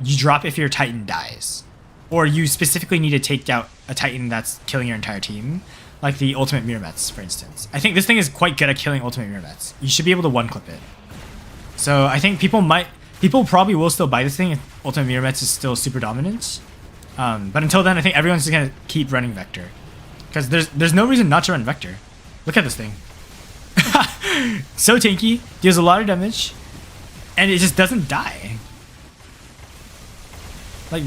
you drop if your Titan dies. Or you specifically need to take out a Titan that's killing your entire team. Like the Ultimate Mirrormets, for instance. I think this thing is quite good at killing Ultimate Mirrormets. You should be able to one-clip it. So I think people probably will still buy this thing if Ultimate Mirrormets is still super dominant. But until then, I think everyone's just gonna keep running Vector. Because there's no reason not to run Vector. Look at this thing. So tanky, deals a lot of damage, and it just doesn't die. Like,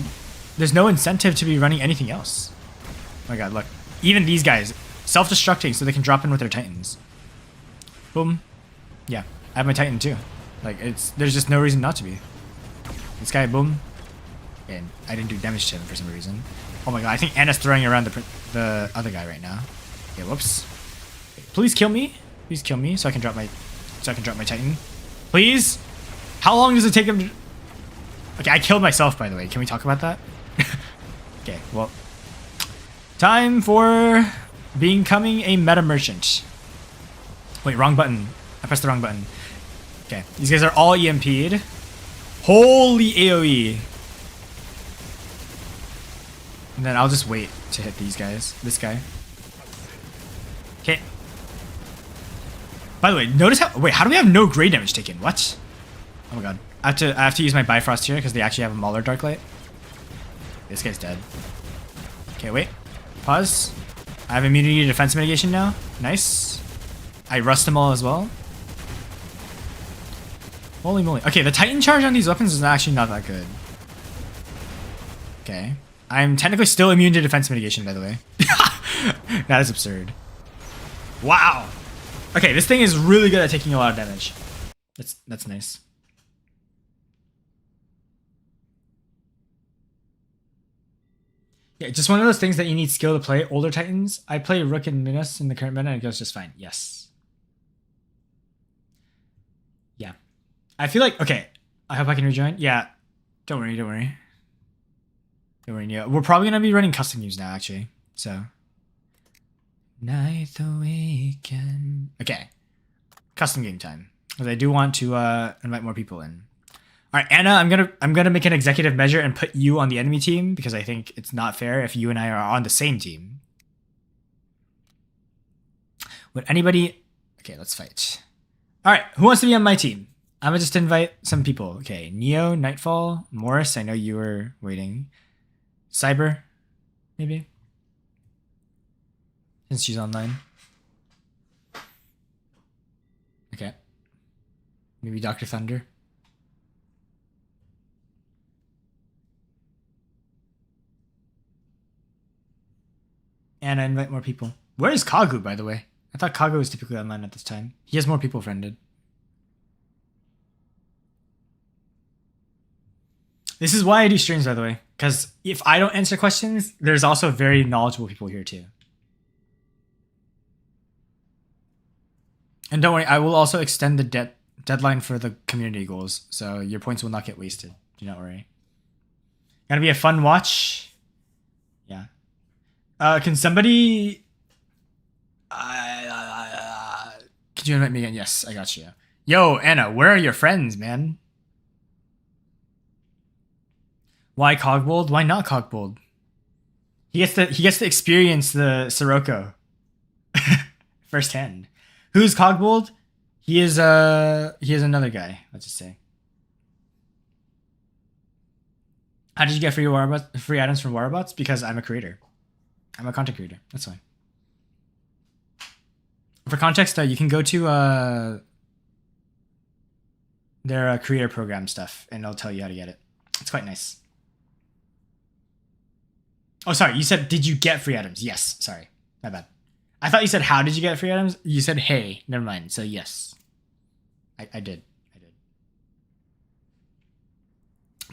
there's no incentive to be running anything else. Oh my god, look. Even these guys, self-destructing so they can drop in with their Titans. Boom. Yeah, I have my Titan too. Like, there's just no reason not to be. This guy, boom. And I didn't do damage to him for some reason. Oh my god, I think Anna's throwing around the other guy right now. Okay, whoops. Okay, please kill me. Please kill me so I can drop my Titan. Please? How long does it take him to... Okay, I killed myself, by the way. Can we talk about that? Okay, well. Time for becoming a meta merchant. Wait, wrong button. I pressed the wrong button. Okay, these guys are all EMP'd. Holy AoE. And then I'll just wait to hit these guys. This guy. Okay. By the way, notice how... Wait, how do we have no grade damage taken? What? Oh my god. I have to use my Bifrost here because they actually have a Mauler Darklight. This guy's dead. Okay, wait. Pause. I have immunity to defense mitigation now. Nice. I rust them all as well. Holy moly. Okay, the Titan charge on these weapons is actually not that good. Okay. I'm technically still immune to defense mitigation, by the way. That is absurd. Wow. Okay, this thing is really good at taking a lot of damage. That's nice. Yeah, just one of those things that you need skill to play. Older Titans. I play Rook and Minos in the current meta and it goes just fine. Yes. Yeah. I feel like... Okay. I hope I can rejoin. Yeah. Don't worry. Don't worry. Don't worry. Yeah. We're probably going to be running custom news now, actually. So... Night awaken. Okay. Custom game time. Because I do want to invite more people in. Alright, Anna, I'm gonna make an executive measure and put you on the enemy team because I think it's not fair if you and I are on the same team. Would anybody Okay, let's fight. All right, who wants to be on my team? I'm gonna just invite some people. Okay, Neo, Nightfall, Morris. I know you were waiting. Cyber, maybe, since she's online. Okay. Maybe Dr. Thunder. And I invite more people. Where is Kagu, by the way? I thought Kagu was typically online at this time. He has more people friended. This is why I do streams, by the way. Because if I don't answer questions, there's also very knowledgeable people here too. And don't worry, I will also extend the deadline for the community goals, so your points will not get wasted. Do not worry. Gonna be a fun watch. Yeah. Can somebody... could you invite me again? Yes, I got you. Yo, Anna, where are your friends, man? Why Cogbold? Why not Cogbold? He gets to experience the Sirocco firsthand. Who's Cogbold? He is another guy. Let's just say. How did you get free items from Warabots? Because I'm a creator. I'm a content creator. That's why. For context, you can go to their creator program stuff, and it'll tell you how to get it. It's quite nice. Oh, sorry. You said, did you get free items? Yes. Sorry. My bad. I thought you said, how did you get free items? You said, hey. Never mind. So, yes. I did.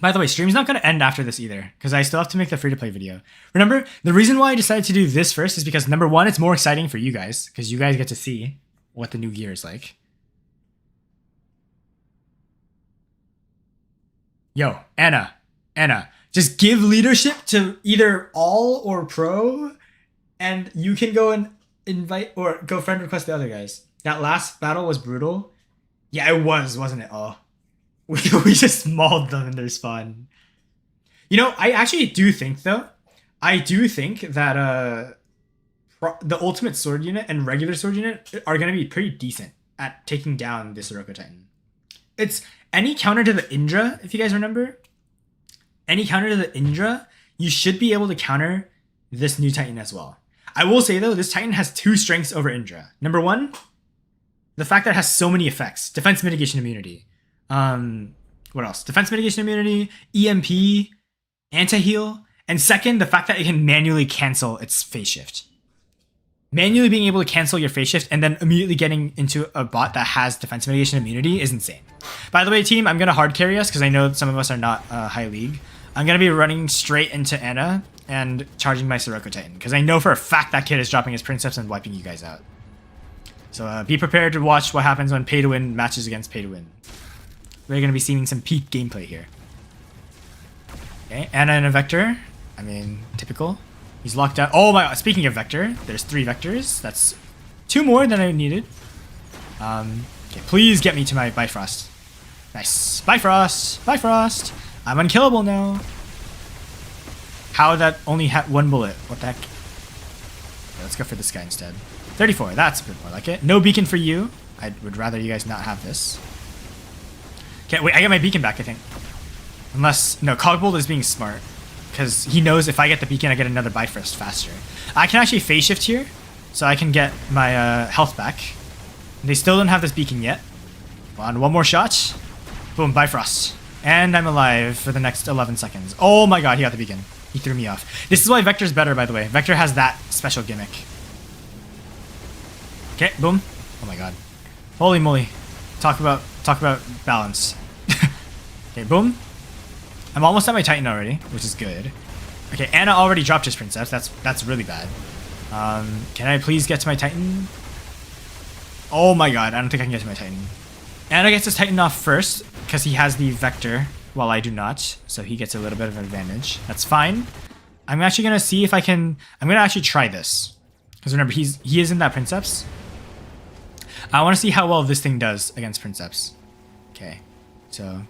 By the way, stream's not going to end after this either, because I still have to make the free-to-play video. Remember, the reason why I decided to do this first is because, number one, it's more exciting for you guys, because you guys get to see what the new gear is like. Yo, Anna, just give leadership to either all or pro, and you can go and invite or go friend request the other guys. That last battle was brutal. Yeah, it was, wasn't it? Oh. We just mauled them in their spawn. You know, I actually do think, though, that the Ultimate Sword Unit and regular Sword Unit are going to be pretty decent at taking down the Sirocco Titan. It's any counter to the Indra, if you guys remember. Any counter to the Indra, you should be able to counter this new Titan as well. I will say, though, this Titan has two strengths over Indra. Number one, the fact that it has so many effects. Defense mitigation immunity. What else? Defense mitigation immunity, EMP, anti-heal, and second, the fact that it can manually cancel its phase shift. Manually being able to cancel your phase shift and then immediately getting into a bot that has defense mitigation immunity is insane. By the way, team, I'm going to hard carry us because I know some of us are not high league. I'm going to be running straight into Anna and charging my Sirocco Titan because I know for a fact that kid is dropping his Princeps and wiping you guys out. So be prepared to watch what happens when pay to win matches against pay to win. We're going to be seeing some peak gameplay here. Okay, Anna and a Vector. I mean, typical. He's locked down. Oh my god, speaking of Vector, there's 3 Vectors. That's 2 more than I needed. Okay, please get me to my Bifrost. Nice. Bifrost! Bifrost! I'm unkillable now. How that only had 1 bullet? What the heck? Okay, let's go for this guy instead. 34, that's a bit more like it. No beacon for you. I would rather you guys not have this. Okay, wait, I get my beacon back, I think. Unless, no, Cogbold is being smart. Because he knows if I get the beacon, I get another Bifrost faster. I can actually phase shift here, so I can get my health back. They still don't have this beacon yet. On 1 more shot. Boom, Bifrost. And I'm alive for the next 11 seconds. Oh my god, he got the beacon. He threw me off. This is why Vector's better, by the way. Vector has that special gimmick. Okay, boom. Oh my god. Holy moly. Talk about balance. Okay, boom. I'm almost at my Titan already, which is good. Okay, Anna already dropped his Princess. That's really bad. Can I please get to my Titan? Oh my god, I don't think I can get to my Titan. Anna gets his Titan off first, because he has the Vector, while I do not. So he gets a little bit of an advantage. That's fine. I'm actually going to see if I can... I'm going to actually try this. Because remember, he is in that Princeps. I want to see how well this thing does against Princeps. Okay, so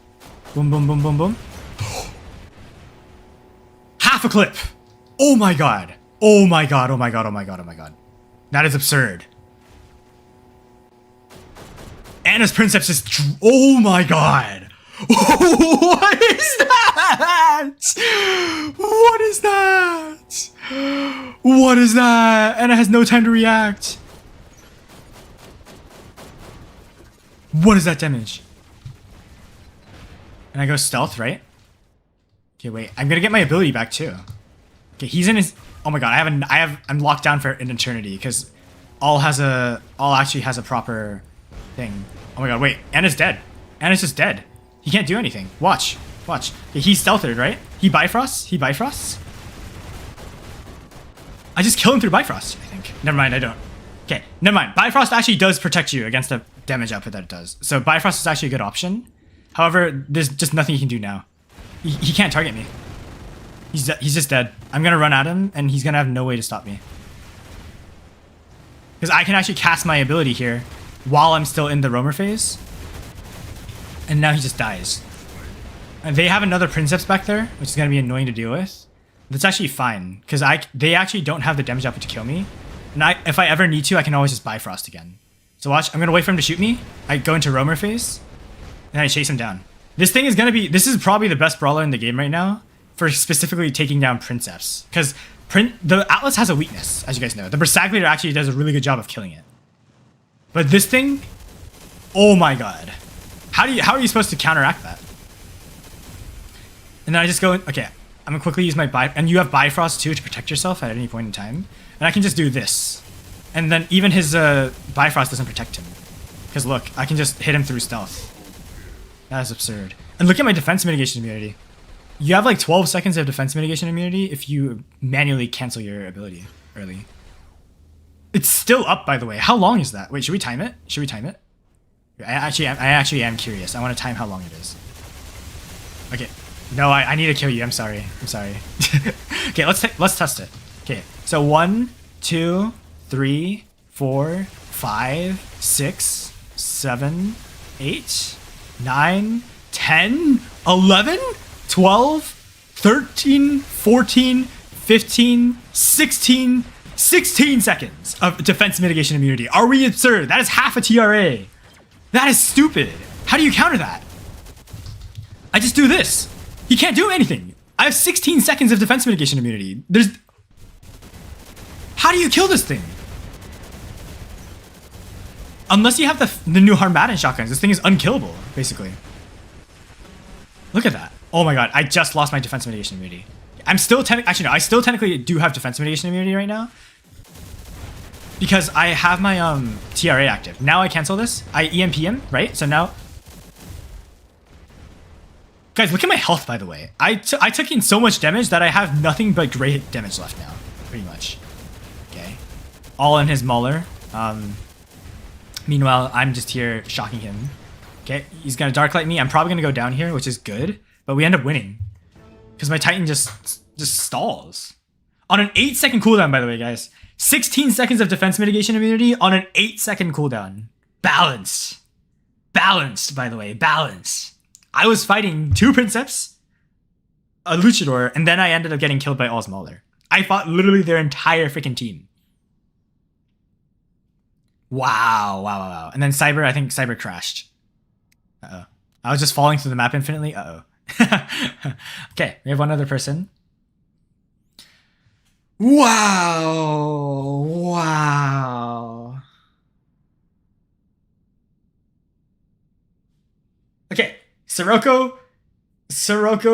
boom, boom, boom, boom, boom. Half a clip. Oh my god. Oh my god. Oh my god. Oh my god. Oh my god. That is absurd. Anna's Princeps is... Oh my god! What is that? What is that? What is that? Anna has no time to react. What is that damage? And I go stealth, right? Okay, wait. I'm gonna get my ability back too. Okay, he's in his... Oh my god, I'm locked down for an eternity because all actually has a proper thing. Oh my god, wait. Anna's dead. Anna's just dead. He can't do anything. Watch. Watch. Okay, he's stealthed, right? He Bifrosts? He Bifrosts? I just kill him through Bifrost, I think. Never mind, I don't. Okay, never mind. Bifrost actually does protect you against the damage output that it does. So Bifrost is actually a good option. However, there's just nothing he can do now. He can't target me. He's just dead. I'm gonna run at him, and he's gonna have no way to stop me. Because I can actually cast my ability here while I'm still in the roamer phase. And now he just dies. And they have another Princeps back there, which is gonna be annoying to deal with. That's actually fine, because they actually don't have the damage output to kill me. And if I ever need to, I can always just Bifrost again. So watch, I'm gonna wait for him to shoot me. I go into roamer phase, and I chase him down. This is probably the best brawler in the game right now for specifically taking down Princeps. Because the Atlas has a weakness, as you guys know. The Berserker actually does a really good job of killing it. But this thing, oh my god. How are you supposed to counteract that? And then I just go in, okay, I'm gonna quickly use my and you have Bifrost too to protect yourself at any point in time. And I can just do this. And then even his Bifrost doesn't protect him. Because look, I can just hit him through stealth. That is absurd. And look at my defense mitigation immunity. You have like 12 seconds of defense mitigation immunity if you manually cancel your ability early. It's still up, by the way. How long is that? Wait, should we time it? Should we time it? I actually am curious. I want to time how long it is. Okay. No, I need to kill you. I'm sorry. I'm sorry. Okay, let's test it. Okay. So 1, 2, 3, 4, 5, 6, 7, 8, 9, 10, 11, 12, 13, 14, 15, 16 seconds of defense mitigation immunity. Are we absurd? That is half a TRA. That is stupid. How do you counter that? I just do this. He can't do anything. I have 16 seconds of defense mitigation immunity. How do you kill this thing? Unless you have the new Harmattan shotguns, this thing is unkillable, basically. Look at that. Oh my god, I just lost my defense mitigation immunity. I still technically do have defense mitigation immunity right now. Because I have my TRA active. Now I cancel this. I EMP him, right? So now... Guys, look at my health, by the way. I took in so much damage that I have nothing but great damage left now. Pretty much. Okay. All in his Mauler. Meanwhile, I'm just here shocking him. Okay, he's gonna Dark Light me. I'm probably gonna go down here, which is good. But we end up winning. Because my Titan just stalls. On an 8-second cooldown, by the way, guys. 16 seconds of defense mitigation immunity on an 8-second cooldown. Balanced. Balanced, by the way. Balanced. I was fighting 2 Princeps, a Luchador, and then I ended up getting killed by all Mauler. I fought literally their entire freaking team. Wow, wow, wow, wow. And then I think Cyber crashed. Uh-oh. I was just falling through the map infinitely. Uh-oh. Okay, we have one other person. Wow. Wow. Okay, Sirocco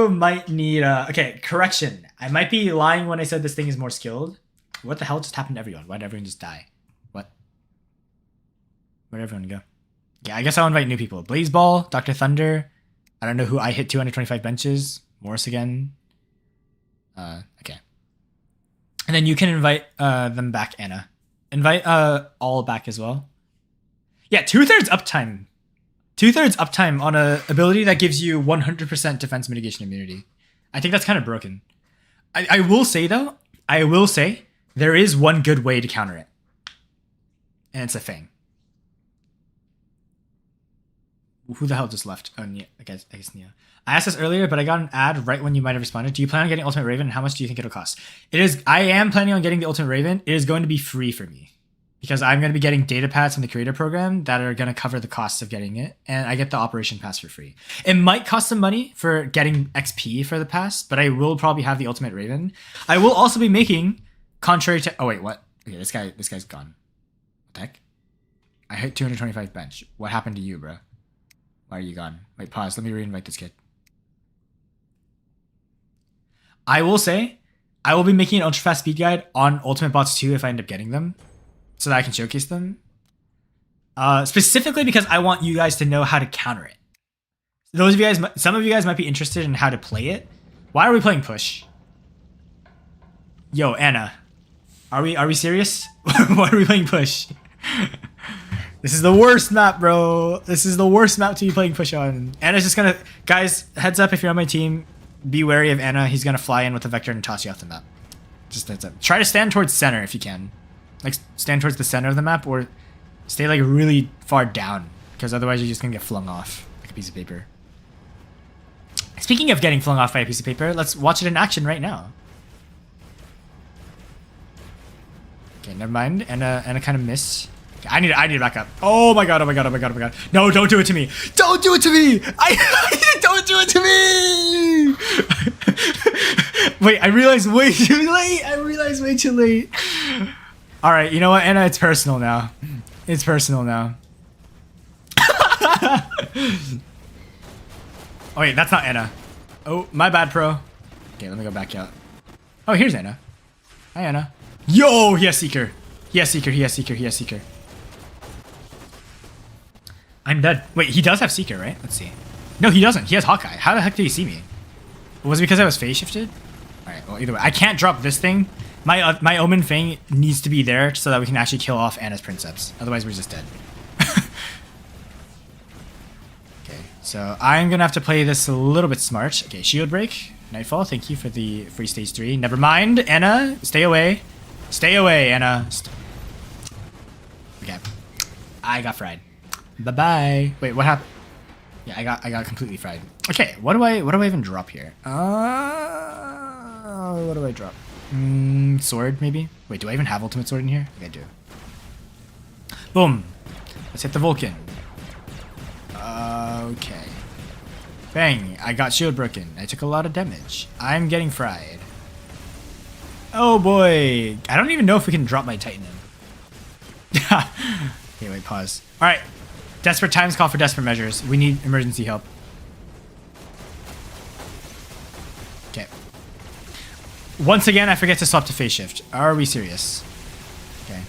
might need okay, correction. I might be lying when I said this thing is more skilled. What the hell just happened to everyone? Why did everyone just die? What? Where'd everyone go? Yeah, I guess I'll invite new people. Blaze Ball, Dr. Thunder. I don't know who I hit 225 benches. Morris again. Okay. And then you can invite them back, Anna. Invite all back as well. Yeah, 2/3 uptime. 2/3 uptime on a ability that gives you 100% defense mitigation immunity. I think that's kind of broken. I will say though, there is one good way to counter it. And it's a Fang. Who the hell just left? Oh, Nia. I guess Nia. I asked this earlier, but I got an ad right when you might have responded. Do you plan on getting Ultimate Raven? And how much do you think it'll cost? I am planning on getting the Ultimate Raven. It is going to be free for me. because I'm going to be getting data pads from the creator program that are going to cover the costs of getting it, and I get the operation pass for free. It might cost some money for getting XP for the pass, but I will probably have the ultimate Raven. I will also be making, contrary to, oh wait, what? Okay, this guy's gone. What the heck? I hit 225 bench. What happened to you, bro? Why are you gone? Wait, pause. Let me reinvite this kid. I will say, I will be making an ultra fast speed guide on Ultimate Bots 2 if I end up getting them, so that I can showcase them. Specifically because I want you guys to know how to counter it. Those of you guys, some of you guys might be interested in how to play it. Why are we playing push? Yo, Anna, are we serious? Why are we playing push? This is the worst map, bro. This is the worst map to be playing push on. Anna's just gonna, guys, heads up if you're on my team, be wary of Anna. He's gonna fly in with a vector and toss you off the map. Just heads up. Try to stand towards center if you can. Like, stand towards the center of the map, or stay like really far down, because otherwise you're just gonna get flung off like a piece of paper. Speaking of getting flung off by a piece of paper, let's watch it in action right now. Okay, never mind. Anna kind of missed. Okay, I need to back up. Oh my god, oh my god, oh my god, oh my god. No, don't do it to me. Don't do it to me. Don't do it to me. Wait, I realized way too late. All right, you know what, Anna? It's personal now. It's personal now. Oh wait, that's not Anna. Oh, my bad, pro. Okay, let me go back out. Oh, here's Anna. Hi, Anna. Yo, he has Seeker. He has Seeker. I'm dead. Wait, he does have Seeker, right? Let's see. No, he doesn't. He has Hawkeye. How the heck did he see me? Was it because I was phase shifted? All right, well, either way. I can't drop this thing. My Omen Fang needs to be there so that we can actually kill off Anna's Princeps. Otherwise, we're just dead. Okay, so I'm going to have to play this a little bit smart. Okay, Shield Break. Nightfall, thank you for the free stage 3. Never mind, Anna. Stay away. Stay away, Anna. Okay. I got fried. Bye-bye. Wait, what happened? Yeah, I got completely fried. Okay, what do I even drop here? What do I drop? Sword, maybe? Wait, do I even have ultimate sword in here? I think I do. Boom. Let's hit the Vulcan. Okay. Bang. I got shield broken. I took a lot of damage. I'm getting fried. Oh boy. I don't even know if we can drop my Titan in. Okay, wait, pause. Alright. Desperate times call for desperate measures. We need emergency help. Okay. Once again, I forget to swap to phase shift. Are we serious? Okay.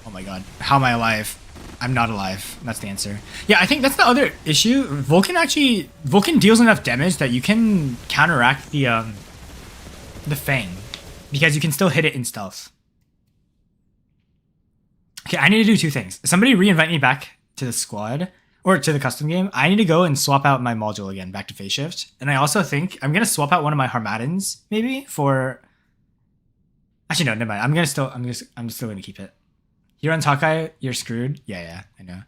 Oh my god. How am I alive? I'm not alive. That's the answer. Yeah, I think that's the other issue. Vulcan deals enough damage that you can counteract the Fang, because you can still hit it in stealth. Okay, I need to do two things. Somebody reinvite me back to the squad or to the custom game. I need to go and swap out my module again back to phase shift. And I also think I'm gonna swap out one of my Harmaddans maybe for. Actually, no, never mind. I'm still gonna keep it. He runs Hawkeye. You're screwed. Yeah, I know.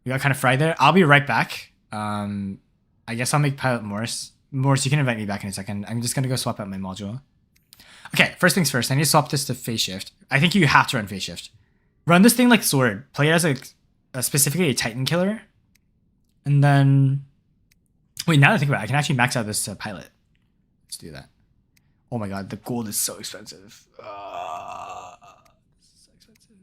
We got kind of fried there. I'll be right back. I guess I'll make Pilot Morris. Morris, you can invite me back in a second. I'm just gonna go swap out my module. Okay, first things first. I need to swap this to phase shift. I think you have to run phase shift. Run this thing like sword. Play it as a specifically a Titan killer. And then... Wait, now that I think about it, I can actually max out this pilot. Let's do that. Oh my god, the gold is so expensive. This is so expensive.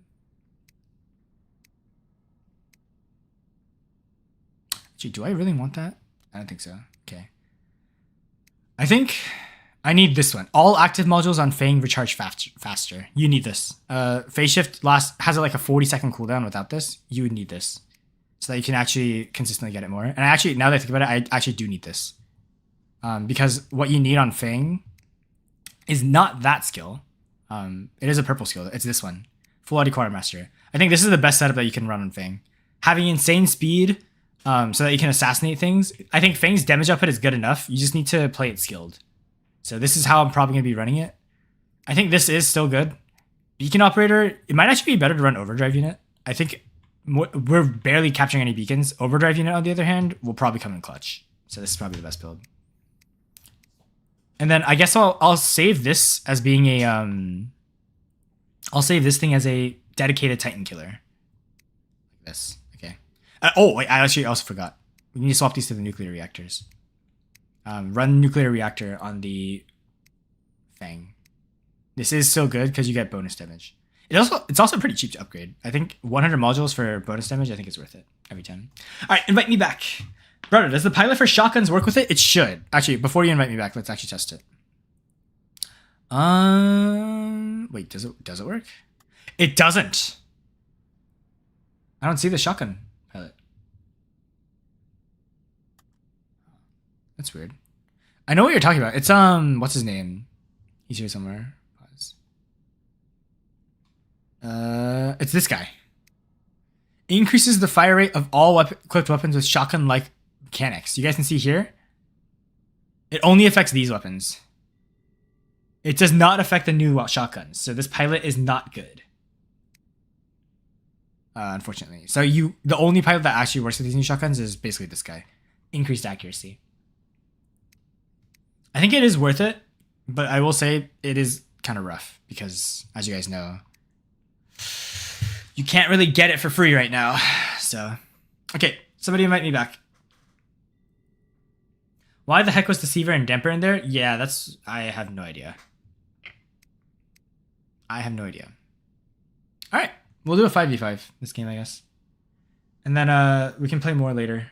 Actually, do I really want that? I don't think so. Okay. I think... I need this one. All active modules on Fang recharge faster. You need this. Phase shift has like a 40-second cooldown. Without this, you would need this, so that you can actually consistently get it more. And actually, now that I think about it, I actually do need this, because what you need on Fang is not that skill. It is a purple skill. It's this one, Full Auto Quartermaster. I think this is the best setup that you can run on Fang. Having insane speed, so that you can assassinate things. I think Fang's damage output is good enough. You just need to play it skilled. So this is how I'm probably going to be running it. I think this is still good. Beacon Operator, it might actually be better to run Overdrive Unit. I think we're barely capturing any beacons. Overdrive Unit, on the other hand, will probably come in clutch. So this is probably the best build. And then I guess I'll save this as being a I'll save this thing as a dedicated Titan killer. Like this. Okay. Oh wait, I actually also forgot. We need to swap these to the nuclear reactors. Run nuclear reactor on the Fang. This is so good because you get bonus damage. It's also pretty cheap to upgrade. I think 100 modules for bonus damage. I think it's worth it every time. All right, invite me back. Brother, does the pilot for shotguns work with it? It should. Actually, before you invite me back, let's actually test it. Wait, does it work? It doesn't. I don't see the shotgun pilot. That's weird. I know what you're talking about. It's what's his name? He's here somewhere. Pause. It's this guy. Increases the fire rate of all equipped weapons with shotgun-like mechanics. You guys can see here. It only affects these weapons. It does not affect the new shotguns. So this pilot is not good. Unfortunately. So the only pilot that actually works with these new shotguns is basically this guy. Increased accuracy. I think it is worth it, but I will say it is kind of rough because, as you guys know, you can't really get it for free right now. So, okay, somebody invite me back. Why the heck was Deceiver and Damper in there? Yeah, I have no idea. I have no idea. All right, we'll do a 5v5 this game, I guess. And then we can play more later.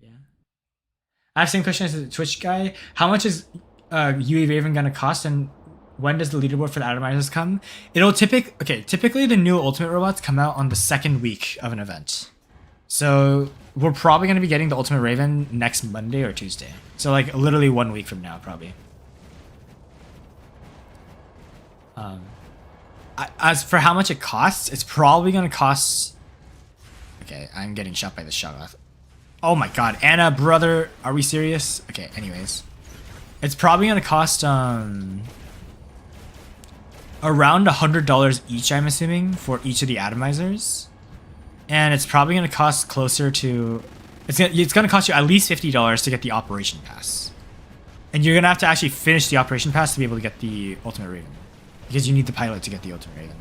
Yeah. I have the same question as the Twitch guy. How much is UE Raven gonna cost, and when does the leaderboard for the atomizers come? Typically the new ultimate robots come out on the second week of an event. So we're probably gonna be getting the ultimate Raven next Monday or Tuesday. So like literally 1 week from now, probably. As for how much it costs, it's probably gonna cost. Okay, I'm getting shot by the shot. Oh my god, Anna, brother, are we serious? Okay, anyways. It's probably gonna cost around $100 each, I'm assuming, for each of the atomizers. And it's probably gonna cost closer to it's gonna cost you at least $50 to get the operation pass. And you're gonna have to actually finish the operation pass to be able to get the ultimate Raven. Because you need the pilot to get the ultimate Raven.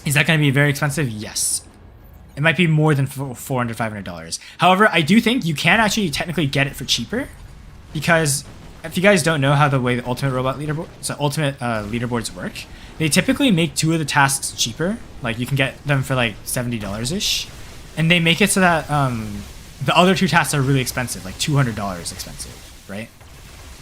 Is that gonna be very expensive? Yes. It might be more than $400, $500. However, I do think you can actually technically get it for cheaper, because if you guys don't know how the way the ultimate leaderboards work, they typically make 2 of the tasks cheaper. Like you can get them for like $70 ish, and they make it so that the other 2 tasks are really expensive, like $200 expensive, right?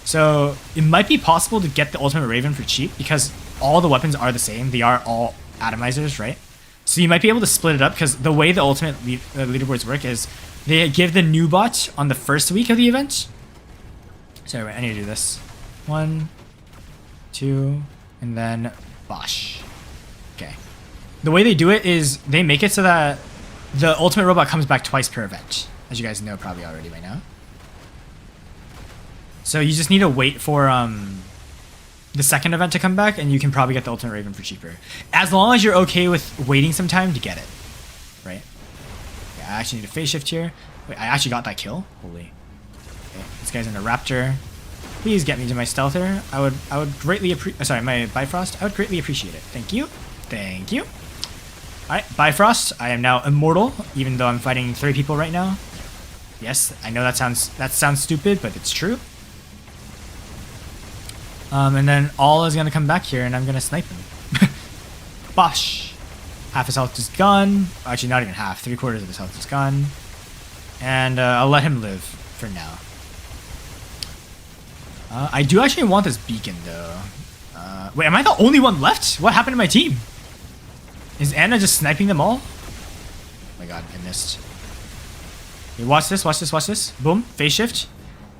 So it might be possible to get the ultimate Raven for cheap because all the weapons are the same. They are all atomizers, right? So you might be able to split it up, because the way the ultimate leaderboards work is they give the new bot on the first week of the event. Sorry, wait, I need to do this. 1, 2, and then bosh. Okay. The way they do it is they make it so that the ultimate robot comes back twice per event, as you guys know probably already by now. So you just need to wait for the second event to come back, and you can probably get the ultimate Raven for cheaper, as long as you're okay with waiting some time to get it, right? Yeah, I actually need a phase shift here. Wait, I actually got that kill. Holy. Okay, this guy's in a Raptor. Please get me to my stealther. I would greatly sorry, my Bifrost. I would greatly appreciate it. Thank you. Thank you. All right, Bifrost. I am now immortal, even though I'm fighting 3 people right now. Yes, I know that sounds stupid, but it's true. And then all is gonna come back here, and I'm gonna snipe him. Bosh! Half his health is gone. Actually, not even half. 3/4 of his health is gone. And I'll let him live for now. I do actually want this beacon, though. Wait, am I the only one left? What happened to my team? Is Anna just sniping them all? Oh my god, I missed. Okay, watch this, watch this, watch this. Boom, phase shift.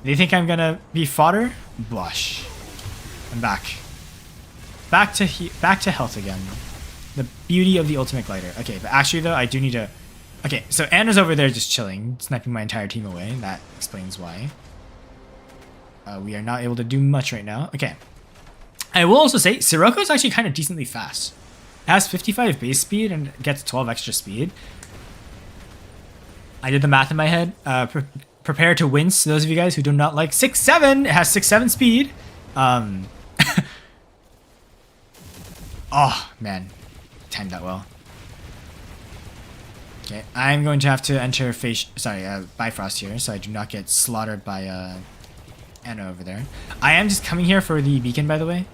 They think I'm gonna be fodder? Bosh. I'm back. Back to health again. The beauty of the ultimate glider. Okay, but actually though, I do need to. Okay, so Anna's over there just chilling, sniping my entire team away. That explains why. We are not able to do much right now. Okay. I will also say, Sirocco is actually kind of decently fast. It has 55 base speed and gets 12 extra speed. I did the math in my head. prepare to wince. Those of you guys who do not like 6-7, it has 6-7 speed. Oh man, timed that well. Okay, I'm going to have to enter Bifrost here, so I do not get slaughtered by Anna over there. I am just coming here for the beacon, by the way.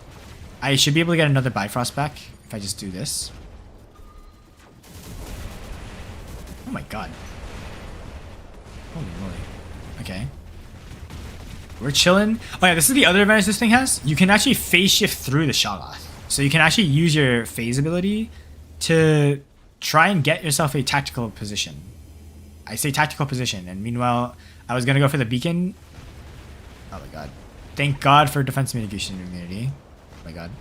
I should be able to get another Bifrost back if I just do this. Oh my god. Holy moly. Okay. We're chilling. Oh yeah, this is the other advantage this thing has. You can actually phase shift through the Shoggoth. So you can actually use your phase ability to try and get yourself a tactical position. I say tactical position, and meanwhile, I was gonna go for the beacon. Oh my god. Thank God for defense mitigation immunity. Oh my god.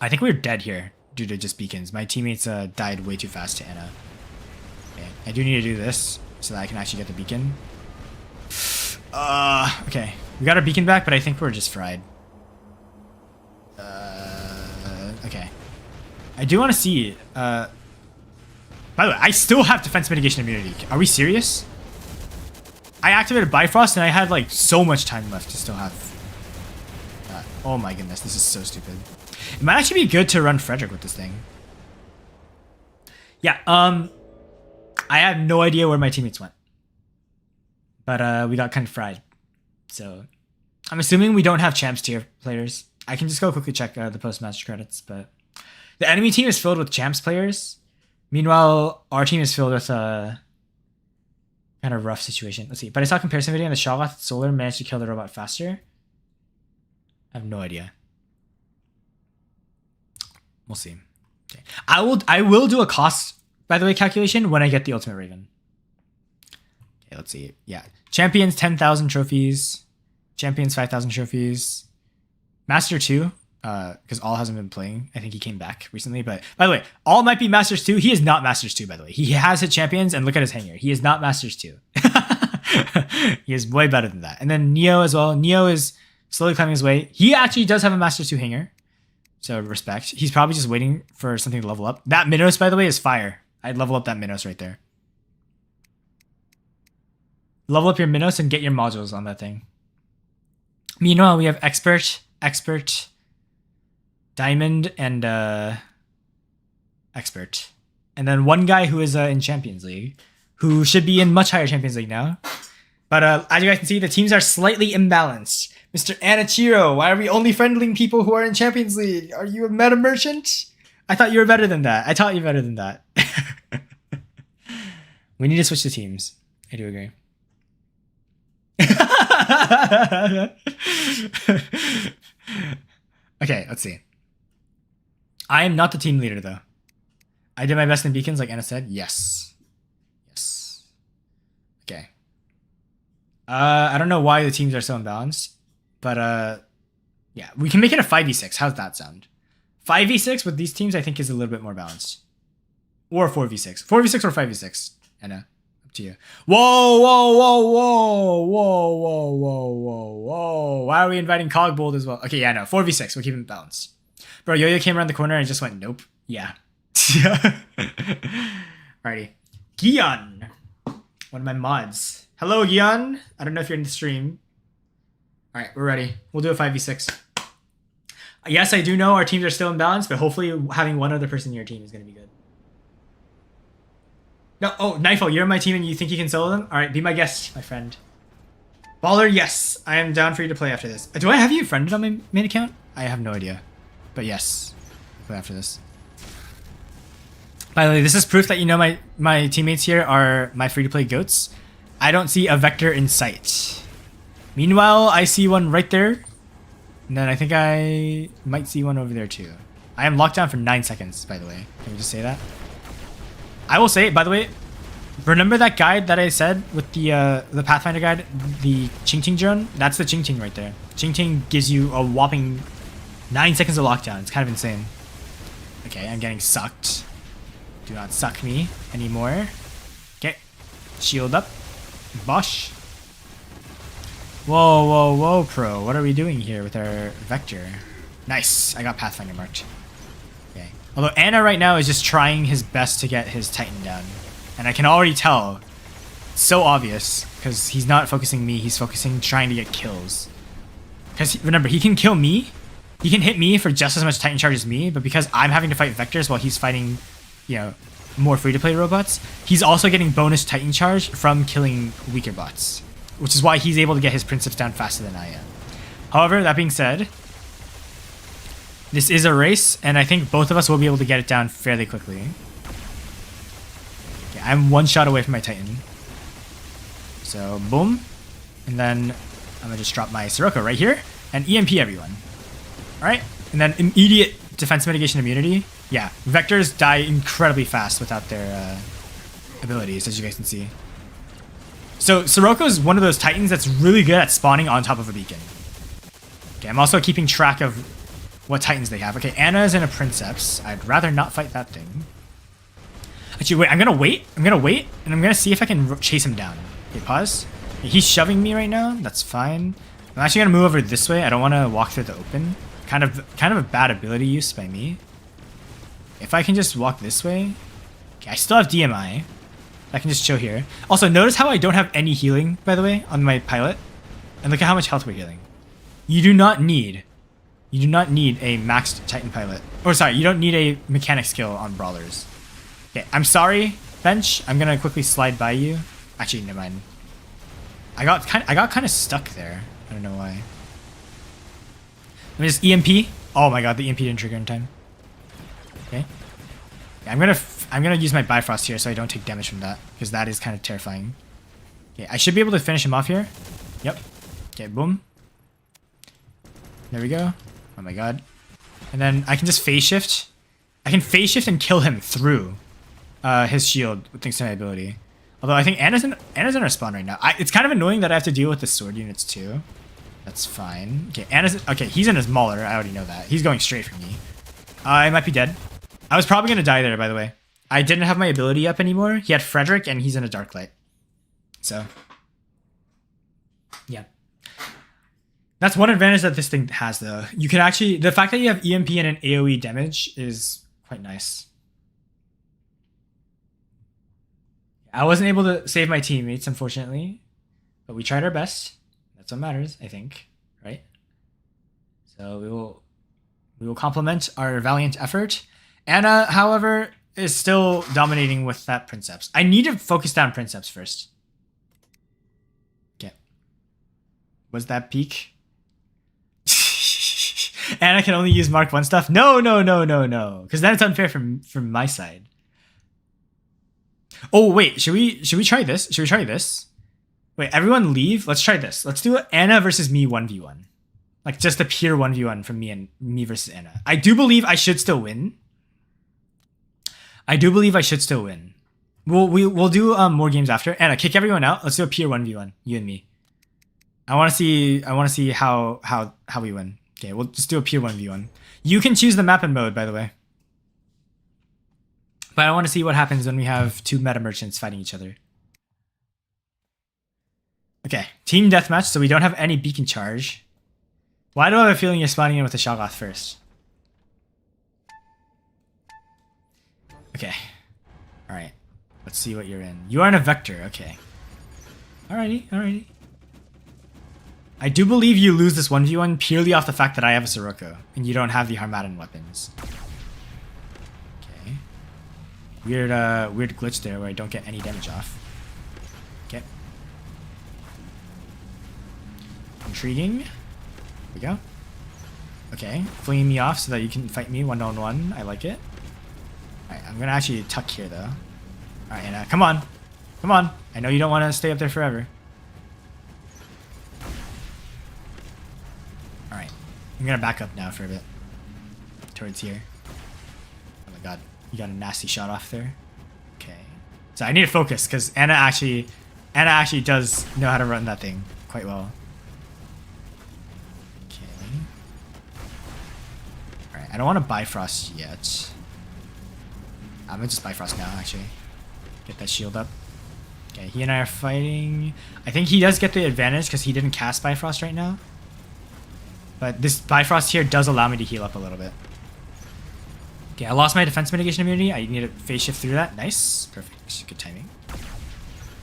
I think we're dead here due to just beacons. My teammates died way too fast to Anna. Okay, I do need to do this so that I can actually get the beacon. Okay. We got our beacon back, but I think we're just fried. Okay. I do want to see, by the way, I still have defense mitigation immunity. Are we serious? I activated Bifrost and I had like so much time left to still have that. Oh my goodness, this is so stupid. It might actually be good to run Frederick with this thing. Yeah, I have no idea where my teammates went. But we got kind of fried. So I'm assuming we don't have champs tier players. I can just go quickly check the post-match credits, but the enemy team is filled with champs players. Meanwhile, our team is filled with a kind of rough situation. Let's see. But I saw a comparison video and the Shoggoth Solar managed to kill the robot faster. I have no idea. We'll see. Okay. I will do a cost, by the way, calculation when I get the Ultimate Raven. Okay, let's see. Yeah. Champions 10,000 trophies. Champions 5,000 trophies. Master 2, because All hasn't been playing. I think he came back recently. But by the way, All might be Masters 2. He is not Masters 2, by the way. He has hit Champions, and look at his hanger. He is not Masters 2. He is way better than that. And then Neo as well. Neo is slowly climbing his way. He actually does have a Masters 2 hanger. So respect. He's probably just waiting for something to level up. That Minos, by the way, is fire. I'd level up that Minos right there. Level up your Minos and get your modules on that thing. Meanwhile, we have Expert, Diamond, and Expert. And then one guy who is in Champions League, who should be in much higher Champions League now. But as you guys can see, the teams are slightly imbalanced. Mr. Anachiro, why are we only friendling people who are in Champions League? Are you a meta merchant? I thought you were better than that. I taught you better than that. We need to switch the teams. I do agree. Okay, let's see. I am not the team leader, though. I did my best in beacons, like Anna said. Yes. Yes. Okay. I don't know why the teams are so imbalanced, but yeah, we can make it a 5v6. How's that sound? 5v6 with these teams, I think, is a little bit more balanced. Or 4v6. 4v6 or 5v6. Anna, up to you. Whoa, whoa, whoa, whoa, whoa, whoa, whoa, whoa, whoa. Why are we inviting Cogbold as well? Okay, yeah, no, 4v6. We'll keep it balanced. Bro, Yo-Yo came around the corner and just went, nope. Yeah. Alrighty. Gion. One of my mods. Hello, Gion. I don't know if you're in the stream. Alright, we're ready. We'll do a 5v6. Yes, I do know our teams are still in balance, but hopefully having one other person in your team is going to be good. No, oh, Knifel, you're on my team and you think you can solo them? Alright, be my guest, my friend. Baller, yes. I am down for you to play after this. Do I have you friended on my main account? I have no idea. But yes, I'll play after this. By the way, this is proof that you know my teammates here are my free-to-play goats. I don't see a vector in sight. Meanwhile, I see one right there. And then I think I might see one over there too. I am locked down for 9 seconds, by the way. Can we just say that? I will say, by the way, remember that guide that I said with the Pathfinder guide, the Ching Ching drone? That's the Ching Ching right there. Ching Ching gives you a whopping 9 seconds of lockdown. It's kind of insane. Okay, I'm getting sucked. Do not suck me anymore. Okay, shield up. Bosh. Whoa, whoa, whoa, pro. What are we doing here with our vector? Nice. I got Pathfinder marked. Okay. Although Anna right now is just trying his best to get his Titan down. And I can already tell so obvious because he's not focusing me. He's focusing trying to get kills. Because remember, he can kill me. He can hit me for just as much Titan Charge as me, but because I'm having to fight Vectors while he's fighting, you know, more free-to-play robots, he's also getting bonus Titan Charge from killing weaker bots, which is why he's able to get his Princeps down faster than I am. However, that being said, this is a race, and I think both of us will be able to get it down fairly quickly. Okay, I'm one shot away from my Titan. So, boom. And then I'm gonna just drop my Sirocco right here and EMP everyone. Alright, and then immediate defense mitigation immunity. Yeah, Vectors die incredibly fast without their abilities, as you guys can see. So Sirocco is one of those Titans that's really good at spawning on top of a beacon. Okay, I'm also keeping track of what Titans they have. Okay, Ana is in a Princeps. I'd rather not fight that thing. Actually, wait, I'm gonna wait, and I'm gonna see if I can chase him down. Okay, pause. Okay, he's shoving me right now, that's fine. I'm actually gonna move over this way. I don't wanna walk through the open. Kind of a bad ability use by me. If I can just walk this way. Okay, I still have DMI. I can just chill here. Also, notice how I don't have any healing, by the way, on my pilot. And look at how much health we're healing. You do not need a maxed Titan pilot. Or sorry, you don't need a mechanic skill on brawlers. Okay, I'm sorry, bench. I'm gonna quickly slide by you. Actually, never mind. I got kind of stuck there. I don't know why. Let me just EMP. Oh my god, the EMP didn't trigger in time. Okay. Yeah, I'm gonna use my Bifrost here so I don't take damage from that, because that is kind of terrifying. Okay, I should be able to finish him off here. Yep. Okay, boom. There we go. Oh my god. And then I can just phase shift. I can phase shift and kill him through his shield thanks to my ability. Although I think Ana's in our spawn right now. It's kind of annoying that I have to deal with the sword units too. That's fine. Okay, he's in his Mauler. I already know that. He's going straight for me. I might be dead. I was probably going to die there, by the way. I didn't have my ability up anymore. He had Frederick, and he's in a Dark Light. So, yeah. That's one advantage that this thing has, though. You can actually... The fact that you have EMP and an AoE damage is quite nice. I wasn't able to save my teammates, unfortunately. But we tried our best. That's what matters, I think. Right? So we will compliment our valiant effort. Ana, however, is still dominating with that Princeps. I need to focus down Princeps first. Okay. Was that peak? Ana can only use Mark 1 stuff? No. Because then it's unfair from my side. Oh, wait. Should we try this? Should we try this? Wait, everyone leave? Let's try this. Let's do Ana versus me 1v1. Like, just a pure 1v1 from me versus Ana. I do believe I should still win. We'll do more games after. Ana, kick everyone out. Let's do a pure 1v1, you and me. I want to see how we win. Okay, we'll just do a pure 1v1. You can choose the map and mode, by the way. But I want to see what happens when we have two meta merchants fighting each other. Okay, team deathmatch, so we don't have any beacon charge. Why do I have a feeling you're spawning in with the Shoggoth first? Okay. Alright. Let's see what you're in. You are in a Vector, okay. Alrighty. I do believe you lose this 1v1 purely off the fact that I have a Sirocco, and you don't have the Harmattan weapons. Okay. Weird glitch there where I don't get any damage off. Okay. Intriguing. There we go. Okay, flinging me off so that you can fight me one-on-one. I like it. Alright, I'm gonna actually tuck here though. Alright, Ana, come on. I know you don't want to stay up there forever. Alright, I'm gonna back up now for a bit. Towards here. Oh my god, you got a nasty shot off there. Okay. So I need to focus because Ana actually does know how to run that thing quite well. I don't want to Bifrost yet. I'm gonna just Bifrost now, actually. Get that shield up. Okay, he and I are fighting. I think he does get the advantage because he didn't cast Bifrost right now. But this Bifrost here does allow me to heal up a little bit. Okay, I lost my defense mitigation immunity. I need to phase shift through that. Nice. Perfect. Good timing.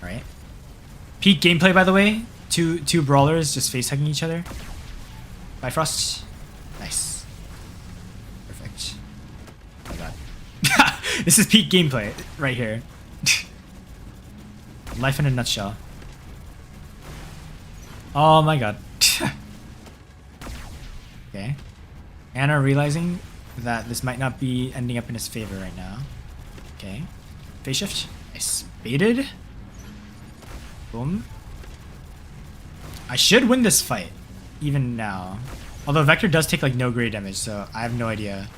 Alright. Peak gameplay, by the way. Two brawlers just face hugging each other. Bifrost. Nice. Perfect. Oh my god. This is peak gameplay right here. Life in a nutshell. Oh my god. Okay. Anna realizing that this might not be ending up in his favor right now. Okay. Phase shift. Nice. Baited. Boom. I should win this fight. Even now. Although Vector does take like no great damage, so I have no idea.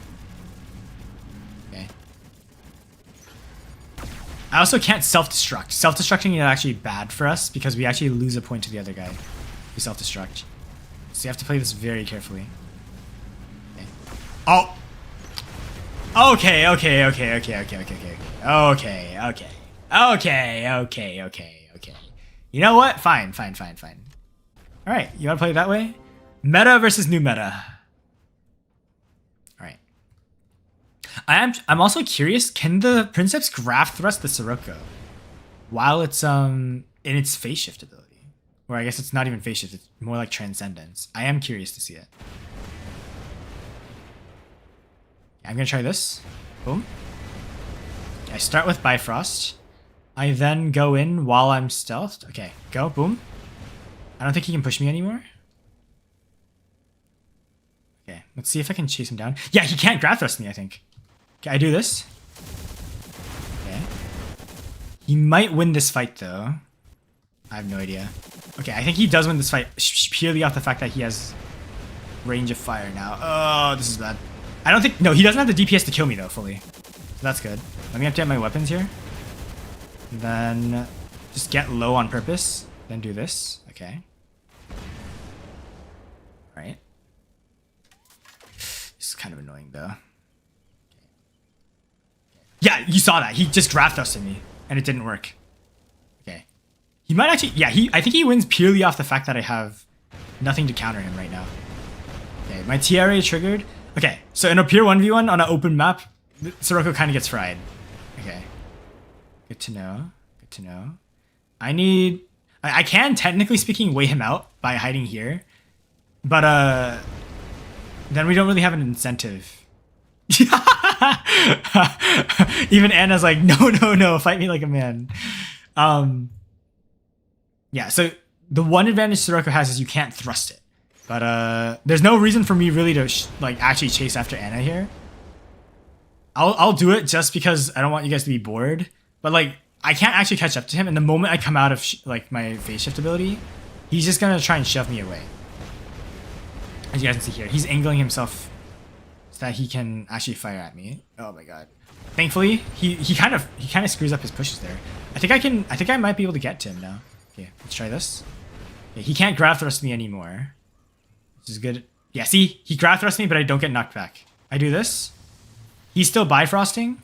Okay. I also can't self-destruct. Self-destructing is actually bad for us because we actually lose a point to the other guy. We self-destruct. So you have to play this very carefully. Okay. Oh! Okay. You know what? Fine. Alright, you wanna play it that way? Meta versus new meta. Alright. I'm also curious, can the Princeps graph thrust the Sirocco while it's in its phase shift ability? Or I guess it's not even phase shift, it's more like transcendence. I am curious to see it. I'm gonna try this. Boom. I start with Bifrost. I then go in while I'm stealthed. Okay, go, boom. I don't think he can push me anymore. Okay, let's see if I can chase him down. Yeah, he can't grab thrust me, I think. Okay, I do this. Okay. He might win this fight, though. I have no idea. Okay, I think he does win this fight purely off the fact that he has range of fire now. Oh, this is bad. I don't think... No, he doesn't have the DPS to kill me, though, fully. So that's good. Let me update my weapons here. And then just get low on purpose. Then do this. Okay. Alright. This is kind of annoying, though. Okay. Yeah, you saw that. He just draft thrusted me, and it didn't work. Okay. He might actually... Yeah, I think he wins purely off the fact that I have nothing to counter him right now. Okay, my TRA triggered. Okay, so in a pure 1v1 on an open map, Sirocco kind of gets fried. Okay. Good to know. Good to know. I can, technically speaking, weigh him out by hiding here. But, then we don't really have an incentive. Even Anna's like, no, fight me like a man. Yeah, so the one advantage Sirocco has is you can't thrust it. But, there's no reason for me really to, like, actually chase after Anna here. I'll do it just because I don't want you guys to be bored. But, like, I can't actually catch up to him. And the moment I come out of, like, my phase shift ability, he's just gonna try and shove me away. As you guys can see here, he's angling himself so that he can actually fire at me. Oh my god. Thankfully, he kind of screws up his pushes there. I think I might be able to get to him now. Okay, let's try this. Okay, he can't grab thrust me anymore. Which is good. Yeah, see? He grab thrusts me, but I don't get knocked back. I do this. He's still bifrosting.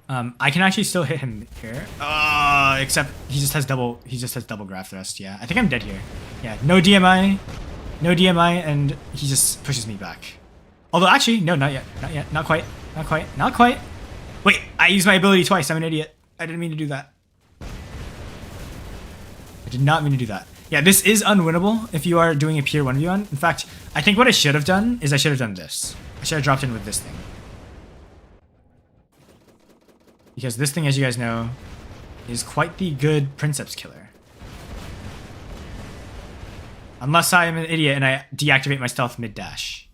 I can actually still hit him here. Except he just has double grab thrust. Yeah, I think I'm dead here. Yeah, no DMI, and he just pushes me back. Although actually, no, not yet, not quite. Wait, I used my ability twice. I'm an idiot. I didn't mean to do that. I did not mean to do that. Yeah, this is unwinnable if you are doing a pure 1v1. In fact, I think what I should have done is I should have done this. I should have dropped in with this thing. Because this thing, as you guys know, is quite the good Princeps killer. Unless I am an idiot and I deactivate my stealth mid-dash.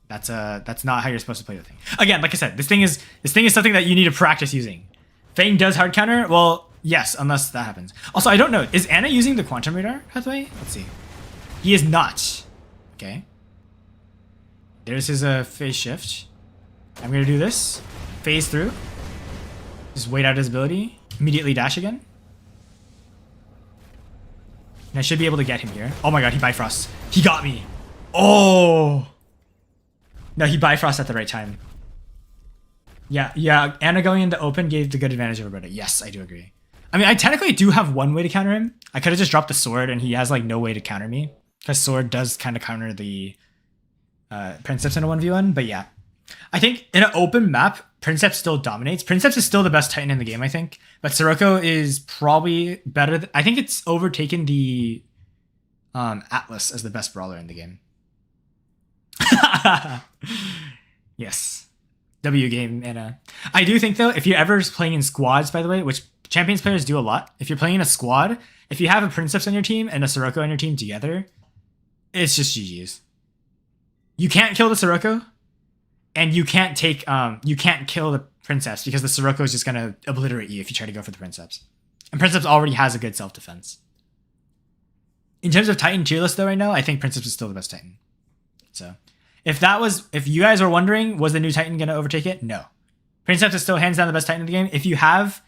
That's not how you're supposed to play the thing. Again, like I said, this thing is something that you need to practice using. Fang does hard counter? Well, yes, unless that happens. Also, I don't know. Is Anna using the Quantum Radar pathway? Let's see. He is not. Okay. There's his phase shift. I'm going to do this. Phase through. Just wait out his ability. Immediately dash again. And I should be able to get him here. Oh my god, he bifrosts. He got me. Oh. No, he bifrosts at the right time. Yeah. Anna going into open gave the good advantage over Bretta. Yes, I do agree. I mean, I technically do have one way to counter him. I could have just dropped the sword and he has like no way to counter me. Because sword does kind of counter the Princeps in a 1v1. But yeah. I think in an open map, Princeps still dominates. Princeps is still the best Titan in the game, I think. But Sirocco is probably better. I think it's overtaken the Atlas as the best brawler in the game. Yes. W game, Anna. I do think, though, if you're ever playing in squads, by the way, which Champions players do a lot, if you're playing in a squad, if you have a Princeps on your team and a Sirocco on your team together, it's just GG's. You can't kill the Sirocco, and you can't kill the Princeps because the Sirocco is just gonna obliterate you if you try to go for the Princeps. And Princeps already has a good self-defense. In terms of Titan tier list though right now, I think Princeps is still the best Titan. So if you guys are wondering, was the new Titan gonna overtake it? No. Princeps is still hands down the best Titan in the game. If you have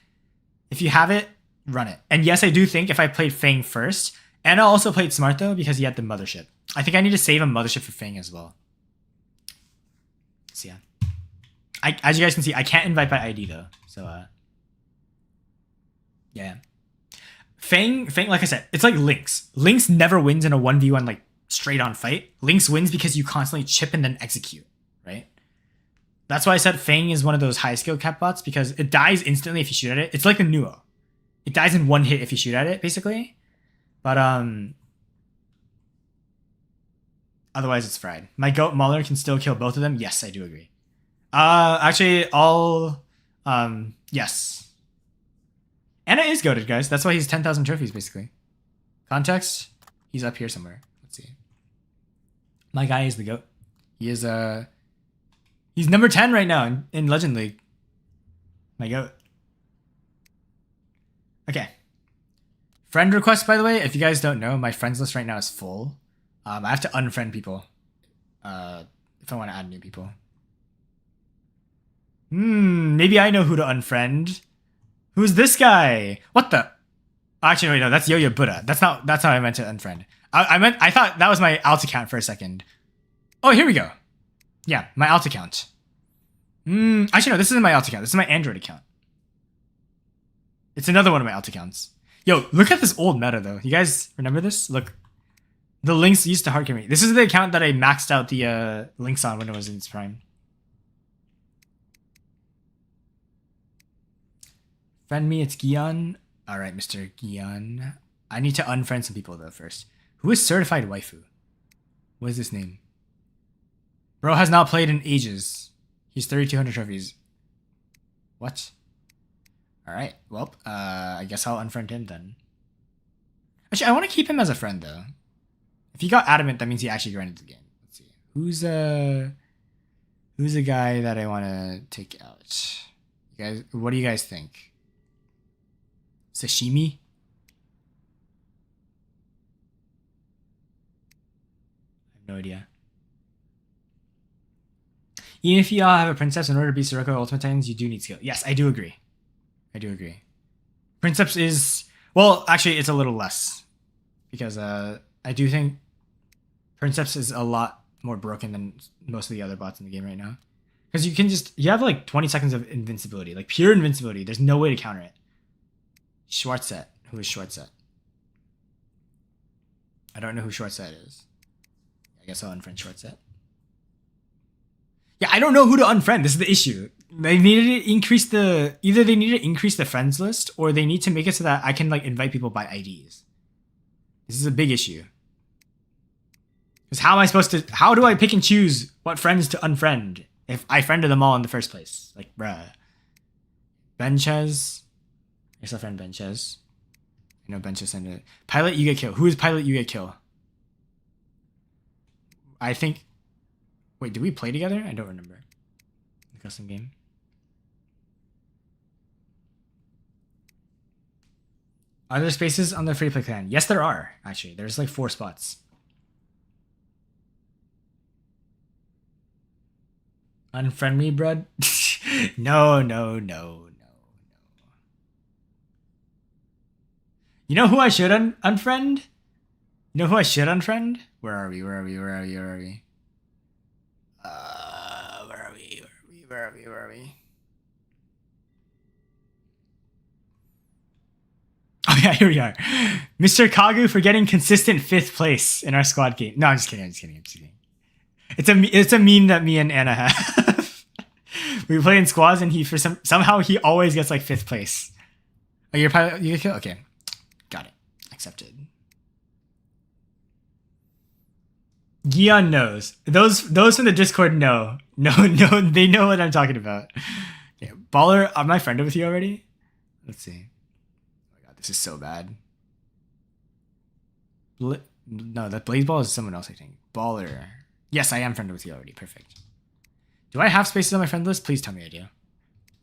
it, run it. And yes, I do think if I played Fang first, Anna also played smart though because he had the mothership. I think I need to save a mothership for Fang as well. So yeah. As you guys can see, I can't invite by ID though. So yeah. Fang, like I said, it's like Lynx. Lynx never wins in a 1v1 like straight on fight. Lynx wins because you constantly chip and then execute, right? That's why I said Fang is one of those high skill cap bots because it dies instantly if you shoot at it. It's like the Nuo. It dies in one hit if you shoot at it, basically. But otherwise it's fried. My goat Mauler can still kill both of them. Yes, I do agree. Actually, yes. Anna is goated, guys. That's why he's 10,000 trophies, basically. Context, he's up here somewhere. Let's see. My guy is the goat. He is, he's number 10 right now in Legend League. My goat. Okay. Friend request, by the way, if you guys don't know, my friends list right now is full. I have to unfriend people if I want to add new people. Maybe I know who to unfriend. Who's this guy? What the? Actually, wait, no, that's Yo-Yo Buddha. That's how I meant to unfriend. I thought that was my alt account for a second. Oh, here we go. Yeah, my alt account. Actually, no, this isn't my alt account. This is my Android account. It's another one of my alt accounts. Yo, look at this old meta, though. You guys remember this? Look. The Lynx used to hard carry me. This is the account that I maxed out the Lynx on when it was in its prime. Friend me, it's Gion. Alright, Mr. Gion. I need to unfriend some people, though, first. Who is Certified Waifu? What is this name? Bro has not played in ages. He's 3,200 trophies. What? Alright, well, I guess I'll unfriend him then. Actually, I want to keep him as a friend, though. If he got adamant, that means he actually grinded the game. Let's see. Who's a guy that I want to take out? You guys, what do you guys think? Sashimi? I have no idea. Even if you all have a princess, in order to be Sirocco Ultimate Titans, you do need skill. Yes, I do agree. I do agree. Princeps is... Well, actually, it's a little less. Because I do think Princeps is a lot more broken than most of the other bots in the game right now. Because you have like 20 seconds of invincibility. Like pure invincibility. There's no way to counter it. Schwarzet. Who is Schwarzet? I don't know who Schwarzet is. I guess I'll unfriend Schwarzet. Yeah, I don't know who to unfriend. This is the issue. They needed to increase either they need to increase the friends list or they need to make it so that I can like invite people by IDs. This is a big issue. Because how do I pick and choose what friends to unfriend if I friended them all in the first place? Like, bruh. Benchez. Here's our friend Benchez. I know Benchez sent it. Pilot, you get kill. Who is Pilot, you get kill? I think... Wait, did we play together? I don't remember. The custom game. Are there spaces on the free-to-play clan? Yes, there are, actually. There's like 4 spots. Unfriend me, bruh? No. You know who I should unfriend? You know who I should unfriend? Where are we? Where are we? Oh yeah, here we are. Mr. Kagu for getting consistent 5th place in our squad game. No, I'm just kidding. It's a meme that me and Anna have. We play in squads, and he somehow he always gets like 5th place. Oh, you're pilot. You get killed? Okay, got it. Accepted. Gion knows. Those from the Discord know. No, they know what I'm talking about. Okay, Baller, am I friended with you already? Let's see. Oh my god, this is so bad. No, that Blaze Ball is someone else, I think. Baller. Yes, I am friended with you already. Perfect. Do I have spaces on my friend list? Please tell me I do.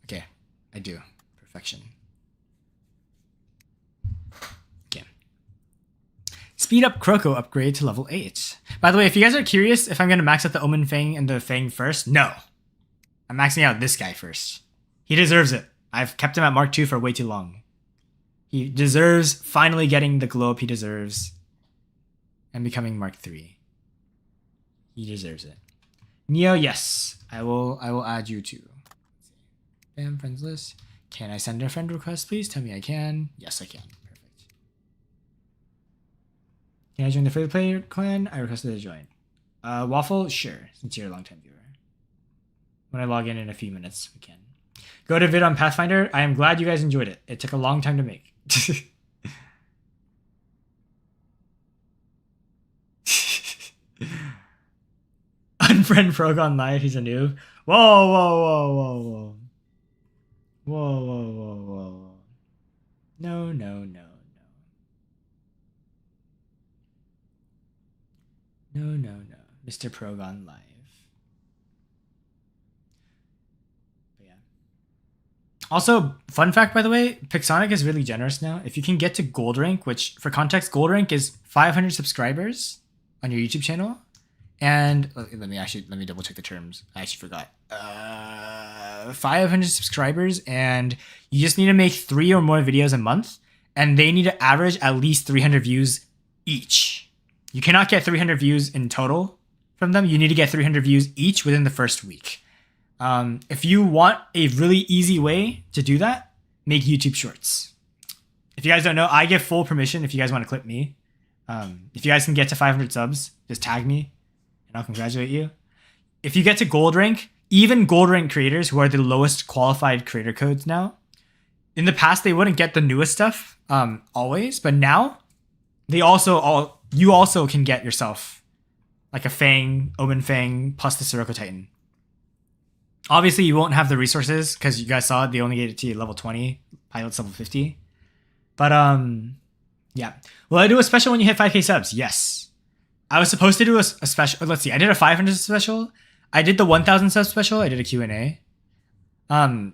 Okay, I do. Perfection. Okay. Speed up Sirocco upgrade to level 8. By the way, if you guys are curious if I'm going to max out the Omen Fang and the Fang first, no. I'm maxing out this guy first. He deserves it. I've kept him at Mark 2 for way too long. He deserves finally getting the glow up he deserves and becoming Mark 3. He deserves it. Neo, yes. I will add you too. Bam, friends list. Can I send a friend request, please? Tell me I can. Yes, I can. Perfect. Can I join the free player clan? I requested to join. Waffle, sure, since you're a long time viewer. When I log in a few minutes, we can. Go to vid on Pathfinder. I am glad you guys enjoyed it. It took a long time to make. Unfriend Progon Live, he's a noob. Whoa, whoa, whoa, whoa, whoa. Whoa, whoa, whoa, whoa, whoa. No, no, no, no. No, no, no. Mr. Progon Live. But yeah. Also, fun fact, by the way, Pixonic is really generous now. If you can get to gold rank, which for context, gold rank is 500 subscribers on your YouTube channel. And let me double check the terms. I actually forgot. 500 subscribers, and you just need to make 3 or more videos a month, and they need to average at least 300 views each. You cannot get 300 views in total from them. You need to get 300 views each within the first week. If you want a really easy way to do that, make YouTube Shorts. If you guys don't know, I give full permission if you guys want to clip me. If you guys can get to 500 subs, just tag me. I'll congratulate you. If you get to gold rank, even gold rank creators who are the lowest qualified creator codes now, in the past they wouldn't get the newest stuff always, but now you also can get yourself like a Fang, Omen Fang, plus the Sirocco Titan. Obviously, you won't have the resources because you guys saw it, they only get it to level 20, pilot's level 50. But yeah. Will I do a special when you hit 5k subs? Yes. I was supposed to do a special. Let's see. I did a 500 special. I did the 1,000 sub special. I did a Q&A. I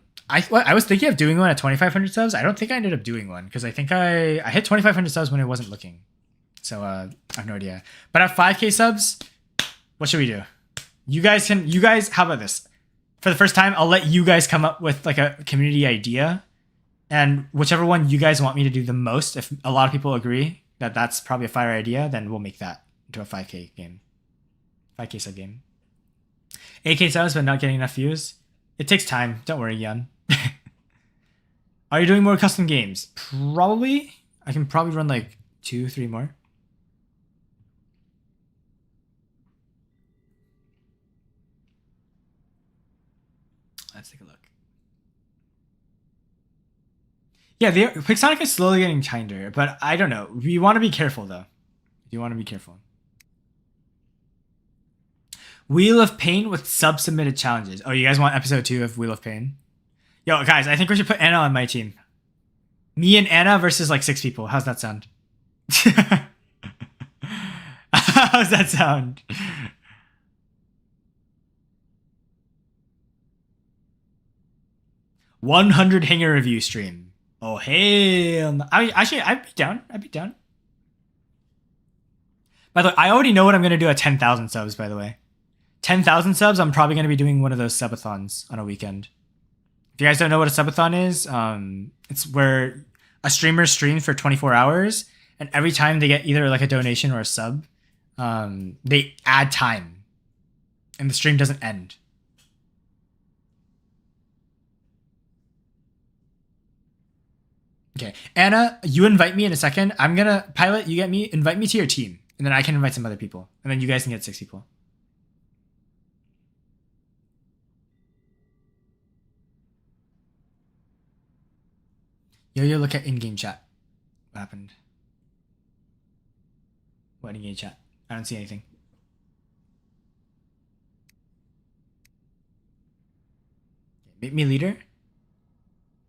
was thinking of doing one at 2,500 subs. I don't think I ended up doing one because I think I hit 2,500 subs when I wasn't looking. So I have no idea. But at 5k subs, what should we do? You guys, how about this? For the first time, I'll let you guys come up with like a community idea. And whichever one you guys want me to do the most, if a lot of people agree that that's probably a fire idea, then we'll make that into a 5k game. 5k sub game. 8k subs but not getting enough views. It takes time. Don't worry, Yan. Are you doing more custom games? Probably. I can probably run like 2-3 more. Let's take a look. Yeah, Pixonic is slowly getting kinder, but I don't know. We want to be careful though. You want to be careful. Wheel of Pain with sub-submitted challenges. Oh, you guys want episode 2 of Wheel of Pain? Yo, guys, I think we should put Anna on my team. Me and Anna versus like 6 people. How's that sound? How's that sound? $100 hanger review stream. Oh, hell. I'd be down. I'd be down. By the way, I already know what I'm going to do at 10,000 subs, by the way. 10,000 subs, I'm probably going to be doing one of those subathons on a weekend. If you guys don't know what a subathon is, it's where a streamer streams for 24 hours, and every time they get either like a donation or a sub, they add time, and the stream doesn't end. Okay, Anna, you invite me in a second. I'm going to, Pilot, you get me, invite me to your team, and then I can invite some other people, and then you guys can get 6 people. Yo, look at in-game chat. What happened? What in-game chat? I don't see anything. Make me leader?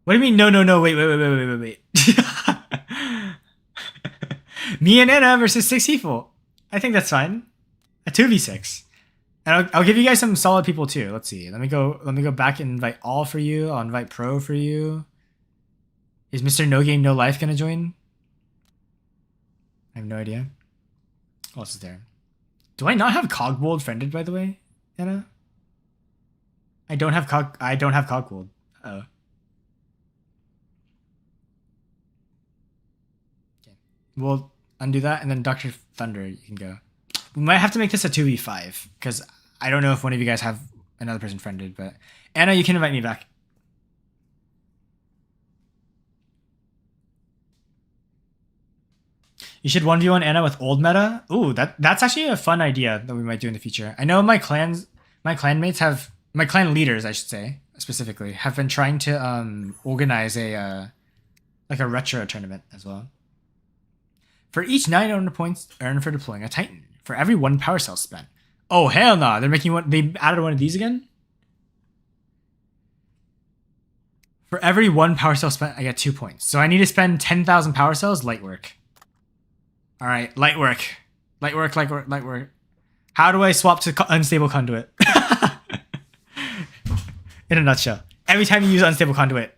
What do you mean? No. Wait. Me and Anna versus 6 people. I think that's fine. A 2v6. And I'll give you guys some solid people too. Let's see. Let me go back and invite all for you. I'll invite pro for you. Is Mr. No Game No Life gonna join? I have no idea. What else is there? Do I not have Cogwold friended, by the way, Anna? I don't have Cogwold. Oh. Okay. We'll undo that, and then Dr. Thunder, you can go. We might have to make this a 2v5, because I don't know if one of you guys have another person friended, but Anna, you can invite me back. You should 1v1 Anna with old meta. Ooh, that's actually a fun idea that we might do in the future. I know my clan leaders, I should say, specifically, have been trying to organize a like a retro tournament as well. For each 9 owner points earned for deploying a Titan, for every 1 power cell spent. Oh hell no! They're making one. They added one of these again. For every 1 power cell spent, I get 2 points. So I need to spend 10,000 power cells. Light work. All right, light work. How do I swap to unstable conduit? In a nutshell, every time you use unstable conduit,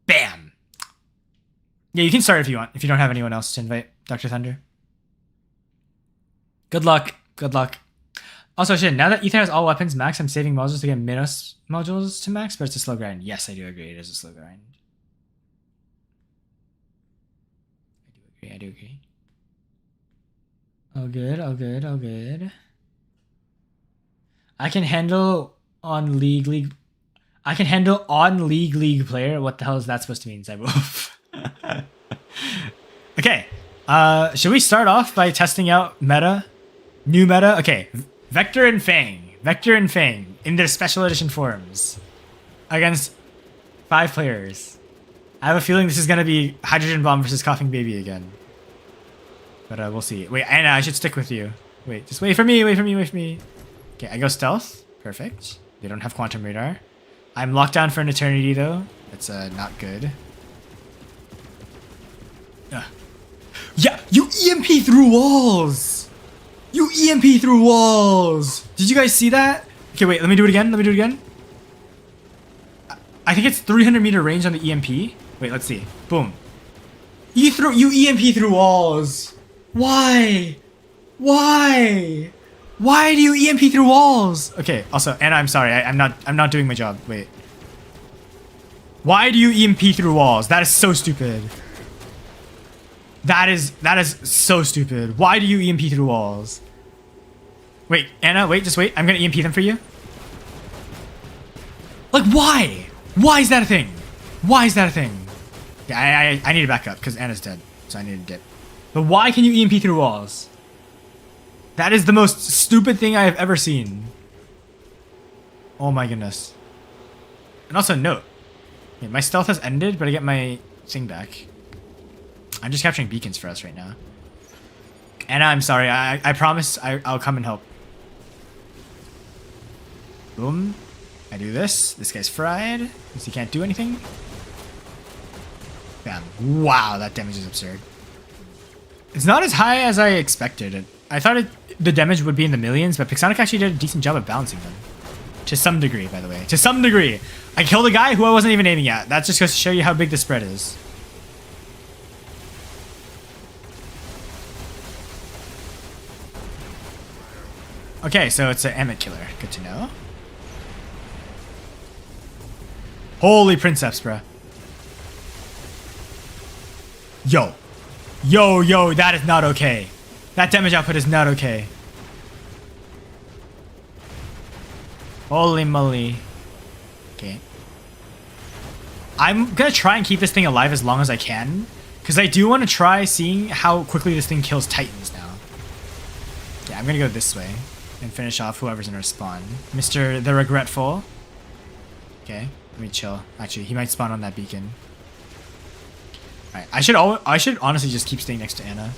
bam. Yeah, you can start if you want. If you don't have anyone else to invite, Dr. Thunder. Good luck. Also, shit, now that Ethan has all weapons max, I'm saving modules to get Minos modules to max, but it's a slow grind. Yes, I do agree. It is a slow grind. I do agree. All good. I can handle on league. I can handle on league player. What the hell is that supposed to mean, Zyboof? Okay. Should we start off by testing out meta? New meta? Okay. Vector and Fang in their special edition forms against 5 players. I have a feeling this is gonna be Hydrogen Bomb versus Coughing Baby again. But we'll see. Wait, Anna, I should stick with you. Wait, just wait for me. Okay, I go stealth. Perfect. They don't have quantum radar. I'm locked down for an eternity though. That's not good. Yeah, you EMP through walls! Did you guys see that? Okay, wait, let me do it again. I think it's 300-meter range on the EMP. Wait, let's see. Boom. You EMP through walls. Why? Why do you EMP through walls? Okay, also, Anna, I'm sorry. I'm not doing my job. Wait. Why do you EMP through walls? That is so stupid. That is so stupid. Why do you EMP through walls? Wait, Anna, just wait. I'm gonna EMP them for you. Like, why? Why is that a thing? Yeah, I need to back up because Anna's dead, so I need to dip. But why can you EMP through walls? That is the most stupid thing I have ever seen. Oh my goodness. And also note, okay, my stealth has ended, but I get my thing back. I'm just capturing beacons for us right now. Anna, I'm sorry. I promise I'll come and help. Boom. I do this. This guy's fried because he can't do anything. Bam. Wow, that damage is absurd. It's not as high as I expected. I thought the damage would be in the millions, but Pixonic actually did a decent job of balancing them. To some degree, by the way. To some degree. I killed a guy who I wasn't even aiming at. That just goes to show you how big the spread is. Okay, so it's an Emmet killer. Good to know. Holy Princeps, bruh. Yo, that is not okay. That damage output is not okay. Holy moly. Okay. I'm gonna try and keep this thing alive as long as I can, because I do want to try seeing how quickly this thing kills Titans now. Yeah, I'm gonna go this way and finish off whoever's in our spawn. Mr. the Regretful. Okay, let me chill. Actually, he might spawn on that beacon. Alright, I should honestly just keep staying next to Anna.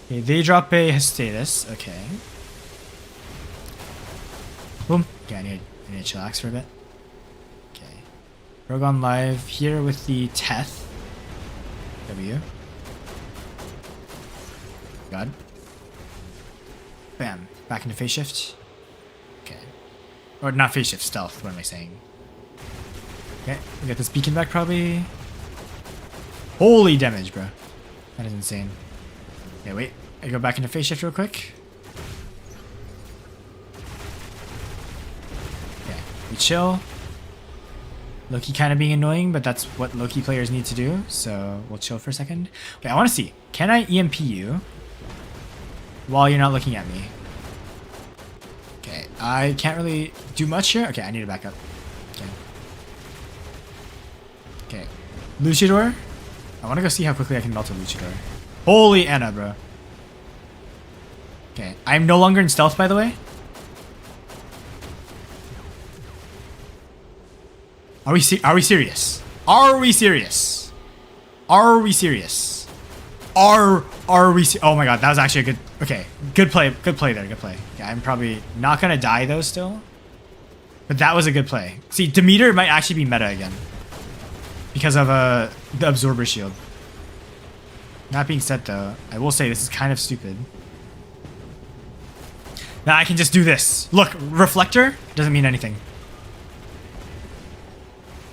Okay, they drop a Hestatus. Okay. Boom. Okay, I need to chillax for a bit. Okay. Rogon live here with the Teth. W. God. Bam. Back into phase shift. Okay. Or not phase shift, stealth. What am I saying? Okay, we got this beacon back probably. Holy damage, bro. That is insane. Okay, wait. I go back into phase shift real quick. Okay, we chill. Loki kind of being annoying, but that's what Loki players need to do. So we'll chill for a second. Okay, I want to see. Can I EMP you while you're not looking at me? Okay, I can't really do much here. Okay, I need to back up. Okay. Okay. Luchador. I want to go see how quickly I can melt a Luchador. Holy Anna, bro. Okay, I'm no longer in stealth, by the way. Are we serious? Are we serious? Are we serious? Are we serious? Oh my god, that was actually a good... Okay, good play there, good play. Yeah, I'm probably not gonna die though still. But that was a good play. See, Demeter might actually be meta again. Because of the Absorber Shield. That being said though, I will say this is kind of stupid. Now I can just do this. Look, Reflector doesn't mean anything.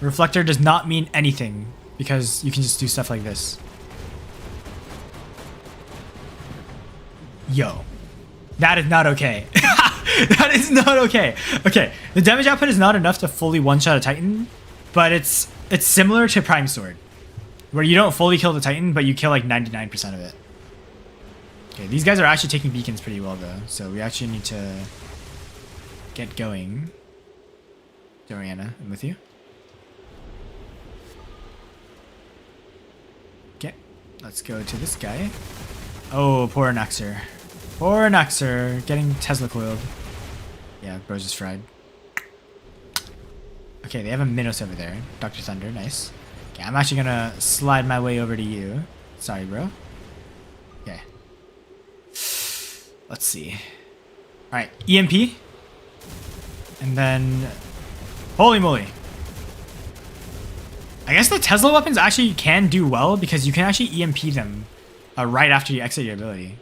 Reflector does not mean anything because you can just do stuff like this. Yo, that is not okay. That is not okay. Okay, the damage output is not enough to fully one-shot a Titan, but it's similar to Prime Sword, where you don't fully kill the Titan, but you kill like 99% of it. Okay, these guys are actually taking beacons pretty well though, so we actually need to get going. Doriana, I'm with you. Okay, let's go to this guy. Oh, poor Naxxer. Poor Naxxer, getting Tesla coiled. Yeah, bro's just fried. Okay, they have a Minos over there. Dr. Thunder, nice. Okay, I'm actually gonna slide my way over to you. Sorry, bro. Okay. Let's see. Alright, EMP. And then... Holy moly. I guess the Tesla weapons actually can do well because you can actually EMP them right after you exit your ability.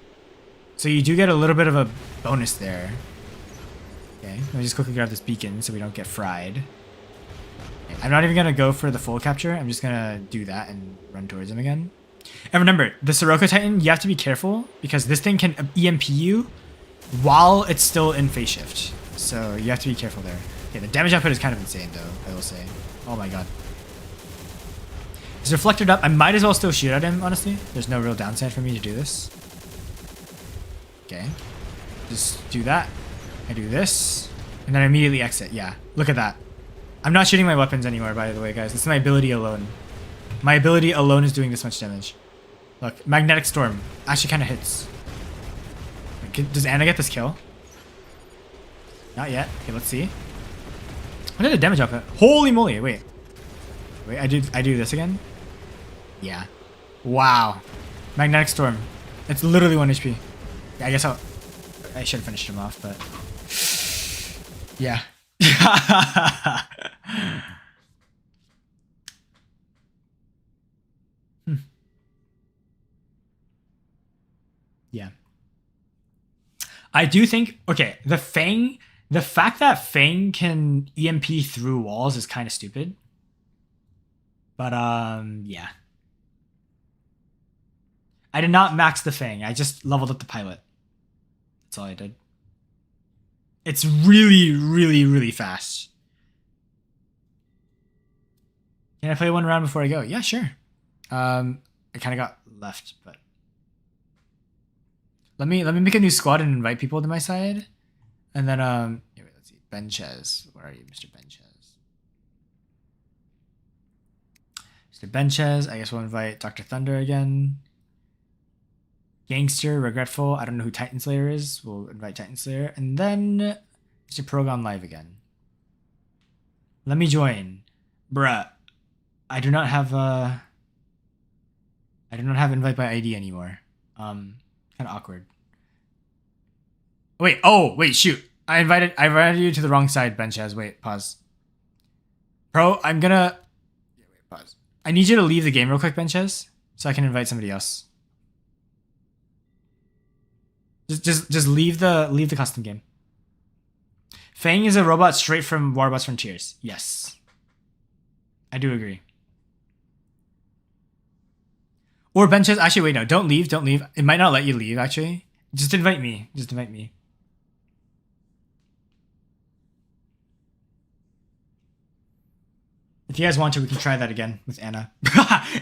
So you do get a little bit of a bonus there. Okay, let me just quickly grab this beacon so we don't get fried. Okay, I'm not even going to go for the full capture. I'm just going to do that and run towards him again. And remember, the Sirocco Titan, you have to be careful because this thing can EMP you while it's still in phase shift. So you have to be careful there. Okay, the damage output is kind of insane though, I will say. Oh my god. He's reflected up. I might as well still shoot at him, honestly. There's no real downside for me to do this. Okay. Just do that. I do this. And then I immediately exit. Yeah. Look at that. I'm not shooting my weapons anymore, by the way, guys. This is my ability alone. My ability alone is doing this much damage. Look. Magnetic Storm. Actually kind of hits. Does Anna get this kill? Not yet. Okay, let's see. What did the damage output? Holy moly. Wait. Wait, I do this again? Yeah. Wow. Magnetic Storm. It's literally 1 HP. Yeah, I guess I should have finished him off, but... Yeah. Yeah. I do think... Okay, the Fang... The fact that Fang can EMP through walls is kind of stupid. But, yeah. I did not max the Fang. I just leveled up the pilot. That's all I did. It's really, really, really fast. Can I play one round before I go? Yeah, sure. I kind of got left, but... Let me make a new squad and invite people to my side. And then, here, wait, let's see. Benchez. Where are you, Mr. Benchez? Mr. Benchez. I guess we'll invite Dr. Thunder again. Gangster, Regretful. I don't know who Titan Slayer is. We'll invite Titan Slayer. And then Mr. Progon live again. Let me join. Bruh. I do not have I do not have invite by ID anymore. Kind of awkward. Wait, shoot. I invited you to the wrong side, Benchaz. Wait, pause. Bro, I'm gonna... Yeah, wait, pause. I need you to leave the game real quick, Benchaz, so I can invite somebody else. Just leave the custom game. Fang is a robot straight from Warbus Frontiers. Yes. I do agree. Or Benchaz, actually wait, no, don't leave. It might not let you leave, actually. Just invite me. If you guys want to, we can try that again with Anna.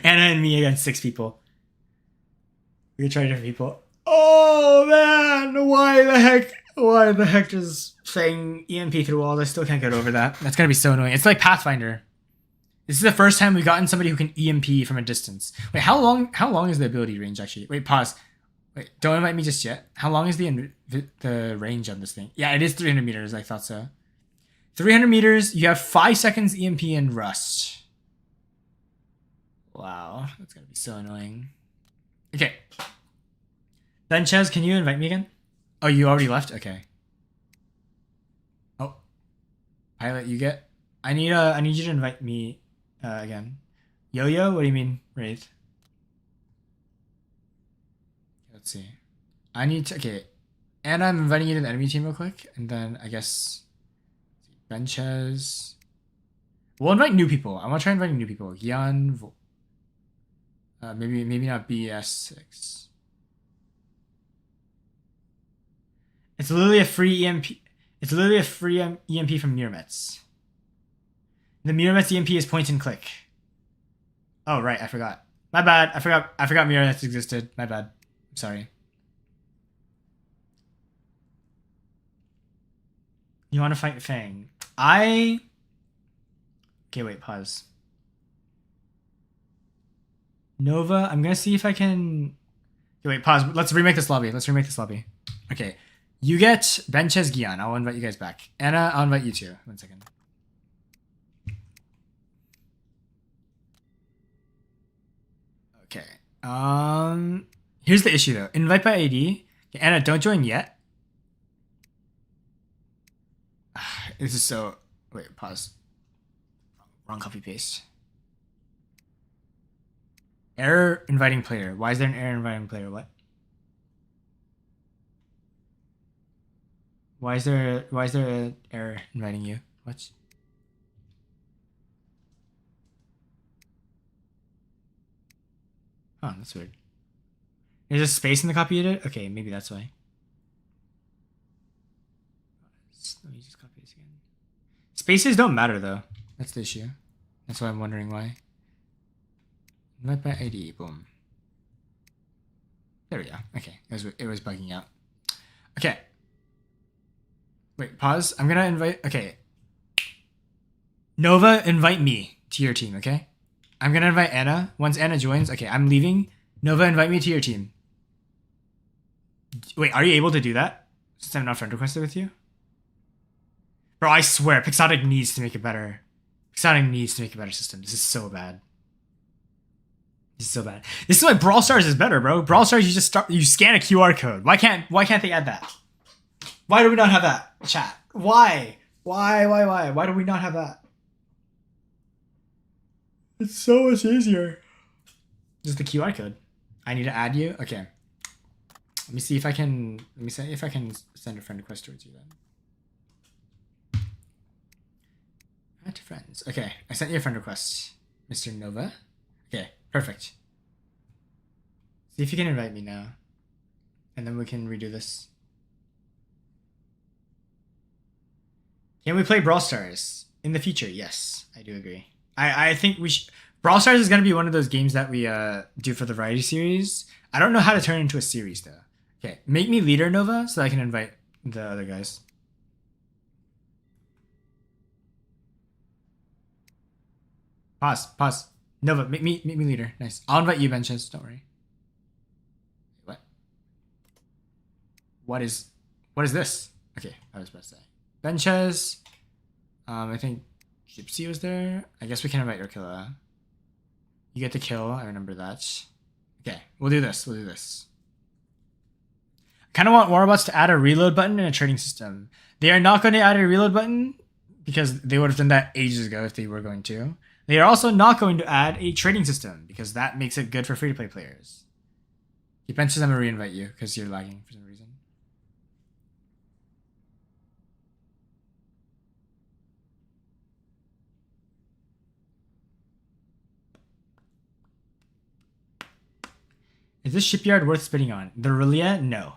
Anna and me against 6 people. We can try different people. Oh man, why the heck does Fang EMP through walls? I still can't get over that. That's gonna be so annoying. It's like Pathfinder. This is the first time we've gotten somebody who can EMP from a distance. Wait, how long is the ability range actually? Wait, pause. Wait, don't invite me just yet. How long is the range on this thing? Yeah, it is 300 meters. I thought so. 300 meters. You have 5 seconds EMP and rust. Wow, that's gonna be so annoying. Okay. Benchaz, can you invite me again? Oh, you already left? Okay. Oh. Pilot, you get... I need you to invite me again. Yo-Yo? What do you mean, Wraith? Let's see. I need to... Okay. And I'm inviting you to the enemy team real quick. And then, I guess... Benchaz... We'll invite new people. I want to try inviting new people. Gian... maybe not BS6. It's literally a free EMP. It's literally a free EMP from Miromets. The Miromets EMP is point and click. Oh right, I forgot. My bad. I forgot Miromets existed. My bad. I'm sorry. You want to fight Fang? Okay, wait. Pause. Nova. I'm gonna see if I can. Okay, wait. Pause. Let's remake this lobby. Okay. You get Benchaz, Gian. I'll invite you guys back. Anna, I'll invite you too. 1 second. Okay. Here's the issue though. Invite by ID. Okay, Anna, don't join yet. This is so... Wait, pause. Wrong copy paste. Error inviting player. Why is there an error inviting player? What? Why is there an error inviting you? What? Oh, that's weird. There's a space in the copy edit? Okay, maybe that's why. Let me just copy this again. Spaces don't matter though. That's the issue. That's why I'm wondering why. Invite by ID, boom. There we go. Okay, it was bugging out. Okay. Wait, pause. I'm gonna invite... Okay. Nova, invite me to your team, okay? I'm gonna invite Anna. Once Anna joins... Okay, I'm leaving. Nova, invite me to your team. Wait, are you able to do that? Since I'm not friend requested with you? Bro, I swear, Pixotic needs to make it better. Pixotic needs to make a better system. This is so bad. This is why Brawl Stars is better, bro. Brawl Stars, you scan a QR code. Why can't they add that? Why do we not have that? Chat. Why? Why do we not have that? It's so much easier. Just the QR code. I need to add you? Okay. Let me see if I can send a friend request towards you then. Add to friends. Okay, I sent you a friend request, Mr. Nova. Okay, perfect. See if you can invite me now. And then we can redo this. Can we play Brawl Stars in the future? Yes, I do agree. I think we should. Brawl Stars is going to be one of those games that we do for the variety series. I don't know how to turn it into a series though. Okay, make me leader, Nova, so I can invite the other guys. Pause. Nova, make me leader. Nice. I'll invite you, Benchaz. Don't worry. What? What is this? Okay, I was about to say. Benchaz. I think Gypsy was there. I guess we can invite Urkilla. You get the kill. I remember that. Okay, we'll do this. I kind of want Warbots to add a reload button in a trading system. They are not going to add a reload button because they would have done that ages ago if they were going to. They are also not going to add a trading system because that makes it good for free-to-play players. Keep benches, I'm going to re-invite you because you're lagging for some reason. Is this shipyard worth spinning on? The Relia? No.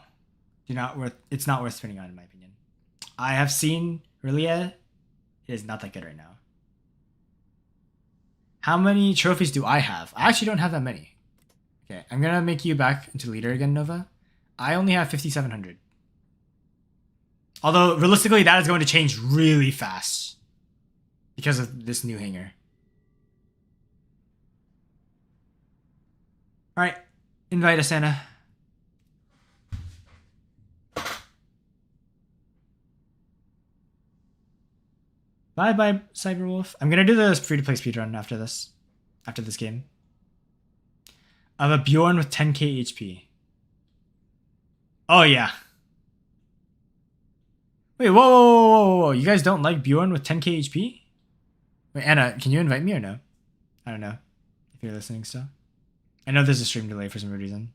It's not worth spinning on, in my opinion. I have seen Relia. It is not that good right now. How many trophies do I have? I actually don't have that many. Okay, I'm gonna make you back into leader again, Nova. I only have 5,700. Although, realistically, that is going to change really fast because of this new hangar. Alright, invite us, Anna. Bye, Cyberwolf. I'm gonna do the free-to-play speedrun after this game. I have a Bjorn with 10k HP. Oh, yeah. Wait, whoa. You guys don't like Bjorn with 10k HP? Wait, Anna, can you invite me or no? I don't know if you're listening still. I know there's a stream delay for some weird reason.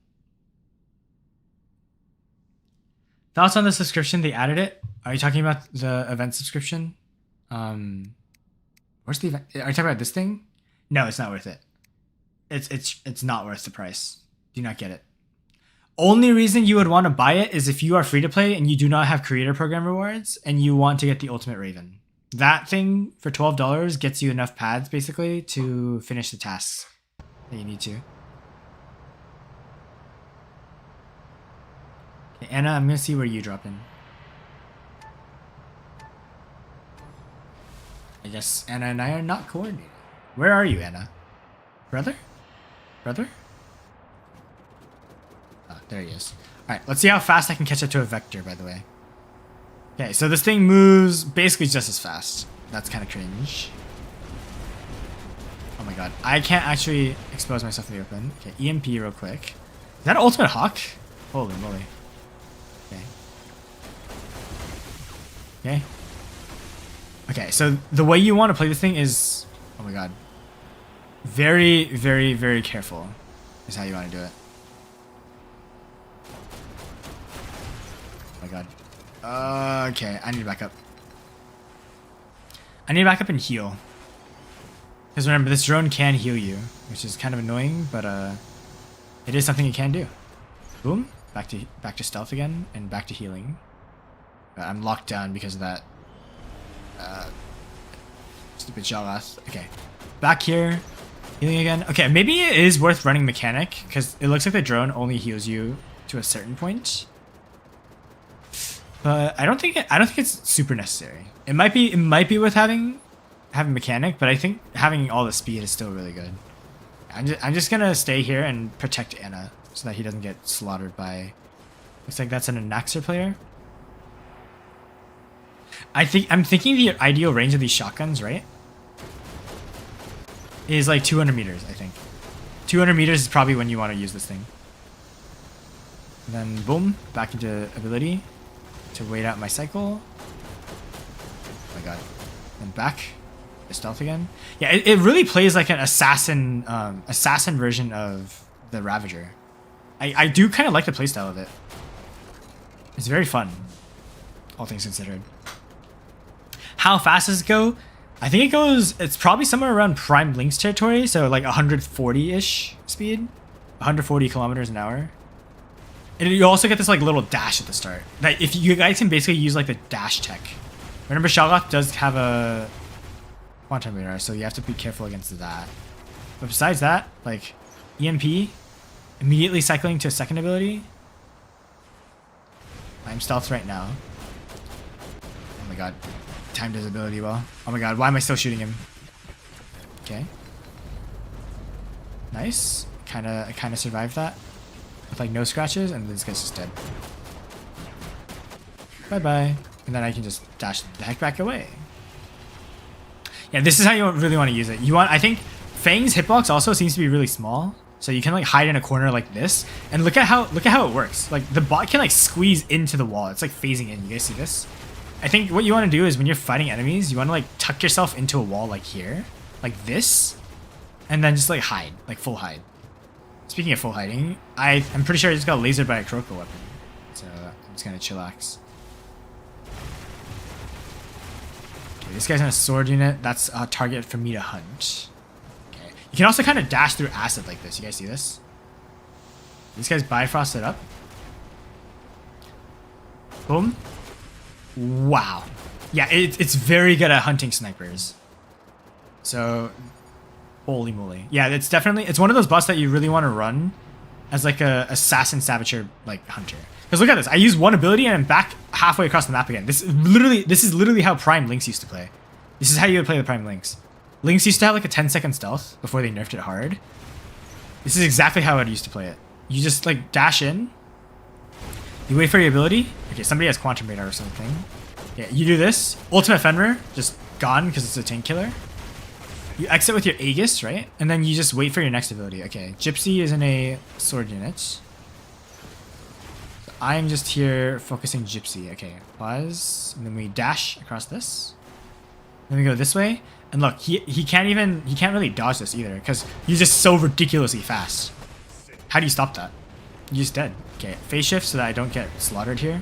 Thoughts on the subscription? They added it. Are you talking about the event subscription? Where's the event? Are you talking about this thing? No, it's not worth it. It's not worth the price. Do not get it. Only reason you would want to buy it is if you are free to play and you do not have creator program rewards and you want to get the ultimate Raven. That thing for $12 gets you enough pads basically to finish the tasks that you need to. Okay, Anna, I'm gonna see where you drop in. I guess Anna and I are not coordinated. Where are you, Anna? Brother? Oh, there he is. Alright, let's see how fast I can catch up to a vector, by the way. Okay, so this thing moves basically just as fast. That's kind of cringe. Oh my god. I can't actually expose myself in the open. Okay, EMP real quick. Is that Ultimate Hawk? Holy moly. Okay. Okay, so the way you want to play this thing is... Oh my god. Very careful is how you want to do it. Oh my god. Okay, I need to back up. I need to back up and heal. Because remember, this drone can heal you, which is kind of annoying, but it is something it can do. Boom. Back to stealth again, and back to healing. I'm locked down because of that stupid Shalath. Okay. Back here. Healing again. Okay, maybe it is worth running mechanic, because it looks like the drone only heals you to a certain point. But I don't think it's super necessary. It might be worth having mechanic, but I think having all the speed is still really good. I'm just gonna stay here and protect Anna so that he doesn't get slaughtered by... Looks like that's an Anaxer player. I'm thinking the ideal range of these shotguns, right, is like 200 meters, I think. 200 meters is probably when you want to use this thing. And then boom, back into ability to wait out my cycle. Oh my god. And back to stealth again. Yeah, it really plays like an assassin version of the Ravager. I do kind of like the playstyle of it. It's very fun, all things considered. How fast does it go? I think it's probably somewhere around Prime Link's territory, so like 140-ish speed. 140 kilometers an hour. And you also get this like little dash at the start. That if you guys can basically use like the dash tech. Remember, Shalath does have a quantum radar, so you have to be careful against that. But besides that, like EMP, immediately cycling to a second ability. I'm stealth right now. Oh my god. Timed his ability well. Oh my god, why am I still shooting him? Okay. Nice. I kinda survived that. With like no scratches, and this guy's just dead. Bye-bye. And then I can just dash the heck back away. Yeah, this is how you really want to use it. I think Fang's hitbox also seems to be really small. So you can like hide in a corner like this, and look at how it works. Like the bot can like squeeze into the wall. It's like phasing in. You guys see this? I think what you want to do is when you're fighting enemies, you want to like tuck yourself into a wall like here, like this, and then just like hide, like full hide. Speaking of full hiding, I'm pretty sure I just got lasered by a Sirocco weapon, so I'm just gonna chillax. Okay, this guy's in a sword unit. That's a target for me to hunt. Okay, you can also kind of dash through acid like this. You guys see this? These guys bifrosted up. Boom. Wow. Yeah, it's very good at hunting snipers. So, holy moly. Yeah, it's one of those bots that you really want to run as like a assassin saboteur like hunter. Because look at this. I use one ability and I'm back halfway across the map again. This is literally how Prime Lynx used to play. This is how you would play the Prime Lynx. Lynx used to have like a 10-second stealth before they nerfed it hard. This is exactly how I used to play it. You just like dash in. You wait for your ability. Okay, somebody has Quantum Radar or something. Yeah, you do this. Ultimate Fenrir, just gone because it's a tank killer. You exit with your Aegis, right? And then you just wait for your next ability. Okay, Gypsy is in a sword unit. So I'm just here focusing Gypsy. Okay, pause. And then we dash across this. Then we go this way. And look, he can't really dodge this either because he's just so ridiculously fast. How do you stop that? You're just dead. Okay, phase shift so that I don't get slaughtered here.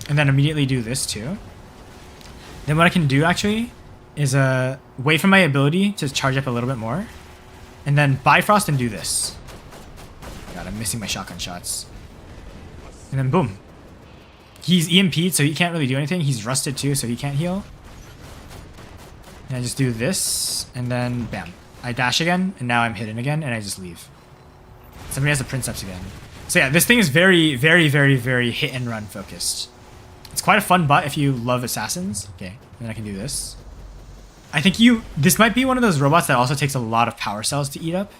And then immediately do this too. Then what I can do actually is wait for my ability to charge up a little bit more. And then Bifrost and do this. God, I'm missing my shotgun shots. And then boom. He's EMP'd so he can't really do anything. He's rusted too so he can't heal. And I just do this and then bam. I dash again and now I'm hidden again and I just leave. Somebody has the Princeps again. So yeah, this thing is very, very, very, very hit and run focused. It's quite a fun bot if you love assassins. Okay, and then I can do this. I think this might be one of those robots that also takes a lot of power cells to eat up,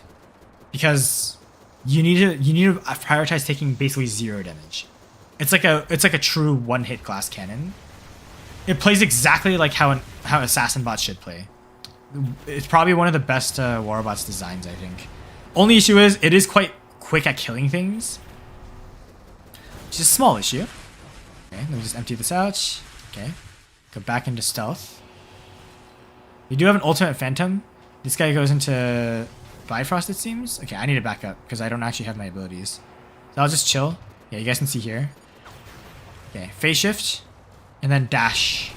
because you need to prioritize taking basically 0 damage. It's like a true one-hit glass cannon. It plays exactly like how assassin bots should play. It's probably one of the best war bots designs, I think. Only issue is it is quite quick at killing things, which is a small issue. Okay, let me just empty this out. Okay, go back into stealth. We do have an ultimate phantom. This guy goes into Bifrost, it seems. Okay, I need to back up because I don't actually have my abilities. So I'll just chill. Yeah, you guys can see here. Okay, phase shift and then dash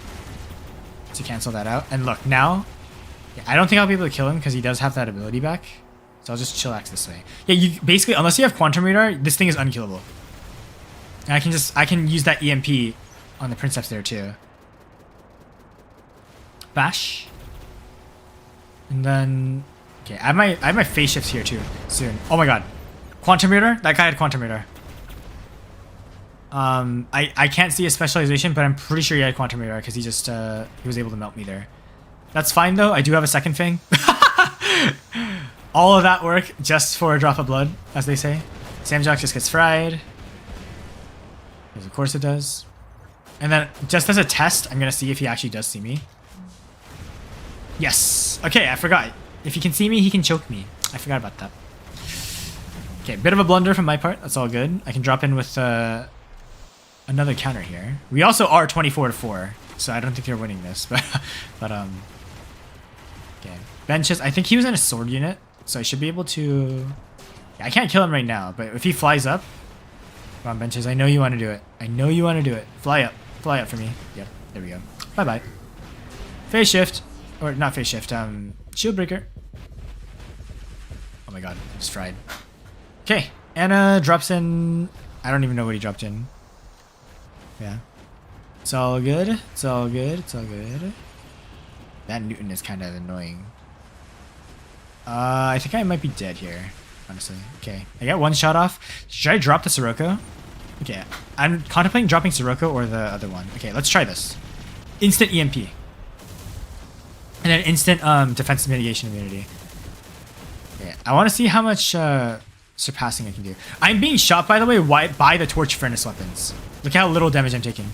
to cancel that out. And look, now, yeah, I don't think I'll be able to kill him because he does have that ability back. So I'll just chillax this way. Yeah, you basically, unless you have Quantum Radar, this thing is unkillable. And I can use that EMP on the Princeps there too. Bash. And then, okay, I have my phase shifts here too soon. Oh my god, Quantum Radar. That guy had Quantum Radar. I can't see a specialization, but I'm pretty sure he had Quantum Radar because he was able to melt me there. That's fine though. I do have a second Fang. All of that work just for a drop of blood, as they say. Samjock just gets fried. Because of course it does. And then, just as a test, I'm gonna see if he actually does see me. Yes! Okay, I forgot. If he can see me, he can choke me. I forgot about that. Okay, bit of a blunder from my part. That's all good. I can drop in with another counter here. We also are 24-4, so I don't think they're winning this. But okay. Benches. I think he was in a sword unit, so I should be able to... Yeah, I can't kill him right now, but if he flies up... Come on, Benches. I know you want to do it. I know you want to do it. Fly up. Fly up for me. Yep. There we go. Bye-bye. Phase shift. Or not phase shift. Shield breaker. Oh my god. I'm just fried. Okay. Anna drops in... I don't even know what he dropped in. Yeah. It's all good. It's all good. It's all good. That Newton is kind of annoying. I think I might be dead here. Honestly. Okay. I got one shot off. Should I drop the Sirocco? Okay. I'm contemplating dropping Sirocco or the other one. Okay, let's try this. Instant EMP. And then instant defensive mitigation immunity. Okay. I want to see how much surpassing I can do. I'm being shot, by the way, by the Torch Furnace weapons. Look how little damage I'm taking.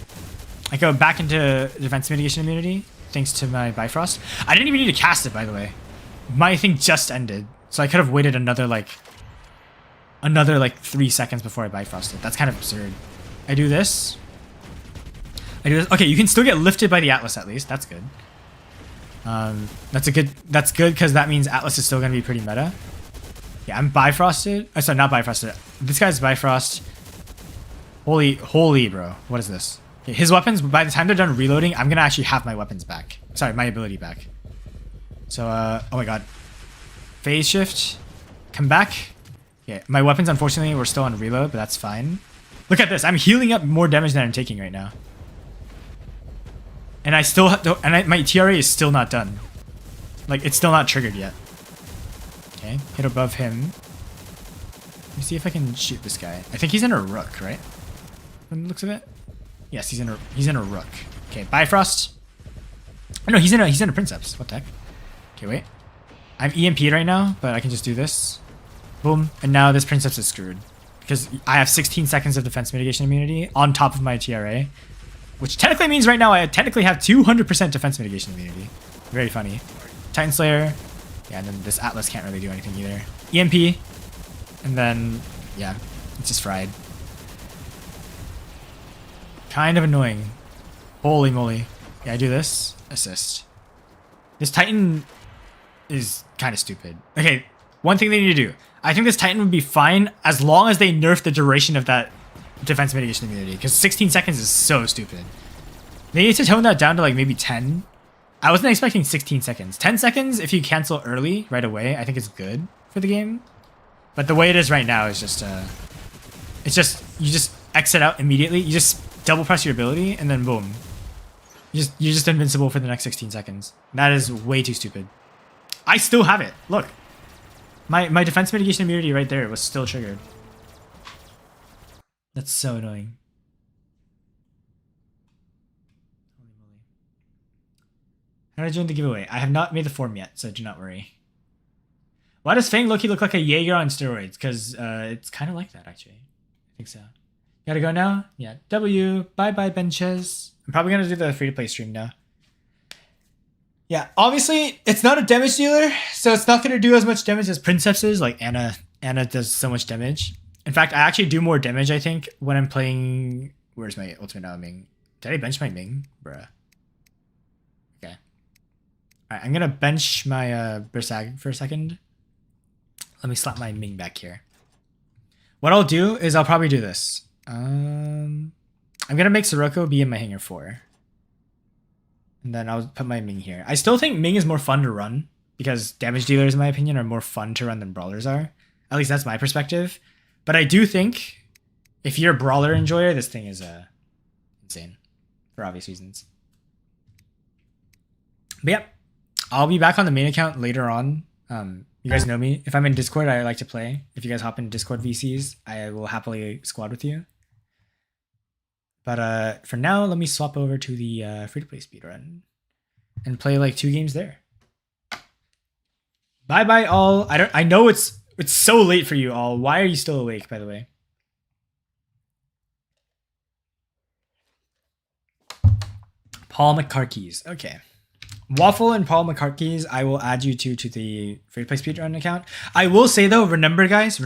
I go back into defensive mitigation immunity thanks to my Bifrost. I didn't even need to cast it, by the way. My thing just ended. So I could have waited another, like, another like 3 seconds before I Bifrost it. That's kind of absurd. I do this. Okay, you can still get lifted by the Atlas at least. That's good. That's good because that means Atlas is still gonna be pretty meta. Yeah, I'm Bifrosted. Oh, sorry, not Bifrosted. This guy's Bifrost. Holy, bro. What is this? Okay, his weapons, by the time they're done reloading, I'm gonna actually have my weapons back. Sorry, my ability back. So, oh my god. Phase shift. Come back. Yeah, my weapons, unfortunately, were still on reload, but that's fine. Look at this. I'm healing up more damage than I'm taking right now. And I still my TRA is still not done. Like, it's still not triggered yet. Okay, hit above him. Let me see if I can shoot this guy. I think he's in a rook, right? From the looks of it. Yes, he's in a rook. Okay, Bifrost. Oh, no, he's in a Princeps. What the heck? Okay, wait. I'm EMP'd right now, but I can just do this. Boom. And now this Princeps is screwed. Because I have 16 seconds of defense mitigation immunity on top of my TRA. Which technically means right now I technically have 200% defense mitigation immunity. Very funny. Titan Slayer. Yeah, and then this Atlas can't really do anything either. EMP. And then, yeah, it's just fried. Kind of annoying. Holy moly. Yeah, I do this. Assist. This Titan is kind of stupid. Okay, one thing they need to do. I think this Titan would be fine as long as they nerf the duration of that defense mitigation immunity, because 16 seconds is so stupid. They need to tone that down to like maybe 10. I wasn't expecting 16 seconds. 10 seconds if you cancel early right away, I think it's good for the game. But the way it is right now is just you just exit out immediately. You just double press your ability and then boom. You're just invincible for the next 16 seconds. That is way too stupid. I still have it. Look. My defense mitigation immunity right there was still triggered. That's so annoying. Holy moly. How did I join the giveaway? I have not made the form yet, so do not worry. Why does Fang Loki look like a Jaeger on steroids? Because it's kind of like that, actually. I think so. Gotta go now? Yeah. W. Bye-bye, benches. I'm probably going to do the free-to-play stream now. Yeah, obviously, it's not a damage dealer, so it's not going to do as much damage as Princeps is. Like, Anna does so much damage. In fact, I actually do more damage, I think, when I'm playing... Where's my ultimate now, Ming? Did I bench my Ming? Bruh. Okay. Alright, I'm going to bench my Bersag for a second. Let me slap my Ming back here. What I'll do is I'll probably do this. I'm going to make Sirocco be in my Hanger 4. And then I'll put my Ming here. I still think Ming is more fun to run because damage dealers, in my opinion, are more fun to run than brawlers are. At least that's my perspective. But I do think if you're a brawler enjoyer, this thing is insane for obvious reasons. But yep, I'll be back on the main account later on. You guys know me. If I'm in Discord, I like to play. If you guys hop into Discord VCs, I will happily squad with you. But for now, let me swap over to the free-to-play speedrun and play like 2 games there. Bye-bye all. I know it's so late for you all. Why are you still awake, by the way? Paul McCarthy's. Okay. Waffle and Paul McCarthy's, I will add you to the free-to-play speedrun account. I will say though, remember guys,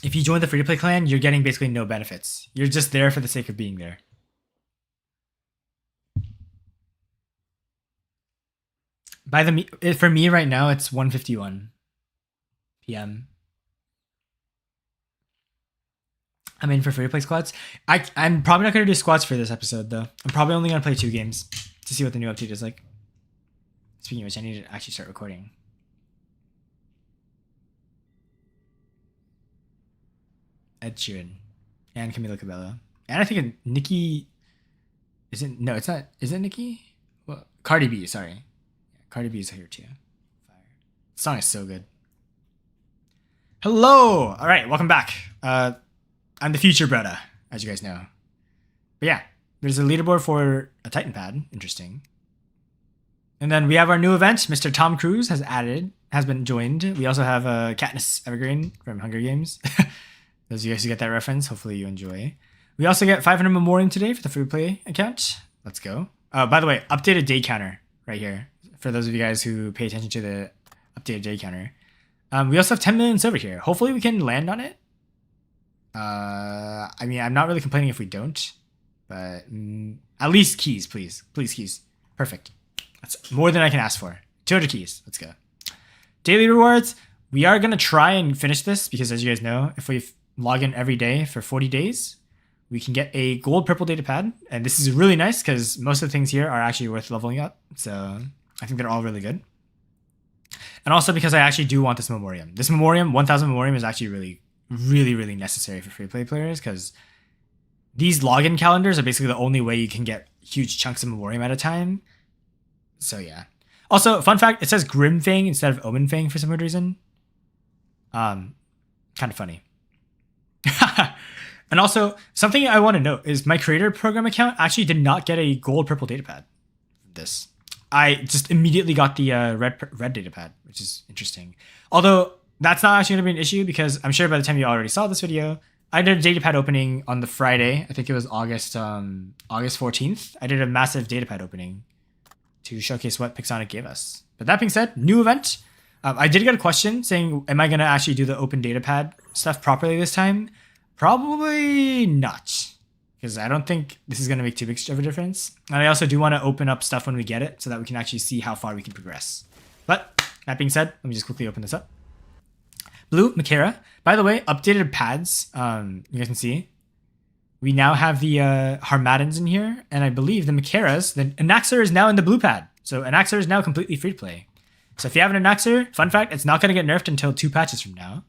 if you join the free-to-play clan, you're getting basically no benefits. You're just there for the sake of being there. For me right now, it's 1:51 p.m. I'm in for free-to-play squads. I'm probably not going to do squads for this episode, though. I'm probably only going to play 2 games to see what the new update is like. Speaking of which, I need to actually start recording. Ed Sheeran and Camila Cabello, and I think Nicki isn't. No, it's not. Is it Nicki? Well, Cardi B. Sorry, Cardi B is here too. Fire. The song is so good. Hello. All right, welcome back. I'm the future Bretta, as you guys know. But yeah, there's a leaderboard for a Titan pad. Interesting. And then we have our new event. Mr. Tom Cruise has been joined. We also have Katniss Evergreen from Hunger Games. Those of you guys who get that reference, hopefully you enjoy. We also get 500 Memoriam today for the free play account. Let's go. By the way, updated day counter right here. For those of you guys who pay attention to the updated day counter. We also have 10 million silver here. Hopefully we can land on it. I mean, I'm not really complaining if we don't, but at least keys, please. Please, keys. Perfect. That's more than I can ask for. 200 keys. Let's go. Daily rewards. We are going to try and finish this because, as you guys know, if we log in every day for 40 days, we can get a gold purple data pad. And this is really nice because most of the things here are actually worth leveling up. So I think they're all really good. And also because I actually do want this memoriam. This memoriam, 1000 memoriam, is actually really necessary for free play players because these login calendars are basically the only way you can get huge chunks of memoriam at a time. So yeah. Also, fun fact, it says Grim Fang instead of Omen Fang for some weird reason. Kind of funny. And also, something I want to note is my creator program account actually did not get a gold purple datapad. This. I just immediately got the red datapad, which is interesting. Although, that's not actually going to be an issue because I'm sure by the time you already saw this video, I did a datapad opening on the Friday. I think it was August 14th. I did a massive datapad opening to showcase what Pixonic gave us. But that being said, new event. I did get a question saying, am I going to actually do the open datapad stuff properly this time? Probably not, because I don't think this is going to make too big of a difference. And I also do want to open up stuff when we get it so that we can actually see how far we can progress. But that being said, let me just quickly open this up. Blue, Makera. By the way, updated pads, you guys can see. We now have the Harmaddans in here, and I believe the Makeras, the Anaxer is now in the blue pad. So Anaxer is now completely free to play. So if you have an Anaxer, fun fact, it's not going to get nerfed until 2 patches from now.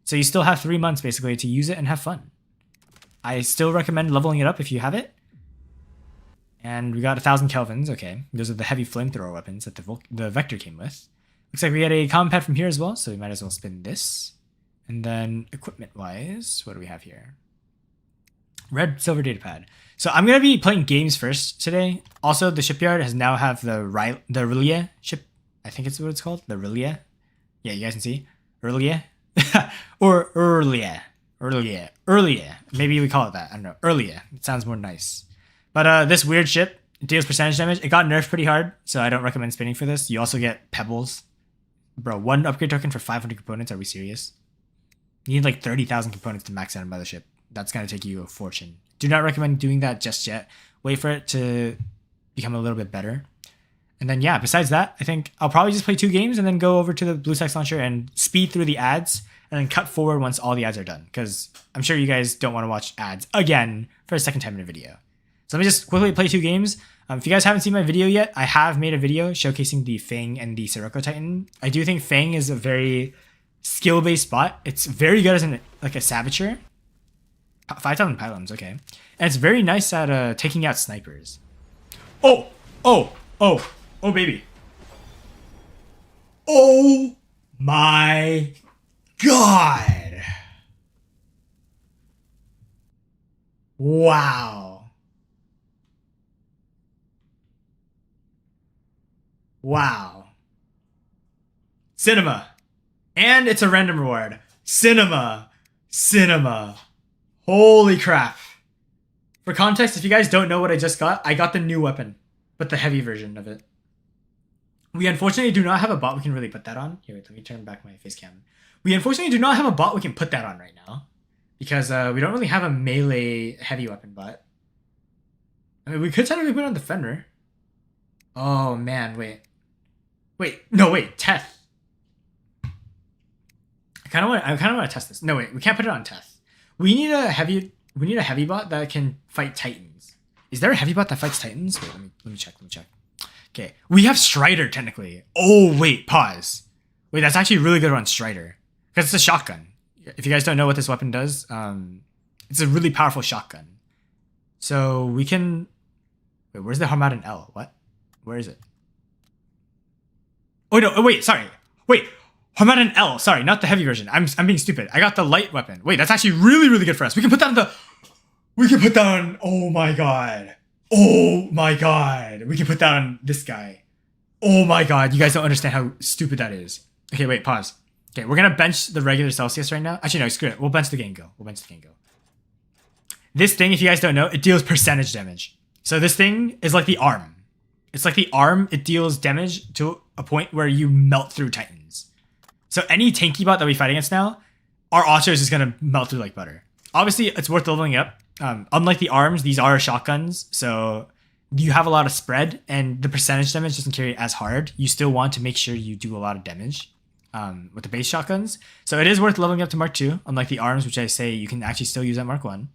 So you still have 3 months basically to use it and have fun. I still recommend leveling it up if you have it. And we got 1000 Kelvins. Okay, those are the heavy flamethrower weapons that the Vector came with. Looks like we had a common pad from here as well, so we might as well spin this. And then equipment-wise, what do we have here? Red silver datapad. So I'm gonna be playing games first today. Also, the shipyard has now have the Rilia ship. I think it's what it's called, the Rilia. Yeah, you guys can see Rilia. Or earlier. Maybe we call it that. I don't know. Earlier. It sounds more nice. But this weird ship deals percentage damage. It got nerfed pretty hard, so I don't recommend spinning for this. You also get pebbles. Bro, 1 upgrade token for 500 components. Are we serious? You need like 30,000 components to max out a mothership. That's going to take you a fortune. Do not recommend doing that just yet. Wait for it to become a little bit better. And then, yeah, besides that, I think I'll probably just play 2 games and then go over to the BlueStacks launcher and speed through the ads and then cut forward once all the ads are done. Because I'm sure you guys don't want to watch ads again for a second time in a video. So let me just quickly play 2 games. If you guys haven't seen my video yet, I have made a video showcasing the Fang and the Sirocco Titan. I do think Fang is a very skill-based bot. It's very good as a Saboteur. 5,000 pylons, okay. And it's very nice at taking out snipers. Oh, baby. Oh my god. Wow. Cinema. And it's a random reward. Cinema. Holy crap. For context, if you guys don't know what I just got, I got the new weapon, but the heavy version of it. We unfortunately do not have a bot we can really put that on. Here, wait, let me turn back my face cam. We unfortunately do not have a bot we can put that on right now, because we don't really have a melee heavy weapon bot. I mean, we could technically put it on Defender. Oh man, wait, Teth. I kind of want to test this. No, wait, we can't put it on Teth. We need a heavy bot that can fight Titans. Is there a heavy bot that fights Titans? Wait, let me check. Okay, we have Strider technically. Oh wait, pause. Wait, that's actually really good on Strider because it's a shotgun. If you guys don't know what this weapon does, it's a really powerful shotgun. So we can. Wait, where's the Harmaddan L? What? Where is it? Oh no! Oh, wait, sorry. Wait, Harmaddan L. Sorry, not the heavy version. I'm being stupid. I got the light weapon. Wait, that's actually really good for us. We can put that on the. We can put that on. Oh my god. We can put that on this guy. Oh my god. You guys don't understand how stupid that is. Okay, wait. Pause. Okay, we're gonna bench the regular Celsius right now. Actually, no, screw it. We'll bench the Gengo. This thing, if you guys don't know, it deals percentage damage. So this thing is like the arm. It's like the arm. It deals damage to a point where you melt through Titans. So any tanky bot that we fight against now, our Ocho is just gonna melt through like butter. Obviously, it's worth leveling up. Unlike the arms, these are shotguns, so you have a lot of spread, and the percentage damage doesn't carry as hard. You still want to make sure you do a lot of damage with the base shotguns. So it is worth leveling up to Mark 2, unlike the arms, which I say you can actually still use at Mark 1.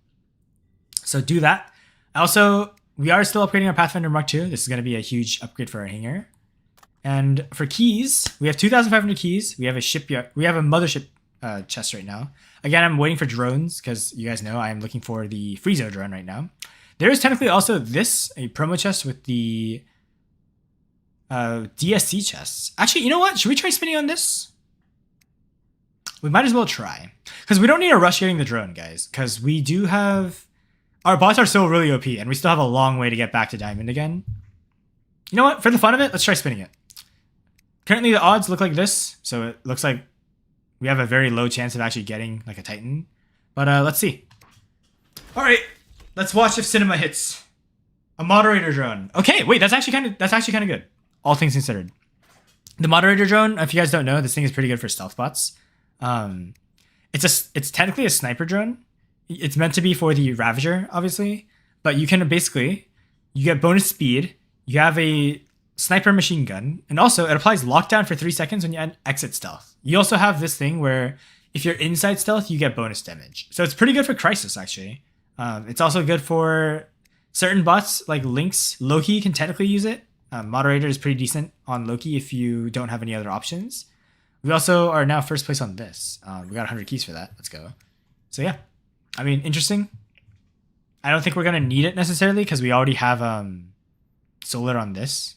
So do that. Also, we are still upgrading our Pathfinder Mark 2. This is going to be a huge upgrade for our hangar. And for keys, we have 2,500 keys. We have a shipyard. We have a mothership chest right now. Again, I'm waiting for drones because you guys know I am looking for the Friezo drone right now. There is technically also this, a promo chest with the DSC chests. Actually, you know what? Should we try spinning on this? We might as well try. Because we don't need to rush getting the drone, guys. Because we do have... Our bots are still really OP, and we still have a long way to get back to Diamond again. You know what? For the fun of it, let's try spinning it. Currently, the odds look like this. So it looks like we have a very low chance of actually getting like a Titan. But let's see. All right. Let's watch if cinema hits. A moderator drone. Okay, wait, that's actually kind of good. All things considered. The moderator drone, if you guys don't know, this thing is pretty good for stealth bots. It's technically a sniper drone. It's meant to be for the Ravager, obviously, but you can basically, you get bonus speed, you have a sniper machine gun, and also it applies lockdown for 3 seconds when you exit stealth. You also have this thing where if you're inside stealth, you get bonus damage. So it's pretty good for Crisis, actually. It's also good for certain bots like Lynx. Loki can technically use it. Moderator is pretty decent on Loki if you don't have any other options. We also are now first place on this. We got 100 keys for that. Let's go. So yeah, I mean, interesting. I don't think we're going to need it necessarily because we already have solar on this.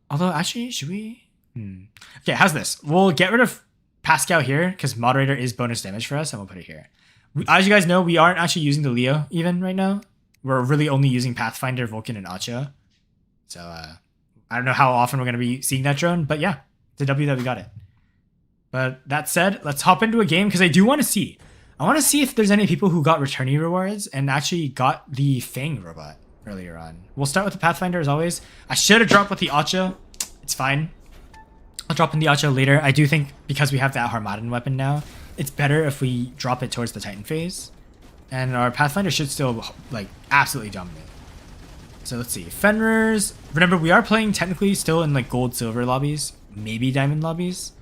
Although, actually, should we? Okay, how's this? We'll get rid of Pascal here because moderator is bonus damage for us, and we'll put it here. As you guys know, we aren't actually using the Leo even right now. We're really only using Pathfinder, Vulcan, and Acho. So I don't know how often we're going to be seeing that drone, but yeah, it's a W that we got it. But that said, let's hop into a game because I do want to see. I want to see if there's any people who got returnee rewards and actually got the Fang robot earlier on. We'll start with the Pathfinder as always. I should have dropped with the Acho. It's fine. I'll drop in the Acho later. I do think because we have that Harmadan weapon now, it's better if we drop it towards the Titan phase. And our Pathfinder should still like absolutely dominate. So let's see. Fenrir's. Remember, we are playing technically still in like gold, silver lobbies. Maybe diamond lobbies.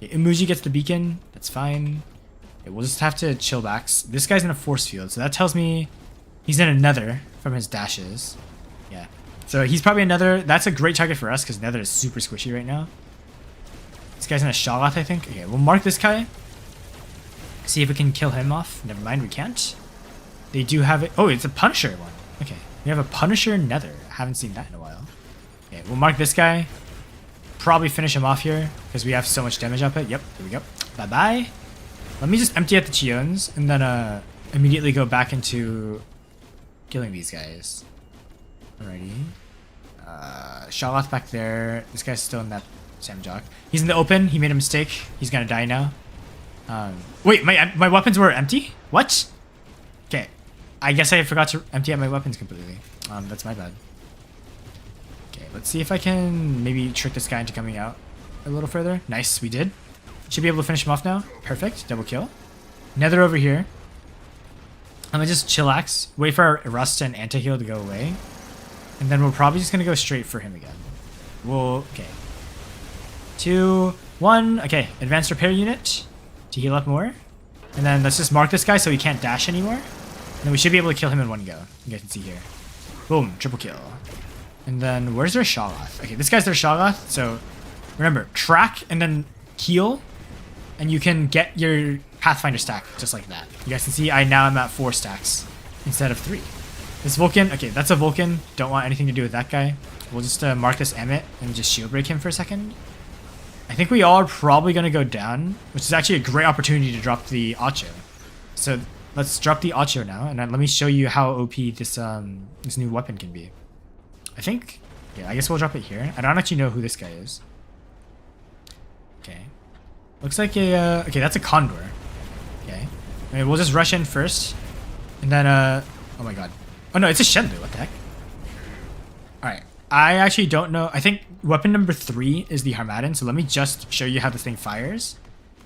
Okay, Imuji gets the beacon. That's fine. Okay, we'll just have to chill back. This guy's in a force field. So that tells me he's in another from his dashes. Yeah. So he's probably another. That's a great target for us because Nether is super squishy right now. This guy's in a Shalath, I think. Okay, we'll mark this guy. See if we can kill him off. Never mind, we can't. They do have it. Oh, it's a Punisher one. Okay, we have a Punisher Nether. Haven't seen that in a while. Okay, we'll mark this guy. Probably finish him off here because we have so much damage output. Yep, here we go. Bye-bye. Let me just empty out the Chiones and then immediately go back into killing these guys. Alrighty. Shalath back there. This guy's still in that Samjok. He's in the open. He made a mistake. He's gonna die now. Wait, my weapons were empty? What? Okay. I guess I forgot to empty out my weapons completely. That's my bad. Okay, let's see if I can maybe trick this guy into coming out a little further. Nice, we did. Should be able to finish him off now. Perfect, double kill. Nether over here. I'm gonna just chillax, wait for our Rust and Anti-Heal to go away. And then we're probably just gonna go straight for him again. Okay. 2, 1, okay, advanced repair unit to heal up more. And then let's just mark this guy so he can't dash anymore. And then we should be able to kill him in one go. You guys can see here. Boom, triple kill. And then where's their Shalath? Okay, this guy's their Shalath. So remember, track and then heal. And you can get your Pathfinder stack just like that. You guys can see I now am at 4 stacks instead of 3. This Vulcan, okay, that's a Vulcan. Don't want anything to do with that guy. We'll just mark this Emmet and just shield break him for a second. I think we all are probably going to go down, which is actually a great opportunity to drop the Acho. So let's drop the Acho now, and then let me show you how OP this this new weapon can be. I think, yeah, I guess we'll drop it here. I don't actually know who this guy is. Okay. Looks like a, okay, that's a Condor. Okay. I mean, we'll just rush in first, and then, oh my god. Oh no, it's a Shenlu, what the heck? Alright. I actually don't know. I think weapon number 3 is the Harmadan, so let me just show you how this thing fires.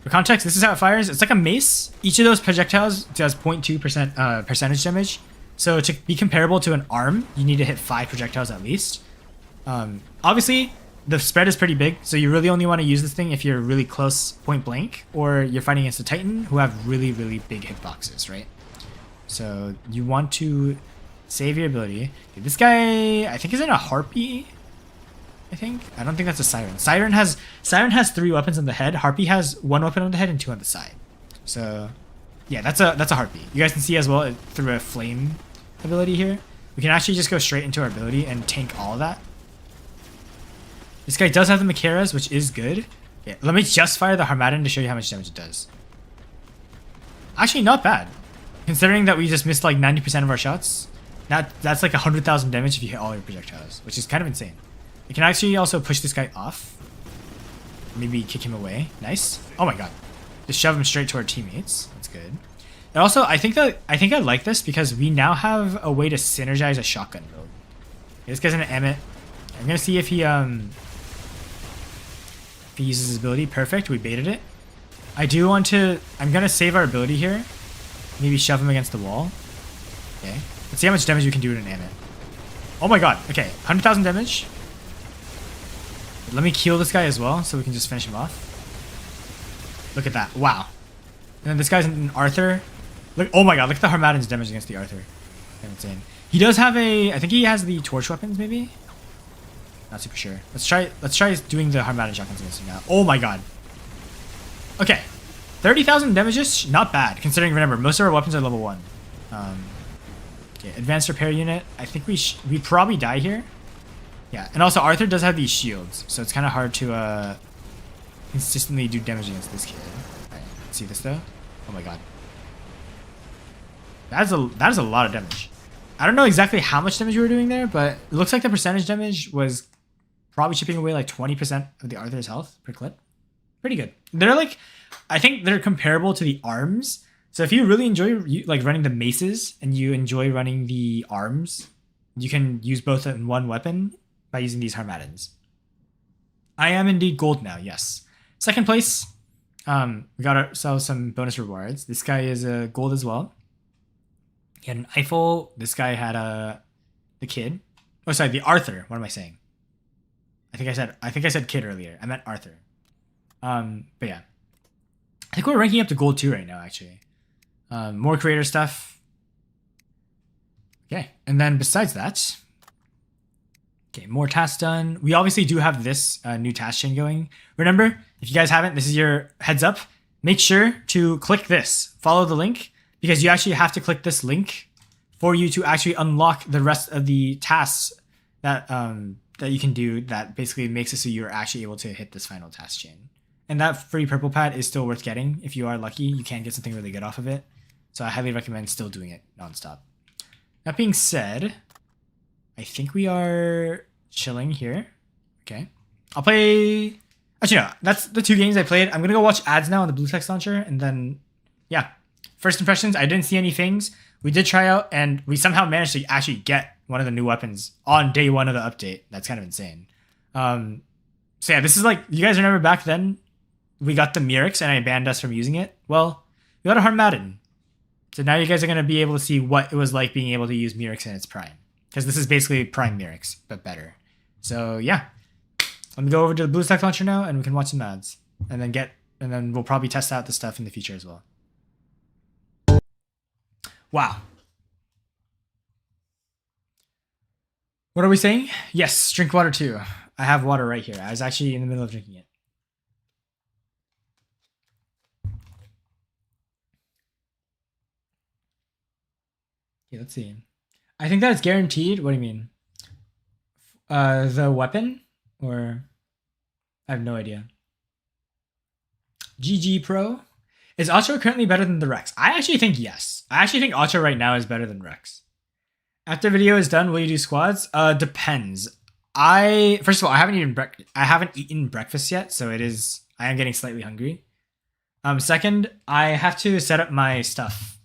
For context, this is how it fires. It's like a mace. Each of those projectiles does 0.2% percentage damage. So to be comparable to an arm, you need to hit 5 projectiles at least. Obviously, the spread is pretty big, so you really only want to use this thing if you're really close point blank, or you're fighting against a Titan who have really, really big hitboxes, right? So you want to save your ability. Dude, this guy, I think, is in a Harpy. I don't think that's a Siren. Siren has 3 weapons on the head. Harpy has 1 weapon on the head and 2 on the side. So yeah, that's a Harpy. You guys can see as well through a flame ability here. We can actually just go straight into our ability and tank all of that. This guy does have the Macaras, which is good. Yeah, let me just fire the Harmattan to show you how much damage it does. Actually, not bad. Considering that we just missed like 90% of our shots. That's like 100,000 damage if you hit all your projectiles, which is kind of insane. You can actually also push this guy off. Maybe kick him away. Nice. Oh my god. Just shove him straight to our teammates. That's good. And also, I think I like this because we now have a way to synergize a shotgun build. Okay, this guy's gonna Emmet. I'm gonna see if he uses his ability. Perfect. We baited it. I'm gonna save our ability here. Maybe shove him against the wall. Okay. Let's see how much damage we can do to an Emmet. Oh my god. Okay. 100,000 damage. Let me kill this guy as well so we can just finish him off. Look at that. Wow. And then this guy's an Arthur. Look, oh my god, look at the Harmattan's damage against the Arthur. That's insane. He does have I think he has the torch weapons maybe? Not super sure. Let's try doing the Harmattan shotguns against him now. Oh my god. Okay. 30,000 damages, not bad. Considering, remember, most of our weapons are level 1. Okay, advanced repair unit. I think we probably die here. Yeah, and also Arthur does have these shields, so it's kind of hard to consistently do damage against this kid. Alright, let's see this though. Oh my god. That is a lot of damage. I don't know exactly how much damage we were doing there, but it looks like the percentage damage was probably chipping away like 20% of the Arthur's health per clip. Pretty good. They're like, I think they're comparable to the arms. So if you really enjoy like running the maces and you enjoy running the arms, you can use both in one weapon by using these Harmattans. I am indeed gold now, yes. Second place, we got ourselves some bonus rewards. This guy is a gold as well. He had an Eiffel. This guy had the kid. Oh, sorry, the Arthur. What am I saying? I think I said kid earlier. I meant Arthur. But yeah, I think we're ranking up to gold 2 right now. Actually, more creator stuff. Okay, and then besides that, okay, more tasks done. We obviously do have this new task chain going. Remember, if you guys haven't, this is your heads up. Make sure to click this. Follow the link. Because you actually have to click this link for you to actually unlock the rest of the tasks that that you can do that basically makes it so you're actually able to hit this final task chain. And that free purple pad is still worth getting. If you are lucky, you can get something really good off of it. So I highly recommend still doing it nonstop. That being said, I think we are chilling here. Okay. I'll play... Actually, no. That's the 2 games I played. I'm going to go watch ads now on the Blue Text Launcher. And then, yeah. First impressions, I didn't see any things. We did try out, and we somehow managed to actually get one of the new weapons on day 1 of the update. That's kind of insane. So yeah, this is like, you guys remember back then, we got the Murex and I banned us from using it? Well, we got a Harmattan. So now you guys are going to be able to see what it was like being able to use Murex in its prime. Because this is basically prime Murex, but better. So yeah, let me go over to the Blue Text Launcher now, and we can watch some ads. And then we'll probably test out the stuff in the future as well. Wow. What are we saying? Yes, drink water too. I have water right here. I was actually in the middle of drinking it. Okay, let's see. I think that's guaranteed. What do you mean? The weapon? Or... I have no idea. GG Pro? Is Ocho currently better than the Rex? I actually think yes. I actually think Ocho right now is better than Rex. After video is done, will you do squads? Depends. First of all, I haven't eaten breakfast yet, so I am getting slightly hungry. Second, I have to set up my stuff.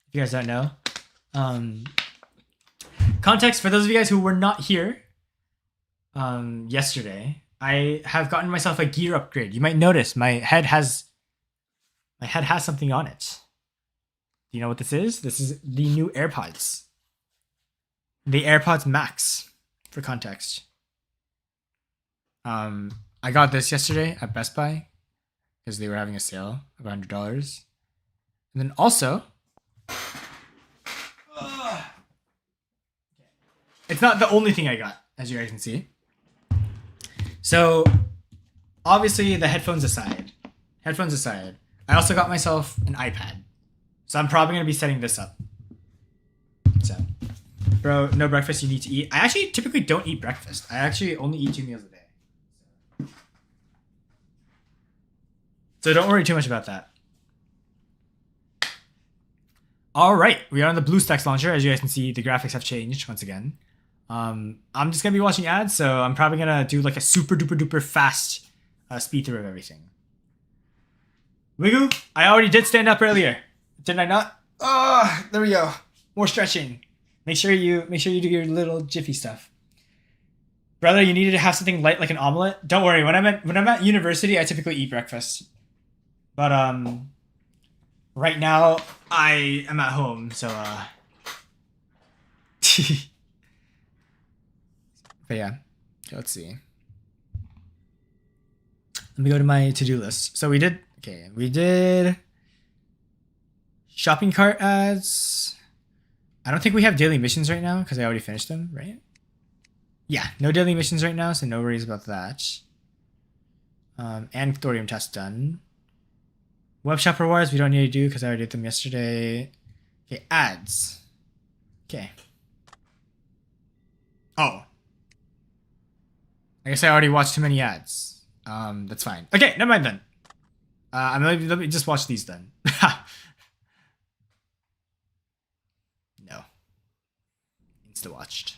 If you guys don't know. Context for those of you guys who were not here yesterday, I have gotten myself a gear upgrade. You might notice my head has My head has something on it. Do you know what this is? This is the new AirPods. The AirPods Max, for context. I got this yesterday at Best Buy because they were having a sale of $100. And then also, it's not the only thing I got, as you guys can see. So, obviously, the headphones aside, I also got myself an iPad. So I'm probably going to be setting this up. So, bro, no breakfast you need to eat. I actually typically don't eat breakfast. I actually only eat 2 meals a day. So don't worry too much about that. All right, we are on the BlueStacks launcher. As you guys can see, the graphics have changed once again. I'm just going to be watching ads, so I'm probably going to do like a super duper duper fast speed through of everything. Wiggle, I already did stand up earlier. Did I not? Oh, there we go. More stretching. Make sure you do your little jiffy stuff. Brother, you needed to have something light like an omelet. Don't worry. When I'm at university, I typically eat breakfast. But right now I am at home, so but yeah. Let's see. Let me go to my to-do list. So we did shopping cart ads. I don't think we have daily missions right now because I already finished them, right? Yeah, no daily missions right now, so no worries about that. And thorium test done. Web shop rewards we don't need to do because I already did them yesterday. Okay, ads. Okay. Oh. I guess I already watched too many ads. That's fine. Okay, never mind then. Let me just watch these then. No. Insta watched.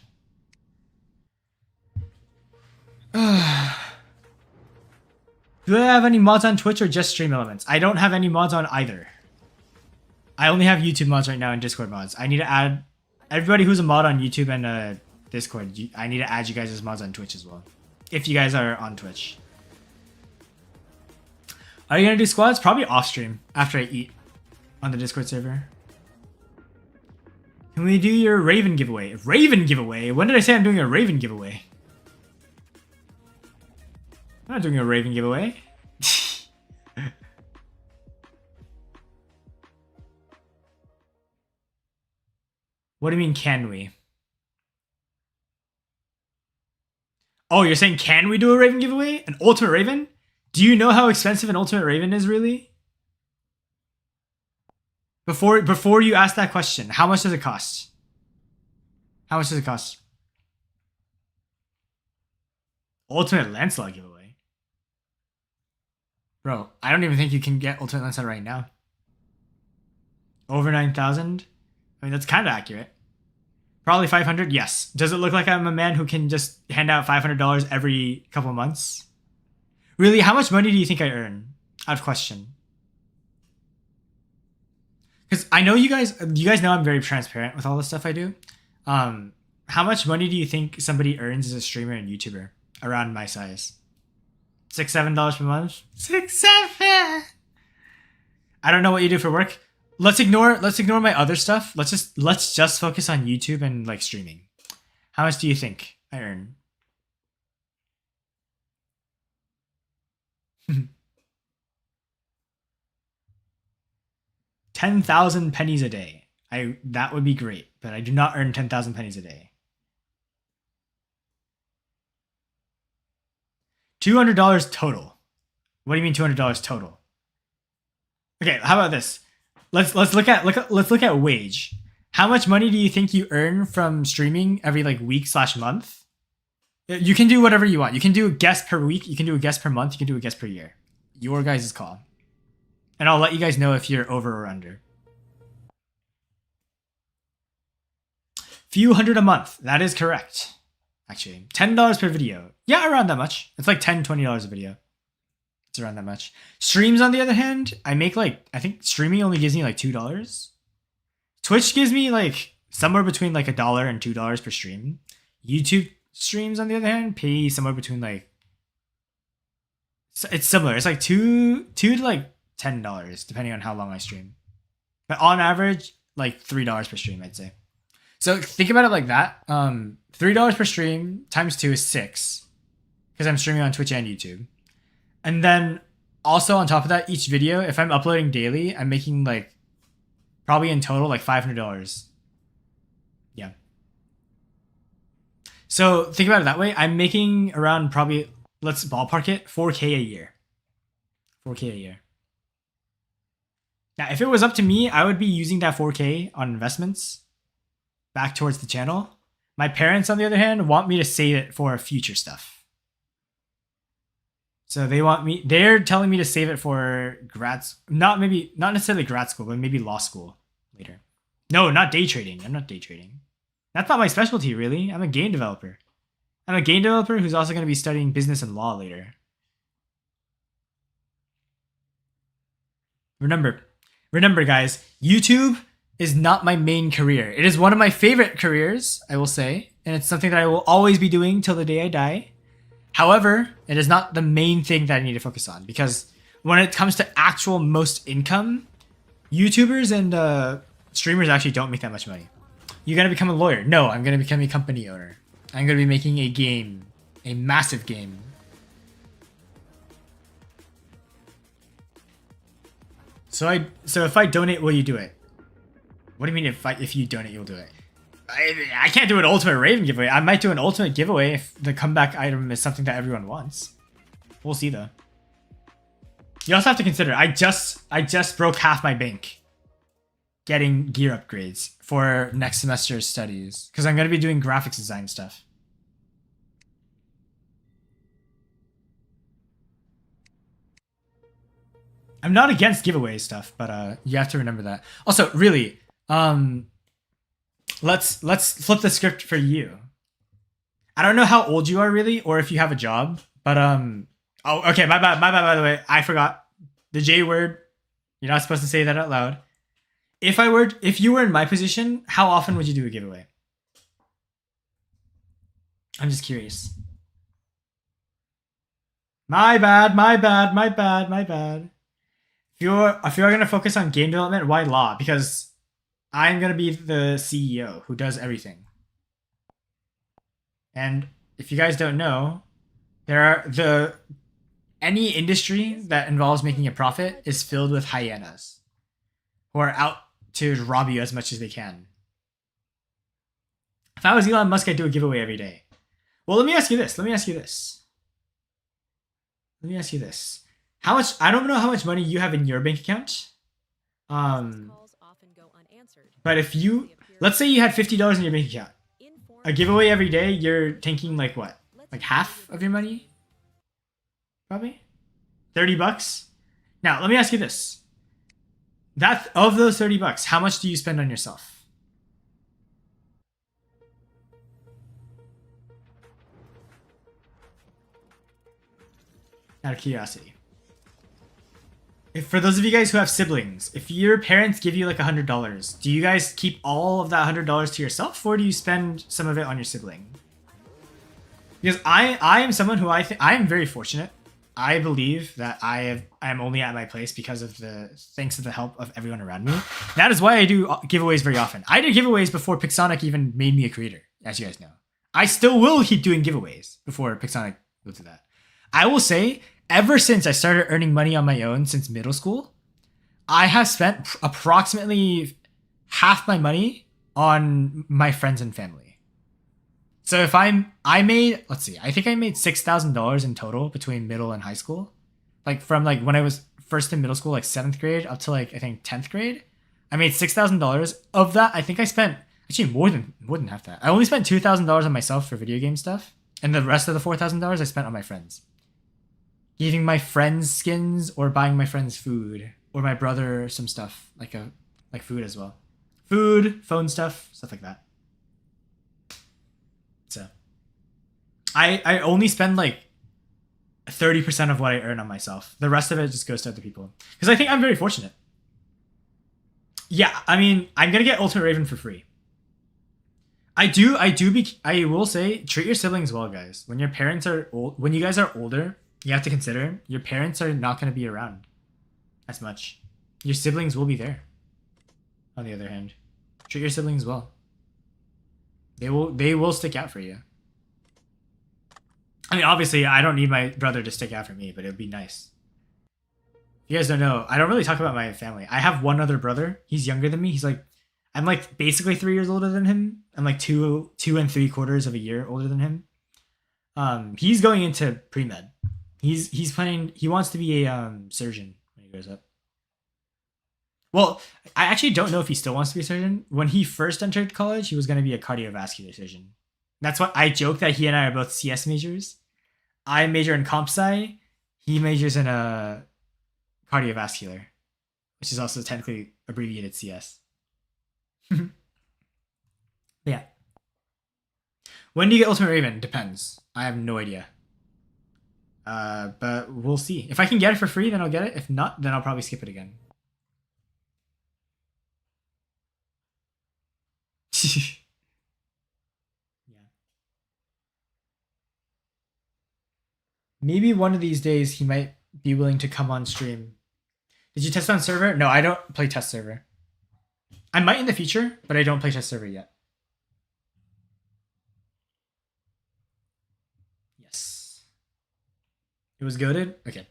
Do I have any mods on Twitch or just stream elements? I don't have any mods on either. I only have YouTube mods right now and Discord mods. I need to add everybody who's a mod on YouTube and Discord. I need to add you guys as mods on Twitch as well. If you guys are on Twitch. Are you going to do squads? Probably off stream after I eat on the Discord server. Can we do your Raven giveaway? Raven giveaway? When did I say I'm doing a Raven giveaway? I'm not doing a Raven giveaway. What do you mean, can we? Oh, you're saying can we do a Raven giveaway? An Ultimate Raven? Do you know how expensive an Ultimate Raven is, really? Before you ask that question, how much does it cost? How much does it cost? Ultimate Lancelot giveaway. Bro, I don't even think you can get Ultimate Lancelot right now. Over 9,000? I mean, that's kind of accurate. Probably 500? Yes. Does it look like I'm a man who can just hand out $500 every couple months? Really, how much money do you think I earn? Out of question. Because I know you guys know I'm very transparent with all the stuff I do. How much money do you think somebody earns as a streamer and YouTuber around my size? $6, $7 per month? 6, 7. I don't know what you do for work. Let's ignore my other stuff. Let's just focus on YouTube and like streaming. How much do you think I earn? $10,000 pennies a day. That would be great, but I do not earn 10,000 pennies a day. $200 total. What do you mean $200 total? Okay, how about this? Let's look at wage. How much money do you think you earn from streaming every like week / month? You can do whatever you want. You can do a guest per week. You can do a guest per month. You can do a guest per year. Your guys' call. And I'll let you guys know if you're over or under. Few hundred a month. That is correct. Actually, $10 per video. Yeah, around that much. It's like $10, $20 a video. It's around that much. Streams, on the other hand, I think streaming only gives me like $2. Twitch gives me like somewhere between like $1 and $2 per stream. YouTube streams, on the other hand, pay somewhere between like, it's similar. It's like $2 to like $10, depending on how long I stream. But on average, like $3 per stream, I'd say. So think about it like that. $3 per stream times 2 is 6, because I'm streaming on Twitch and YouTube. And then also on top of that, each video, if I'm uploading daily, I'm making like probably in total like $500. Yeah. So think about it that way. I'm making around probably, let's ballpark it, 4K a year. 4K a year. Now, if it was up to me, I would be using that 4K on investments back towards the channel. My parents, on the other hand, want me to save it for future stuff. So they're telling me to save it for not necessarily grad school, but maybe law school later. No, not day trading. I'm not day trading. That's not my specialty, really. I'm a game developer. I'm a game developer who's also going to be studying business and law later. Remember, guys, YouTube is not my main career. It is one of my favorite careers, I will say, and it's something that I will always be doing till the day I die. However, it is not the main thing that I need to focus on, because when it comes to actual most income, YouTubers and streamers actually don't make that much money. You're going to become a lawyer. No, I'm going to become a company owner. I'm going to be making a game, a massive game. So if I donate, will you do it? What do you mean if you donate, you'll do it? I can't do an Ultimate Raven giveaway. I might do an Ultimate giveaway if the comeback item is something that everyone wants. We'll see though. You also have to consider, I just broke half my bank getting gear upgrades for next semester's studies, because I'm going to be doing graphics design stuff. I'm not against giveaway stuff, but you have to remember that. Also, really, let's flip the script for you. I don't know how old you are really, or if you have a job, but oh, okay, my bad, by the way. I forgot the J word. You're not supposed to say that out loud. If you were in my position, how often would you do a giveaway? I'm just curious. My bad. If you're gonna focus on game development, why law? Because I'm gonna be the CEO who does everything. And if you guys don't know, any industry that involves making a profit is filled with hyenas who are out to rob you as much as they can. If I was Elon Musk, I'd do a giveaway every day. Well, let me ask you this. How much? I don't know how much money you have in your bank account. But if let's say you had $50 in your bank account, a giveaway every day, you're taking like what? Like half of your money? Probably $30. Now, let me ask you this. That of those $30, how much do you spend on yourself? Out of curiosity. For those of you guys who have siblings, if your parents give you like $100, do you guys keep all of that $100 to yourself, or do you spend some of it on your sibling? Because I am someone who I am very fortunate. I believe that I am only at my place because of thanks to the help of everyone around me. That is why I do giveaways very often. I did giveaways before Pixonic even made me a creator, as you guys know. I still will keep doing giveaways before Pixonic will do that. I will say, ever since I started earning money on my own since middle school, I have spent approximately half my money on my friends and family. So if I made $6,000 in total between middle and high school. Like from like when I was first in middle school, like 7th grade up to like, I think 10th grade. I made $6,000. Of that, I think I spent actually more than half that. I only spent $2,000 on myself for video game stuff. And the rest of the $4,000 I spent on my friends. Giving my friends skins or buying my friends food, or my brother some stuff like food as well. Food, phone stuff like that. So I only spend like 30% of what I earn on myself. The rest of it just goes to other people, because I think I'm very fortunate. Yeah, I mean, I'm gonna get Ultimate Raven for free. I will say, treat your siblings well, guys. When your parents are old, when you guys are older, you have to consider your parents are not going to be around as much. Your siblings will be there. On the other hand, treat your siblings well. They will stick out for you. I mean, obviously, I don't need my brother to stick out for me, but it would be nice. You guys don't know, I don't really talk about my family. I have one other brother. He's younger than me. I'm like basically 3 years older than him. I'm like two and 3/4 of a year older than him. He's going into pre-med. He's planning. He wants to be a surgeon when he grows up. Well, I actually don't know if he still wants to be a surgeon. When he first entered college, he was going to be a cardiovascular surgeon. That's what I joke that he and I are both CS majors. I major in comp sci. He majors in a cardiovascular, which is also technically abbreviated CS. Yeah. When do you get Ultimate Raven? Depends. I have no idea. But we'll see. If I can get it for free, then I'll get it. If not, then I'll probably skip it again. Yeah. Maybe one of these days he might be willing to come on stream. Did you test on server? No, I don't play test server. I might in the future, but I don't play test server yet. Yes. It was goated? Okay.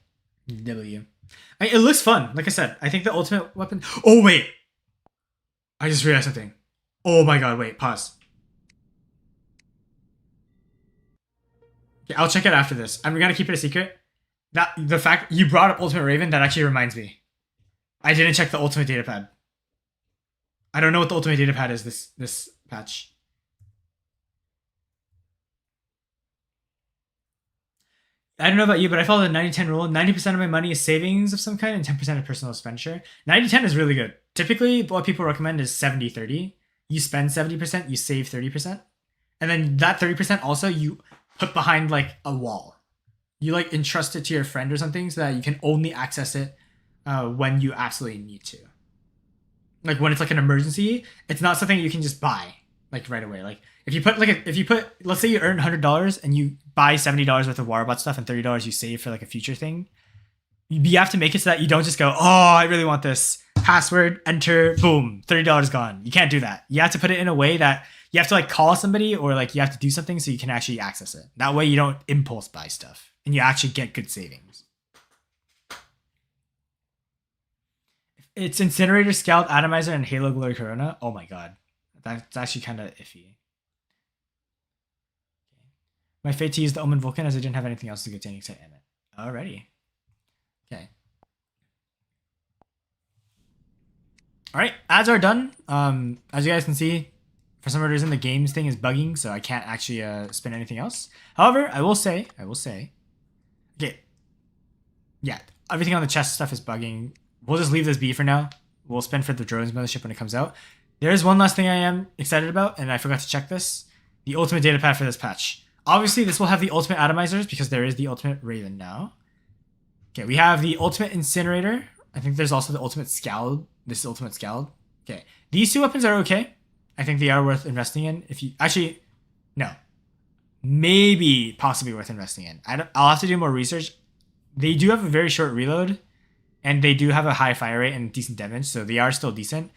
W. It looks fun. Like I said, I think the ultimate weapon... Oh, wait. I just realized something. Oh my god, wait, pause. Okay, I'll check it after this. I'm gonna keep it a secret. The fact you brought up Ultimate Raven, that actually reminds me. I didn't check the ultimate datapad. I don't know what the ultimate datapad is this patch. I don't know about you, but I follow the 90-10 rule. 90% of my money is savings of some kind and 10% of personal expenditure. 90-10 is really good. Typically, what people recommend is 70-30. You spend 70%, you save 30%. And then that 30% also you put behind like a wall. You like entrust it to your friend or something so that you can only access it when you absolutely need to. Like when it's like an emergency, it's not something you can just buy like right away. Like if you put let's say you earn $100 and you buy $70 worth of Warbot stuff and $30 you save for like a future thing, you have to make it so that you don't just go, oh, I really want this. Password, enter, boom, $30 gone. You can't do that. You have to put it in a way that you have to like call somebody or like you have to do something so you can actually access it. That way you don't impulse buy stuff and you actually get good savings. It's Incinerator, Scald, Atomizer, and Halo Glory Corona. Oh my god. That's actually kind of iffy. My fate to use the Omen Vulcan as I didn't have anything else to get to except Emmet. Alrighty. Okay. Alright, ads are done. As you guys can see, for some reason the games thing is bugging, so I can't actually spin anything else. However, I will say, okay, yeah, everything on the chest stuff is bugging. We'll just leave this be for now. We'll spin for the drones mothership when it comes out. There is one last thing I am excited about, and I forgot to check this. The ultimate datapad for this patch. Obviously, this will have the ultimate atomizers because there is the ultimate Raven now. Okay, we have the ultimate Incinerator. I think there's also the ultimate Scald. This is ultimate Scald. Okay, these two weapons are okay. I think they are worth investing in. If you actually, no, maybe possibly worth investing in. I'll have to do more research. They do have a very short reload, and they do have a high fire rate and decent damage, so they are still decent.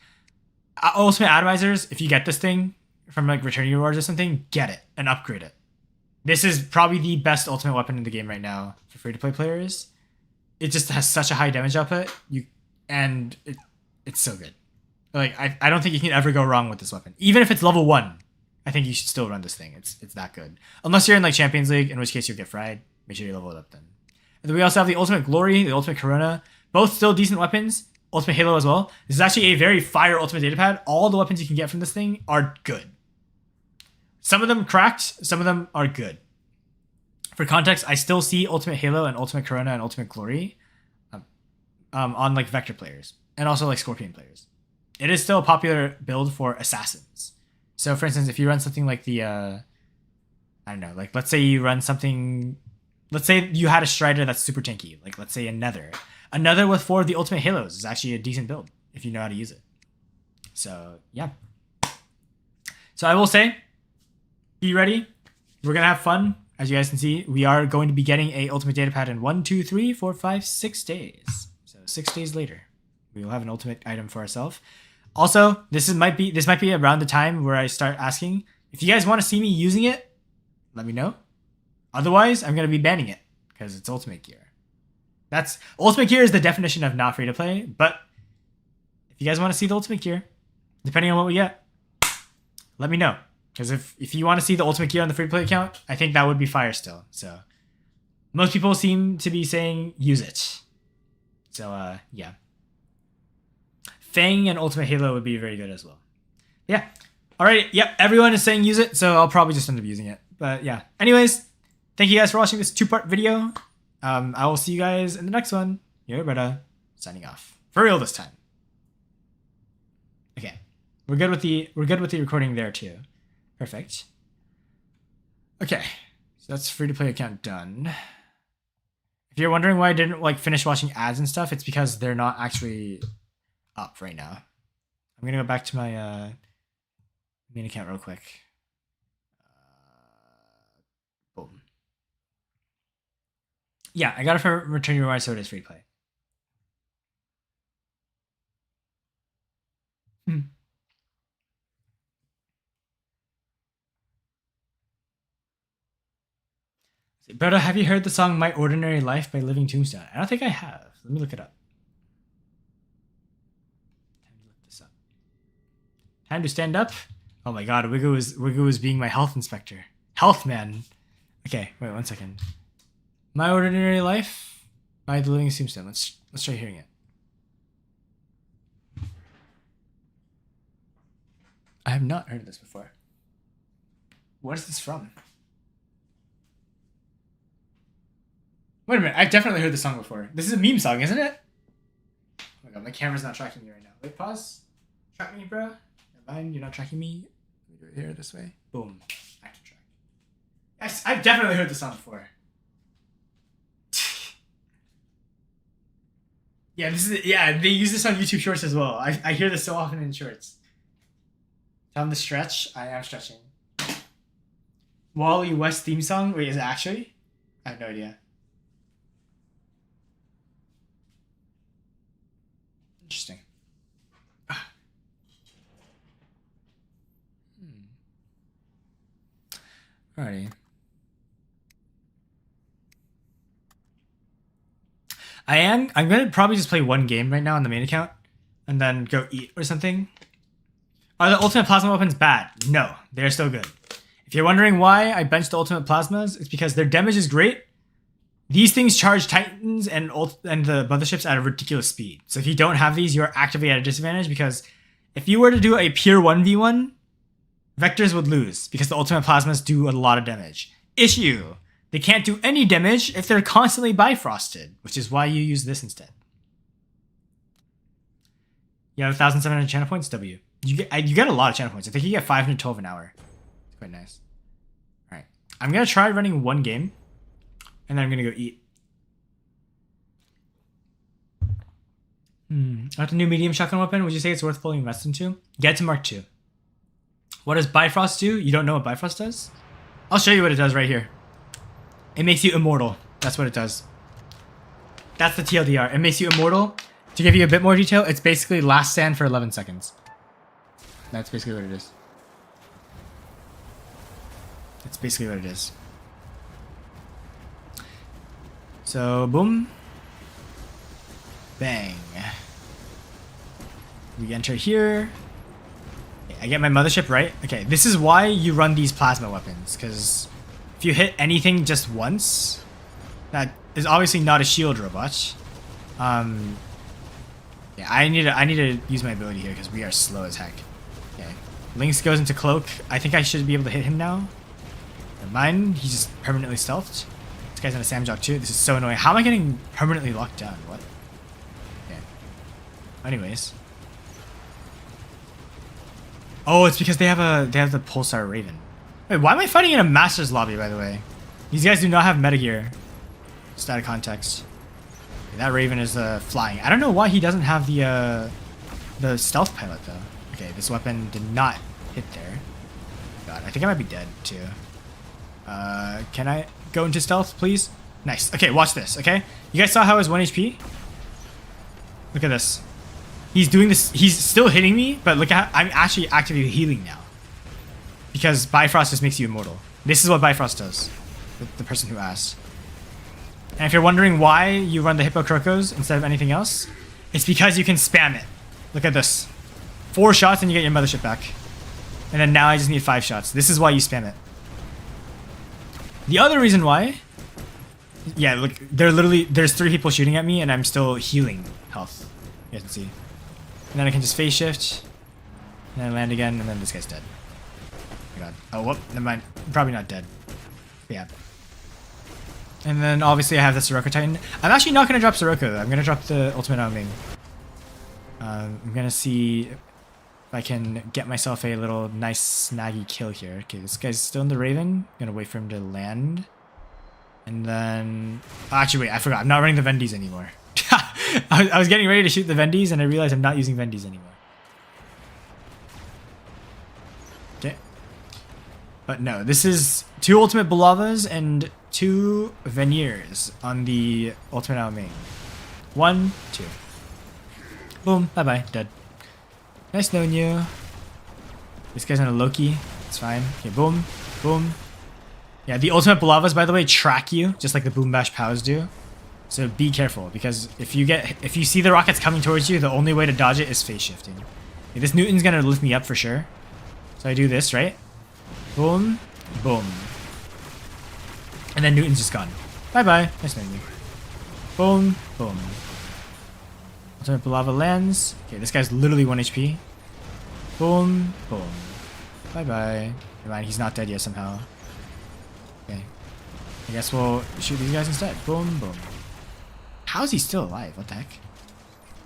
Ultimate atomizers, if you get this thing from like returning rewards or something, get it and upgrade it. This is probably the best ultimate weapon in the game right now for free-to-play players. It just has such a high damage output, it's so good. Like I don't think you can ever go wrong with this weapon. Even if it's level 1, I think you should still run this thing. It's that good. Unless you're in like Champions League, in which case you'll get fried. Make sure you level it up then. And then we also have the Ultimate Glory, the Ultimate Corona. Both still decent weapons. Ultimate Halo as well. This is actually a very fire ultimate datapad. All the weapons you can get from this thing are good. Some of them cracked, some of them are good. For context, I still see Ultimate Halo and Ultimate Corona and Ultimate Glory on like Vector players and also like Scorpion players. It is still a popular build for assassins. So for instance, if you run something like the, I don't know, like let's say you run something, let's say you had a Strider that's super tanky, like let's say a Nether. A Nether with 4 of the Ultimate Halos is actually a decent build if you know how to use it. So yeah. So I will say, be ready. We're going to have fun. As you guys can see, we are going to be getting a Ultimate Datapad in 1, 2, 3, 4, 5, 6 days. So 6 days later. We will have an ultimate item for ourselves. Also, this might be around the time where I start asking if you guys want to see me using it. Let me know. Otherwise, I'm gonna be banning it because it's ultimate gear. That's ultimate gear is the definition of not free to play. But if you guys want to see the ultimate gear, depending on what we get, let me know. Because if you want to see the ultimate gear on the free to play account, I think that would be fire still. So most people seem to be saying use it. So yeah. Fang and Ultimate Halo would be very good as well. Yeah. Alright, yep, everyone is saying use it, so I'll probably just end up using it. But yeah. Anyways, thank you guys for watching this 2-part video. I will see you guys in the next one. Yo, brother. Signing off. For real this time. Okay. We're good with the recording there too. Perfect. Okay. So that's free to play account done. If you're wondering why I didn't finish watching ads and stuff, it's because they're not actually up right now. I'm gonna go back to my main account real quick. Boom. Yeah, I got it for Return Your Reward, so it is free to play. Brother, have you heard the song My Ordinary Life by Living Tombstone? I don't think I have. Let me look it up. Time to look this up. Time to stand up? Oh my god, Wiggle was being my health inspector. Health man. Okay, wait 1 second. My Ordinary Life by The Living Tombstone. Let's try hearing it. I have not heard this before. What is this from? Wait a minute, I've definitely heard this song before. This is a meme song, isn't it? Oh my god, my camera's not tracking me right now. Wait, pause. Track me, bro. Never mind, you're not tracking me. Let me do it here this way. Boom. Active track. Yes, I've definitely heard this song before. Yeah, they use this on YouTube Shorts as well. I hear this so often in Shorts. Tell them to stretch. I am stretching. Wally West theme song? Wait, is it actually? I have no idea. Interesting. Alrighty. I'm gonna probably just play one game right now on the main account and then go eat or something. Are the ultimate plasma weapons bad? No, they're still good. If you're wondering why I benched the ultimate plasmas, it's because their damage is great. These things charge Titans and the motherships at a ridiculous speed. So if you don't have these, you're actively at a disadvantage because if you were to do a pure 1v1, Vectors would lose because the ultimate plasmas do a lot of damage. Issue. They can't do any damage if they're constantly Bifrosted, which is why you use this instead. You have 1,700 channel points, W. You get a lot of channel points. I think you get 512 an hour. It's quite nice. Alright. I'm going to try running one game. And then I'm going to go eat. At the new medium shotgun weapon, would you say it's worth pulling invest into? Get to Mark 2. What does Bifrost do? You don't know what Bifrost does? I'll show you what it does right here. It makes you immortal. That's what it does. That's the TLDR. It makes you immortal. To give you a bit more detail, it's basically last stand for 11 seconds. That's basically what it is. That's basically what it is. So, boom. Bang. We enter here. Okay, I get my mothership right. Okay, this is why you run these plasma weapons, because if you hit anything just once, that is obviously not a shield robot. Yeah, I need to use my ability here because we are slow as heck. Okay, Lynx goes into cloak. I think I should be able to hit him now. Never mind, he's just permanently stealthed. This guy's on a Samjok too. This is so annoying. How am I getting permanently locked down? What? Okay. Anyways. Oh, it's because they have the Pulsar Raven. Wait, why am I fighting in a Masters lobby, by the way? These guys do not have metagear. Just out of context. That Raven is flying. I don't know why he doesn't have the stealth pilot though. Okay, this weapon did not hit there. God, I think I might be dead too. Can I go into stealth, please? Nice. Okay, watch this. Okay, you guys saw how I was 1 HP. Look at this. He's doing this. He's still hitting me, but look at I'm actually actively healing now. Because Bifrost just makes you immortal. This is what Bifrost does. The person who asked. And if you're wondering why you run the Hippo Crocos instead of anything else, it's because you can spam it. Look at this. 4 shots and you get your mothership back. And then now I just need 5 shots. This is why you spam it. The other reason why... Yeah, look, there's 3 people shooting at me and I'm still healing health. You guys can see. And then I can just phase shift. And then land again and then this guy's dead. Oh my god. Oh, whoop, never mind. Probably not dead. Yeah. And then obviously I have the Sirocco Titan. I'm actually not going to drop Sirocco. I'm going to drop the Ultimate Ao Ming. I'm going to see if I can get myself a little nice snaggy kill here. Okay, this guy's still in the Raven. I'm going to wait for him to land. And then... Oh, actually, wait, I forgot. I'm not running the Vendys anymore. I was getting ready to shoot the Vendys and I realized I'm not using Vendys anymore. Okay. But no, this is 2 Ultimate Balavas and 2 Veneers on the Ultimate Ao Ming. 1, 2. Boom. Bye-bye. Dead. Nice knowing you. This guy's on a Loki. It's fine. Okay, boom. Boom. Yeah, the Ultimate Balavas, by the way, track you, just like the Boom Bash Pows do. So be careful, because if you see the rockets coming towards you, the only way to dodge it is phase shifting. Okay, this Newton's gonna lift me up for sure. So I do this, right? Boom. Boom. And then Newton's just gone. Bye-bye. Nice knowing you. Boom. Boom. Ultimate Balava lands. Okay, this guy's literally 1 HP. Boom. Boom. Bye-bye. Never mind, he's not dead yet somehow. Okay. I guess we'll shoot these guys instead. Boom. Boom. How is he still alive? What the heck?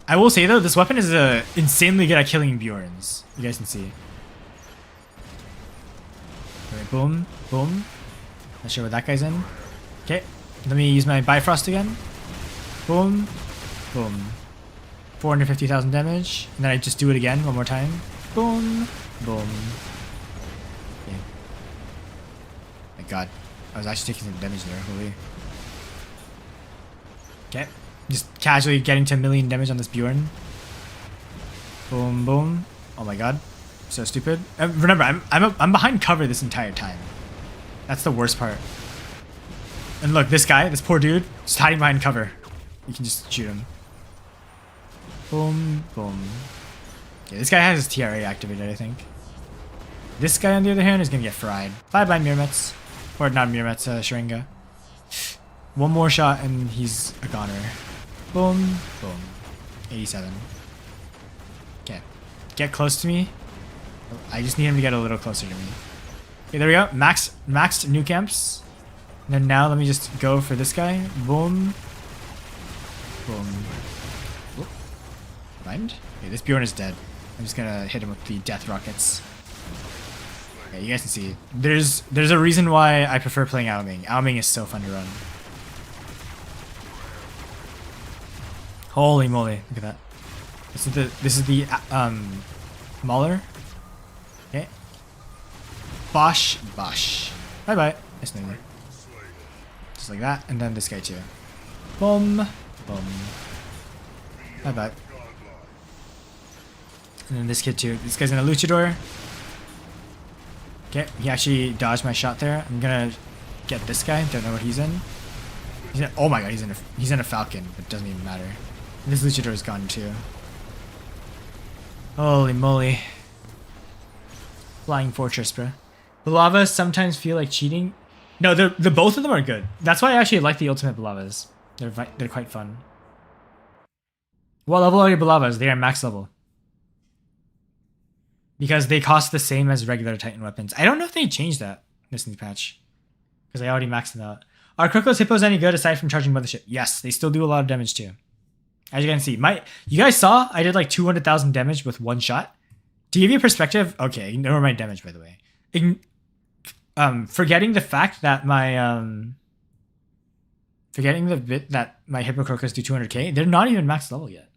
I will say though, this weapon is insanely good at killing Bjorns. You guys can see. Alright, boom. Boom. Not sure what that guy's in. Okay, let me use my Bifrost again. Boom. Boom. 450,000 damage. And then I just do it again one more time. Boom. Boom. Okay. My god. I was actually taking some damage there. Holy. Okay. Just casually getting to 1,000,000 damage on this Bjorn. Boom, boom. Oh my god. So stupid. Remember, I'm behind cover this entire time. That's the worst part. And look, this guy, this poor dude, just hiding behind cover. You can just shoot him. Boom, boom. Yeah, this guy has his TRA activated, I think. This guy, on the other hand, is gonna get fried. Bye-bye, Mirmets. Or not Mirmets, Sharinga. One more shot and he's a goner. Boom, boom. 87. Okay. Get close to me. I just need him to get a little closer to me. Okay, there we go. Maxed new camps. And then now let me just go for this guy. Boom. Boom. Whoop. Mind? Okay, this Bjorn is dead. I'm just gonna hit him with the death rockets. Okay, you guys can see. There's a reason why I prefer playing Ao Ming. Ao Ming is so fun to run. Holy moly, look at that. This is the Mauler. Okay. Bosh, bosh. Bye bye. Nice knowing you. Just like that, and then this guy too. Boom, boom. Bye bye. And then this kid too. This guy's in a luchador. Okay, he actually dodged my shot there. I'm gonna get this guy. Don't know what he's in. Oh my god, he's in a falcon. It doesn't even matter. This luchador is gone too. Holy moly. Flying Fortress, bro. The lavas sometimes feel like cheating. No, the both of them are good. That's why I actually like the ultimate Balavas. They're quite fun. What level are your Balavas? They are max level. Because they cost the same as regular Titan weapons. I don't know if they changed that in this new patch. Because I already maxed them out. Are Crocos Hippos any good aside from charging Mothership? Yes, they still do a lot of damage too. As you can see, you guys saw I did like 200,000 damage with one shot. To give you perspective, okay, ignore my damage by the way. Forgetting the fact that forgetting the bit that my Hippo Crocos do 200k, they're not even max level yet.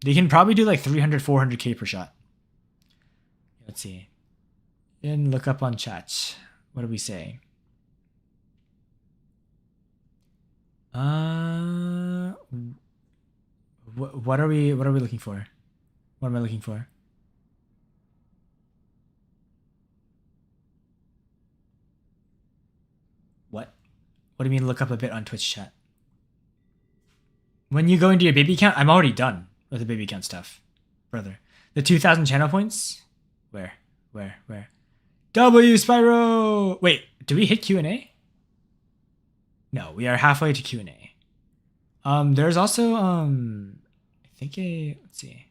They can probably do like 300, 400k per shot. Let's see. And look up on chat. What do we say? What are we looking for? What am I looking for? What? What do you mean look up a bit on Twitch chat? When you go into your baby count, I'm already done with the baby count stuff, brother. The 2,000 channel points? Where? W Spyro! Wait, do we hit Q&A? No, we are halfway to Q&A. There's also, I think let's see.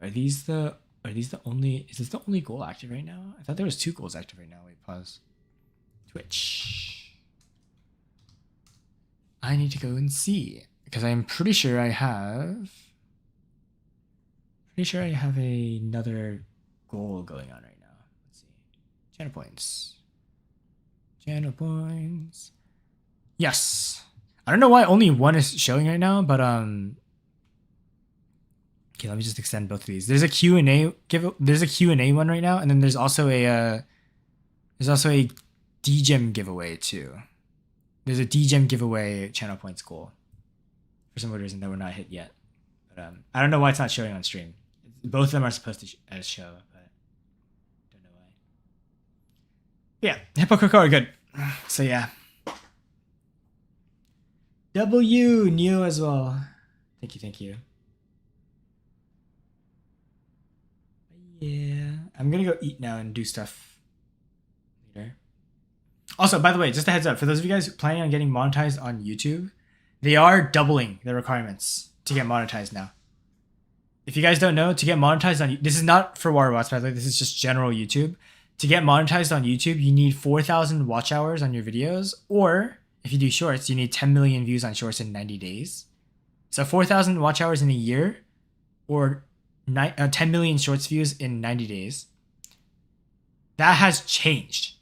Is this the only goal active right now? I thought there was 2 goals active right now. Wait, pause. Twitch. I need to go and see, because I'm pretty sure I have another goal going on right now. Let's see. Channel points. Yes. I don't know why only one is showing right now, but okay, let me just extend both of these. There's a Q&A one right now, and then there's also a DGEM giveaway too. There's a DGEM giveaway channel points goal for some reason that we're not hit yet. But I don't know why it's not showing on stream. Both of them are supposed to show, but don't know why. Yeah, Hippocraco are good. So yeah. W new as well. Thank you. Yeah, I'm gonna go eat now and do stuff later. Also, by the way, just a heads up, for those of you guys planning on getting monetized on YouTube, they are doubling the requirements to get monetized now. If you guys don't know, to get monetized on, this is not for Waterbots, by the way, this is just general YouTube. To get monetized on YouTube, you need 4,000 watch hours on your videos, or if you do shorts, you need 10 million views on shorts in 90 days. So 4,000 watch hours in a year, or 10 million shorts views in 90 days. That has changed.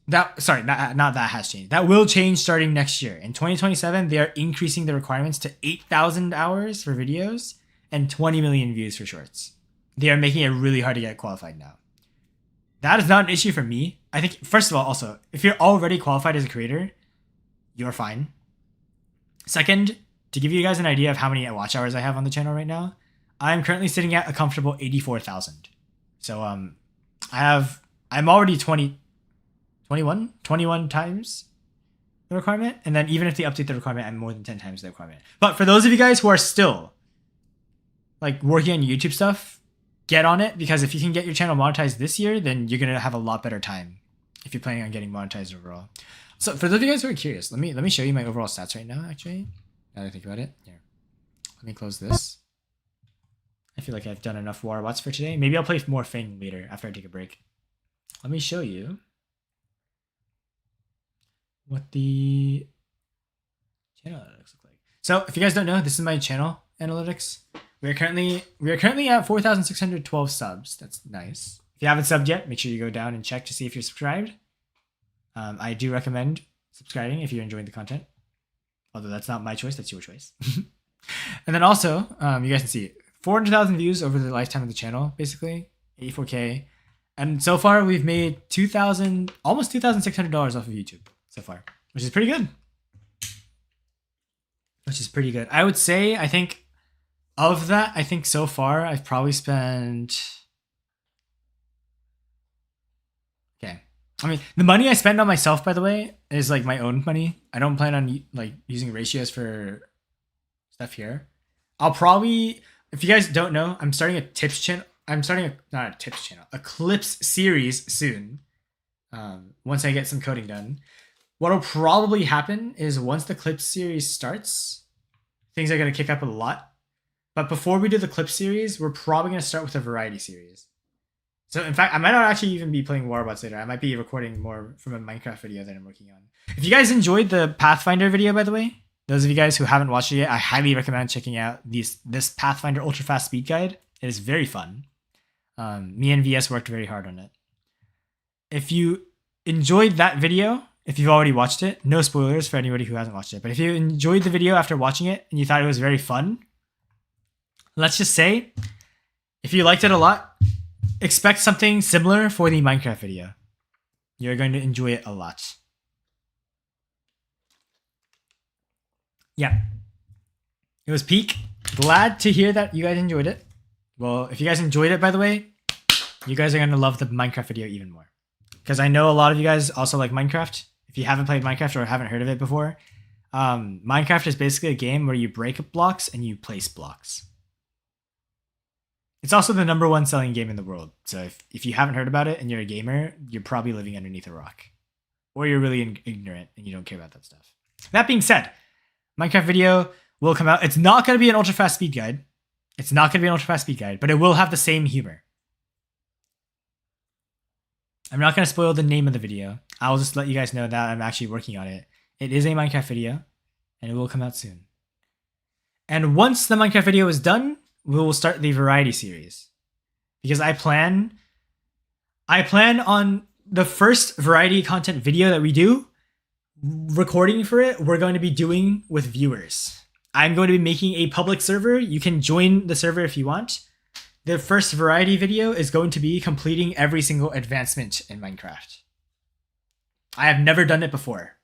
Not that has changed. That will change starting next year. In 2027, they are increasing the requirements to 8,000 hours for videos and 20 million views for shorts. They are making it really hard to get qualified now. That is not an issue for me. I think, first of all, also, if you're already qualified as a creator, you're fine. Second, to give you guys an idea of how many watch hours I have on the channel right now, I'm currently sitting at a comfortable 84,000. So I'm already 21 times the requirement. And then even if they update the requirement, I'm more than 10 times the requirement. But for those of you guys who are still like working on YouTube stuff, get on it, because if you can get your channel monetized this year, then you're going to have a lot better time if you're planning on getting monetized overall. So for those of you guys who are curious, let me show you my overall stats right now, actually. Now that I think about it. Here. Let me close this. I feel like I've done enough Waterbots for today. Maybe I'll play more Fang later after I take a break. Let me show you what the channel analytics look like. So if you guys don't know, this is my channel analytics. We are currently at 4,612 subs. That's nice. If you haven't subbed yet, make sure you go down and check to see if you're subscribed. I do recommend subscribing if you're enjoying the content. Although that's not my choice, that's your choice. And then also, you guys can see 400,000 views over the lifetime of the channel, basically 84K. And so far we've made almost $2,600 off of YouTube so far, which is pretty good. I would say, I think of that, so far I've probably spent, okay. I mean, the money I spend on myself, by the way, is like my own money. I don't plan on like using ratios for stuff here. I'll probably, if you guys don't know, I'm starting a tips channel. Not a tips channel, a clips series soon. Once I get some coding done. What'll probably happen is once the clips series starts, things are going to kick up a lot. But before we do the clip series, we're probably going to start with a variety series. So in fact, I might not actually even be playing Waterbots later. I might be recording more from a Minecraft video that I'm working on. If you guys enjoyed the Pathfinder video, by the way, those of you guys who haven't watched it yet, I highly recommend checking out this Pathfinder Ultra Fast Speed Guide. It is very fun. Me and VS worked very hard on it. If you enjoyed that video, if you've already watched it, no spoilers for anybody who hasn't watched it, but if you enjoyed the video after watching it and you thought it was very fun, let's just say, if you liked it a lot, expect something similar for the Minecraft video. You're going to enjoy it a lot. Yeah. It was peak. Glad to hear that you guys enjoyed it. Well, if you guys enjoyed it, by the way, you guys are going to love the Minecraft video even more. Because I know a lot of you guys also like Minecraft. If you haven't played Minecraft or haven't heard of it before, Minecraft is basically a game where you break blocks and you place blocks. It's also the #1 selling game in the world. So if you haven't heard about it and you're a gamer, you're probably living underneath a rock. Or you're really ignorant and you don't care about that stuff. That being said, Minecraft video will come out. It's not going to be an ultra fast speed guide. But it will have the same humor. I'm not going to spoil the name of the video. I'll just let you guys know that I'm actually working on it. It is a Minecraft video, and it will come out soon. And once the Minecraft video is done, we will start the variety series. Because I plan on the first variety content video that we do, recording for it, we're going to be doing with viewers. I'm going to be making a public server. You can join the server if you want. The first variety video is going to be completing every single advancement in Minecraft. I have never done it before.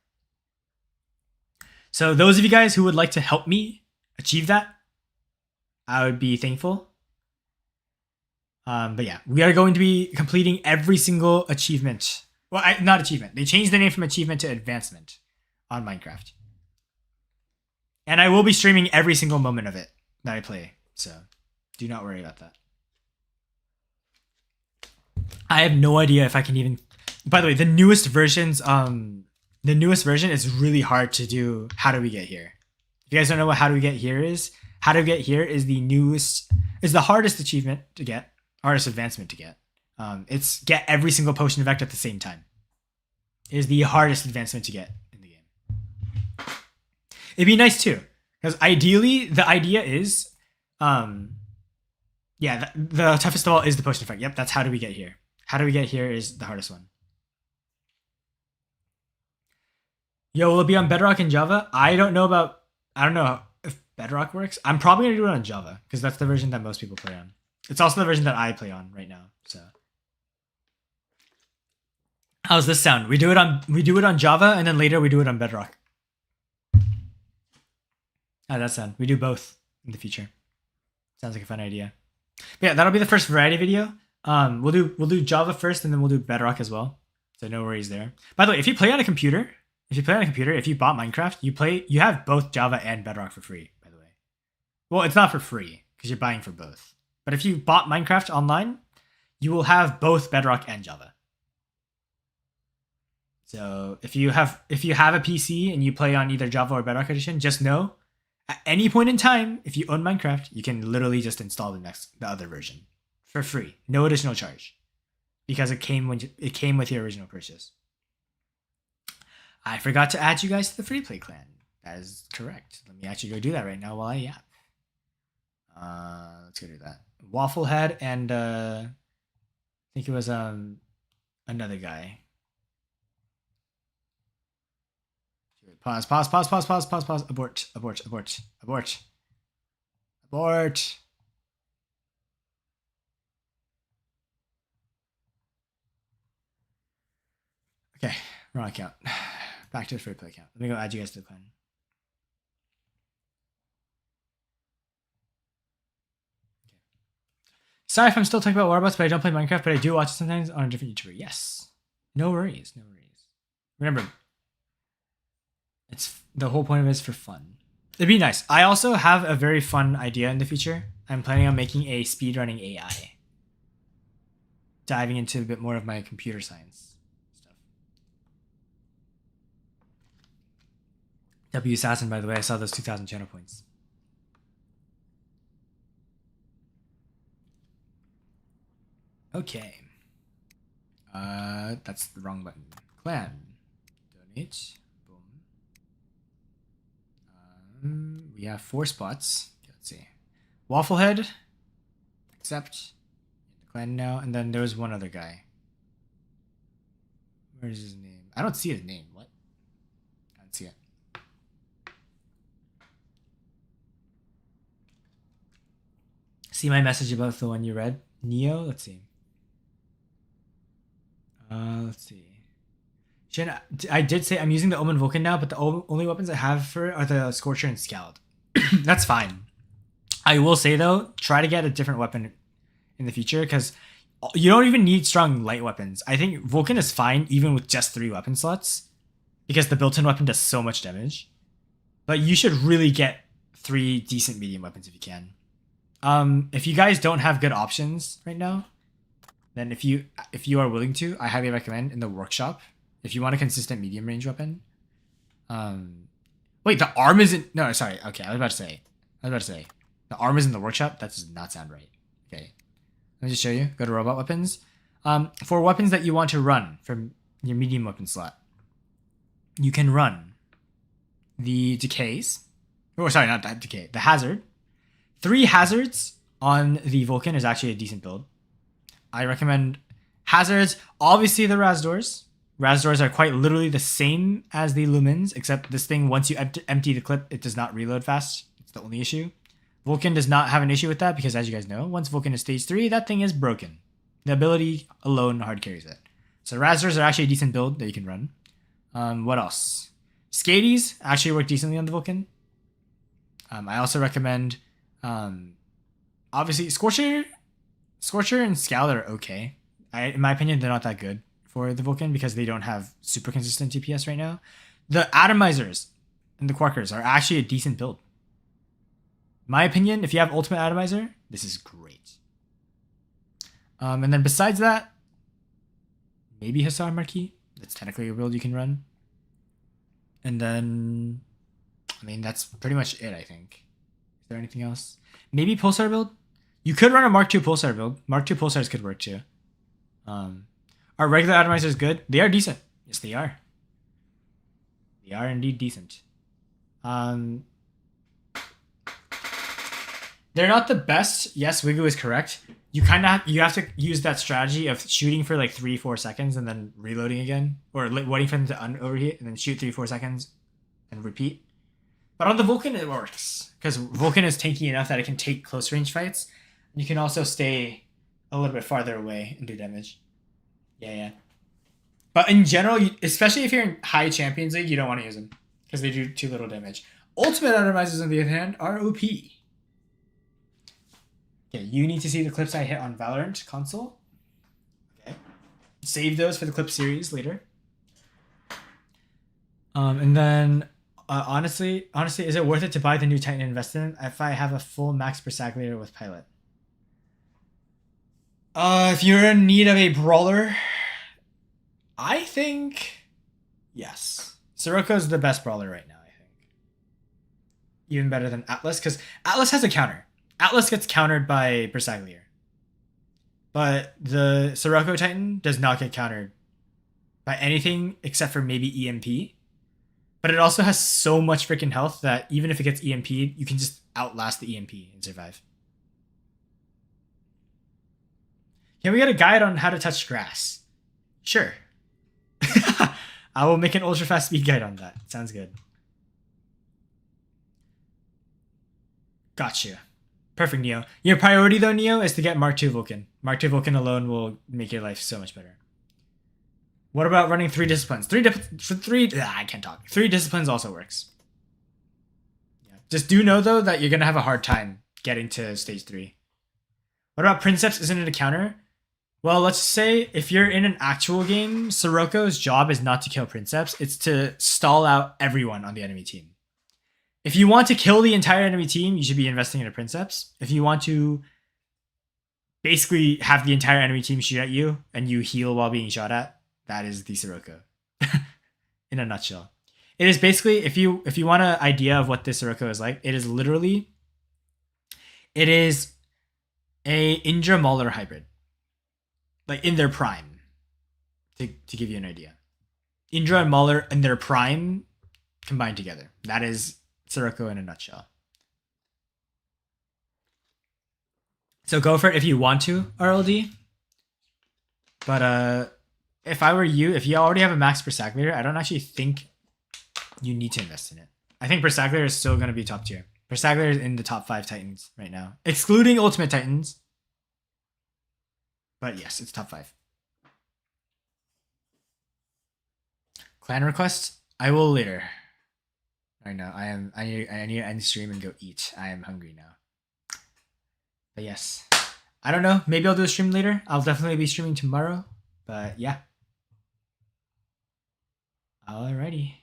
So those of you guys who would like to help me achieve that, I would be thankful. But yeah, we are going to be completing every single achievement. Well, not achievement. They changed the name from achievement to advancement on Minecraft. And I will be streaming every single moment of it that I play. So do not worry about that. I have no idea if I can even... By the way, the newest version is really hard to do. How do we get here? If you guys don't know what how do we get here is, how do we get here is the hardest achievement to get, hardest advancement to get. It's get every single potion effect at the same time. It is the hardest advancement to get in the game. It'd be nice too, because ideally the idea is, yeah, the toughest of all is the potion effect. Yep, that's how do we get here. How do we get here is the hardest one. Yo, will it be on Bedrock and Java? I don't know if Bedrock works. I'm probably gonna do it on Java because that's the version that most people play on. It's also the version that I play on right now. So, how's this sound? We do it on Java and then later we do it on Bedrock. How's that sound? We do both in the future. Sounds like a fun idea. But yeah, that'll be the first variety video. We'll do Java first and then we'll do Bedrock as well. So no worries there. By the way, if you play on a computer, if you bought Minecraft, you have both Java and Bedrock for free, by the way. Well, it's not for free because you're buying for both. But if you bought Minecraft online, you will have both Bedrock and Java. So if you have a PC and you play on either Java or Bedrock Edition, just know at any point in time, if you own Minecraft, you can literally just install the other version for free, no additional charge, because it came with your original purchase. I forgot to add you guys to the free play clan. That is correct. Let me actually go do that right now while I yap. Let's go do that. Wafflehead and I think it was another guy. Pause. Abort. Okay, wrong account. Back to the free play account. Let me go add you guys to the clan. Okay. Sorry if I'm still talking about Warbots, but I don't play Minecraft, but I do watch it sometimes on a different YouTuber. Yes. No worries. Remember, the whole point of it is for fun. It'd be nice. I also have a very fun idea in the future. I'm planning on making a speedrunning AI. Diving into a bit more of my computer science stuff. W Assassin, by the way, I saw those 2,000 channel points. Okay. That's the wrong button. Clan. Donate. We have 4 spots. Let's see. Wafflehead. Accept. The clan now. And then there's one other guy. Where's his name? I don't see his name. What? I don't see it. See my message about the one you read? Neo? Let's see. Let's see. I did say I'm using the Omen Vulcan now, but the only weapons I have for it are the Scorcher and Scald. That's fine. I will say though, try to get a different weapon in the future because you don't even need strong light weapons. I think Vulcan is fine even with just 3 weapon slots because the built-in weapon does so much damage. But you should really get 3 decent medium weapons if you can. If you guys don't have good options right now, then if you are willing to, I highly recommend in the workshop. If you want a consistent medium range weapon. Wait, the arm isn't. No, sorry. Okay, I was about to say. The arm is in the workshop. That does not sound right. Okay, let me just show you. Go to robot weapons. For weapons that you want to run from your medium weapon slot, you can run the decays. Oh, sorry, not that decay. The hazard. 3 hazards on the Vulcan is actually a decent build. I recommend hazards. Obviously, the Razdors. Razdors are quite literally the same as the Lumens, except this thing, once you empty the clip, it does not reload fast. It's the only issue. Vulcan does not have an issue with that because, as you guys know, once Vulcan is stage 3, that thing is broken. The ability alone hard carries it. So Razdors are actually a decent build that you can run. What else? Skaties actually work decently on the Vulcan. I also recommend, obviously, Scorcher and Scowl are okay. In my opinion, they're not that good for the Vulcan because they don't have super consistent DPS right now. The Atomizers and the Quarkers are actually a decent build. In my opinion, if you have Ultimate Atomizer, this is great. And then besides that, maybe Hussar Marquis. That's technically a build you can run. And then, I mean, that's pretty much it, I think. Is there anything else? Maybe Pulsar build? You could run a Mark II Pulsar build. Mark II Pulsars could work too. Are regular atomizers good? They are decent. Yes, they are. They are indeed decent. They're not the best. Yes, Wigu is correct. You have to use that strategy of shooting for like 3-4 seconds and then reloading again, or waiting for them to overheat and then shoot 3-4 seconds and repeat. But on the Vulcan, it works because Vulcan is tanky enough that it can take close range fights. And you can also stay a little bit farther away and do damage. Yeah. But in general, especially if you're in high Champions League, you don't want to use them because they do too little damage. Ultimate Atomizers, on the other hand, are OP. Okay, you need to see the clips I hit on Valorant console. Okay. Save those for the clip series later. And then, honestly, is it worth it to buy the new Titan and invest in if I have a full max Persaglator with Pilot? If you're in need of a brawler, I think yes. Sirocco is the best brawler right now, I think. Even better than Atlas, because Atlas has a counter. Atlas gets countered by Persaglator. But the Sirocco Titan does not get countered by anything except for maybe EMP. But it also has so much freaking health that even if it gets EMP'd, you can just outlast the EMP and survive. Can we get a guide on how to touch grass? Sure. I will make an ultra fast speed guide on that. Sounds good. Gotcha. Perfect, Neo. Your priority though, Neo, is to get Mark II Vulcan. Mark II Vulcan alone will make your life so much better. What about running 3 disciplines? 3 I can't talk. 3 disciplines also works. Yeah. Just do know though that you're gonna have a hard time getting to stage 3. What about Princeps? Isn't it a counter? Well, let's say if you're in an actual game, Sirocco's job is not to kill Princeps, it's to stall out everyone on the enemy team. If you want to kill the entire enemy team, you should be investing in a Princeps. If you want to basically have the entire enemy team shoot at you and you heal while being shot at, that is the Sirocco. In a nutshell. It is basically, if you want an idea of what this Sirocco is like, it is a Indra Mauler hybrid. Like in their prime. To give you an idea. Indra and Mauler in their prime combined together. That is Sirocco in a nutshell. So go for it if you want to, RLD. But if I were you, if you already have a max Persaglator, I don't actually think you need to invest in it. I think Persaglator is still going to be top tier. Persaglator is in the top 5 Titans right now, excluding Ultimate Titans. But yes, it's top 5. Clan request? I will later. I know. I need to end stream and go eat. I am hungry now. But yes. I don't know. Maybe I'll do a stream later. I'll definitely be streaming tomorrow. But yeah. Alrighty.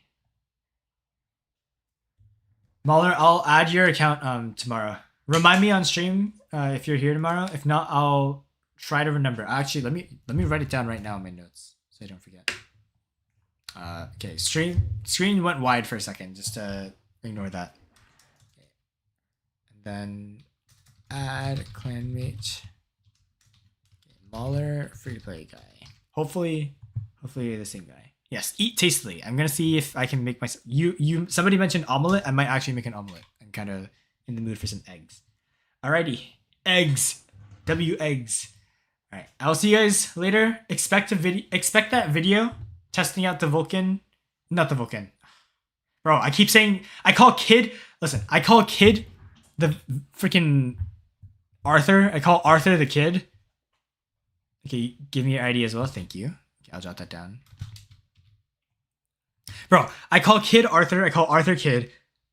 Mahler, I'll add your account tomorrow. Remind me on stream if you're here tomorrow. If not, I'll try to remember. Actually, let me write it down right now in my notes so I don't forget. Okay, screen went wide for a second. Just ignore that. Okay. And then add clanmate. Okay, Mahler, free to play guy. Hopefully you're the same guy. Yes, eat tastily. I'm gonna see if I can make myself. Somebody mentioned omelet. I might actually make an omelet. I'm kind of in the mood for some eggs. Alrighty, eggs. Eggs. All right, I'll see you guys later. Expect that video testing out the Vulcan, not the Vulcan. Bro, I keep saying I call Kid. Listen, I call Kid the freaking Arthur. I call Arthur the Kid. Okay, give me your ID as well. Thank you. Okay, I'll jot that down. Bro, I call Kid Arthur. I call Arthur Kid.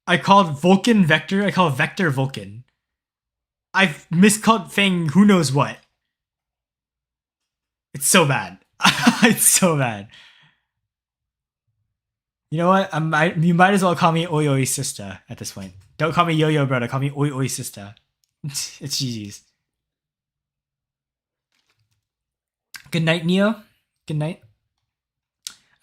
I called Vulcan Vector. I call Vector Vulcan. I've miscalled Fang who knows what. It's so bad. It's so bad. You know what? You might as well call me Oi Oi Sister at this point. Don't call me Yo Yo Brother. Call me Oi Oi Sister. It's GG's. Good night, Neo. Good night.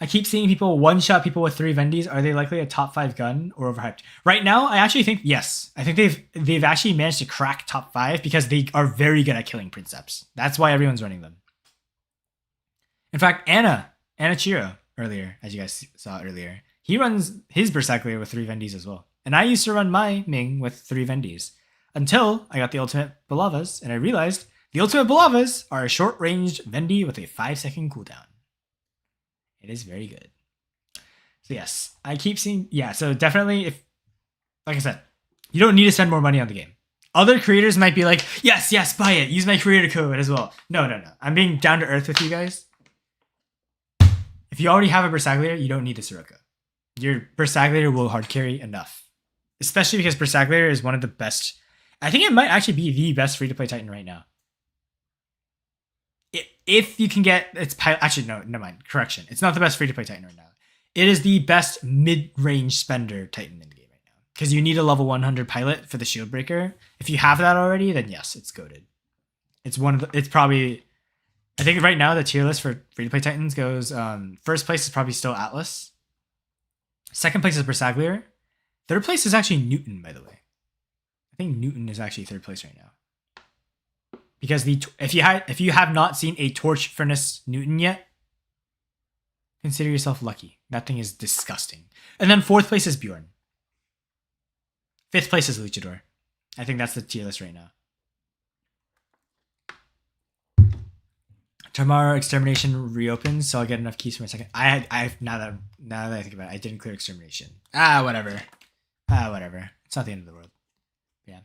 I keep seeing people one-shot people with 3 Vendys. Are they likely a top 5 gun or overhyped? Right now, I actually think yes. I think they've actually managed to crack top 5 because they are very good at killing Princeps. That's why everyone's running them. In fact, Anna Chiro earlier, as you guys saw earlier, he runs his Berserker with 3 Vendys as well. And I used to run my Ming with 3 Vendys until I got the Ultimate Balavas and I realized the Ultimate Balavas are a short-ranged Vendy with a 5-second cooldown. It is very good. So yes, I keep seeing, yeah, so definitely if, like I said, you don't need to spend more money on the game. Other creators might be like, yes, buy it. Use my creator code as well. No. I'm being down to earth with you guys. If you already have a Berserker, you don't need the Sirocco. Your Berserker will hard carry enough. Especially because Berserker is one of the best, I think it might actually be the best free-to-play Titan right now. If you can get its pilot, actually no, never mind. Correction, it's not the best free-to-play Titan right now. It is the best mid-range spender Titan in the game right now because you need a level 100 pilot for the shield breaker. If you have that already, then yes, it's goated. It's probably, I think right now the tier list for free-to-play Titans goes first place is probably still Atlas. Second place is Berserker. Third place is actually Newton, by the way. I think Newton is actually third place right now. Because if you have not seen a Torch Furnace Newton yet, consider yourself lucky. That thing is disgusting. And then fourth place is Bjorn. Fifth place is Luchador. I think that's the tier list right now. Tomorrow Extermination reopens, so I'll get enough keys for my second. Now that I think about it, I didn't clear Extermination. Whatever. It's not the end of the world. Yeah.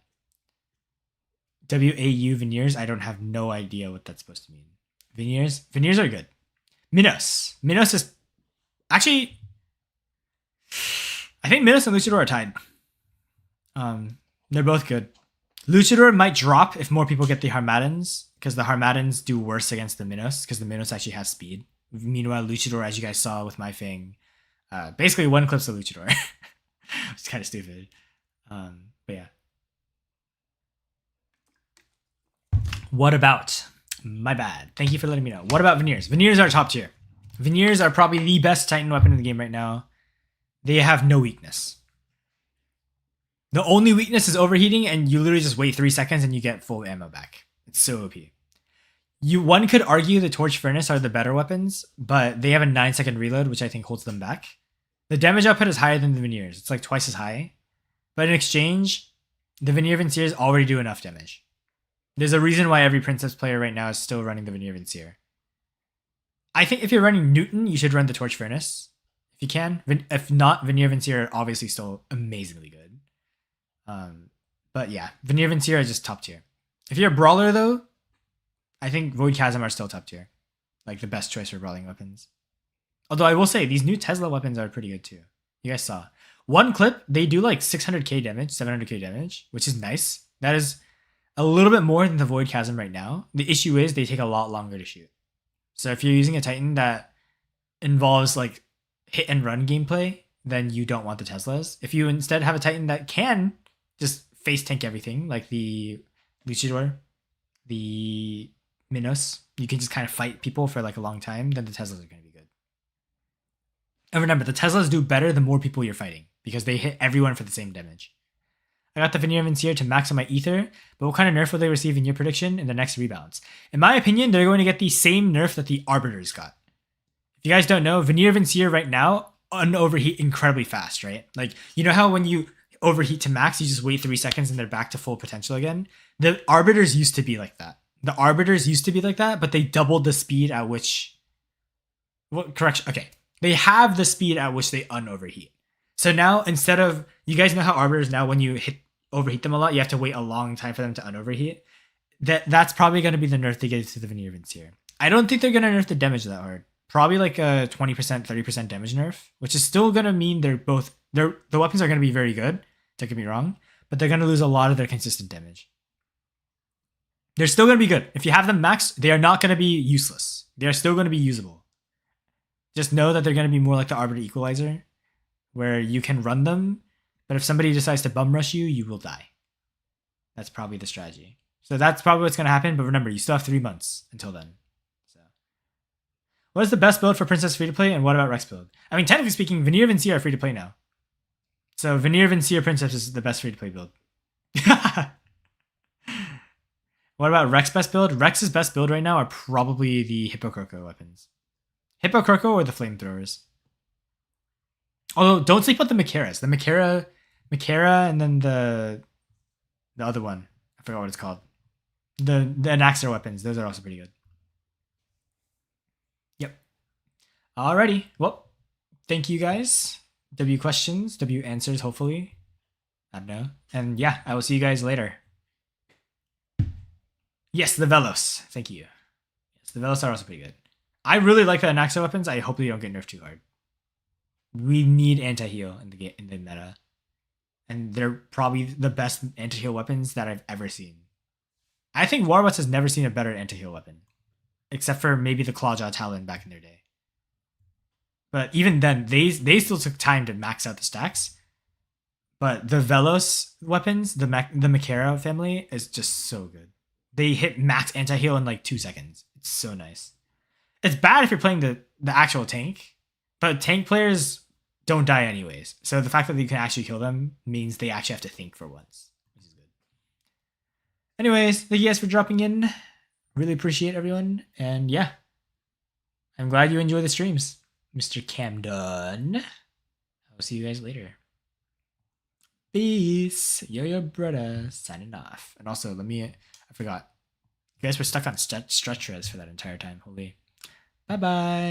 WAU veneers. I don't have no idea what that's supposed to mean. Veneers are good. Minos is actually, I think Minos and Luchador are tied. They're both good. Luchador might drop if more people get the Harmaddans because the Harmaddans do worse against the Minos because the Minos actually has speed. Meanwhile, Luchador, as you guys saw with my Fang, basically one clips of Luchador. It's kind of stupid. But yeah. What about? My bad. Thank you for letting me know. What about Veneers? Veneers are top tier. Veneers are probably the best Titan weapon in the game right now. They have no weakness. The only weakness is overheating, and you literally just wait 3 seconds and you get full ammo back. It's so OP. One could argue the Torch Furnace are the better weapons, but they have a 9-second reload, which I think holds them back. The damage output is higher than the Veneers. It's like twice as high. But in exchange, the Veneer Vinciers already do enough damage. There's a reason why every Princess player right now is still running the Veneer Vincier. I think if you're running Newton, you should run the Torch Furnace. If you can. If not, Veneer Vincier are obviously still amazingly good. But yeah, Veneer Vincier are just top tier. If you're a brawler though, I think Void Chasm are still top tier. Like the best choice for brawling weapons. Although I will say, these new Tesla weapons are pretty good too. You guys saw. one clip, they do like 600k damage, 700k damage, which is nice. That is a little bit more than the Void Chasm right now. The issue is they take a lot longer to shoot. So if you're using a Titan that involves like hit and run gameplay, then you don't want the Teslas. If you instead have a Titan that can just face tank everything, like the Luchador, the Minos, you can just kind of fight people for like a long time, then the Teslas are going to be good. And remember, the Teslas do better the more people you're fighting because they hit everyone for the same damage. I got the Veneer of Vincier to max on my Ether, but what kind of nerf will they receive in your prediction in the next rebalance? In my opinion, they're going to get the same nerf that the Arbiters got. If you guys don't know, Veneer of Vincier right now unoverheat incredibly fast, right? Like, you know how when you overheat to max, you just wait 3 seconds and they're back to full potential again? The Arbiters used to be like that. But they doubled the speed at which... Well, correction. Okay. They have the speed at which they unoverheat. So now, instead of... You guys know how Arbiters now, when you overheat them a lot, you have to wait a long time for them to unoverheat? That's probably going to be the nerf they get to the Veneer of Vincier. I don't think they're going to nerf the damage that hard. Probably like a 20%, 30% damage nerf, which is still going to mean the weapons are going to be very good, don't get me wrong, but they're going to lose a lot of their consistent damage. They're still going to be good. If you have them maxed, they are not going to be useless. They are still going to be usable. Just know that they're going to be more like the Arbiter Equalizer, where you can run them, but if somebody decides to bum rush you, you will die. That's probably the strategy. So that's probably what's going to happen, but remember, you still have 3 months until then. So, what is the best build for Princess free-to-play, and what about Rex build? I mean, technically speaking, Veneer and Vincier are free-to-play now. So Veneer, Vincier, Princess is the best free-to-play build. What about Rex best build? Rex's best build right now are probably the Hippocroco weapons. Hippocroco or the flamethrowers. Although, don't sleep with the Macaras. The Macara, and then the other one. I forgot what it's called. The Anaxar weapons. Those are also pretty good. Yep. Alrighty. Well, thank you guys. W questions, W answers, hopefully. I don't know. And yeah, I will see you guys later. Yes, the Velos. Thank you. Yes, the Velos are also pretty good. I really like the Anaxar weapons. I hope they don't get nerfed too hard. We need anti-heal in the meta. And they're probably the best anti-heal weapons that I've ever seen. I think Warbots has never seen a better anti-heal weapon. Except for maybe the Clawjaw Talon back in their day. But even then, they still took time to max out the stacks. But the Velos weapons, the Macara family, is just so good. They hit max anti-heal in like 2 seconds. It's so nice. It's bad if you're playing the actual tank, but tank players don't die anyways. So the fact that you can actually kill them means they actually have to think for once, which is good. Anyways, thank you guys for dropping in. Really appreciate everyone. And yeah, I'm glad you enjoy the streams, Mr. Camden. I'll see you guys later. Peace. Yo, your brother signing off. And also, I forgot. You guys were stuck on stretch res for that entire time. Holy. Bye-bye.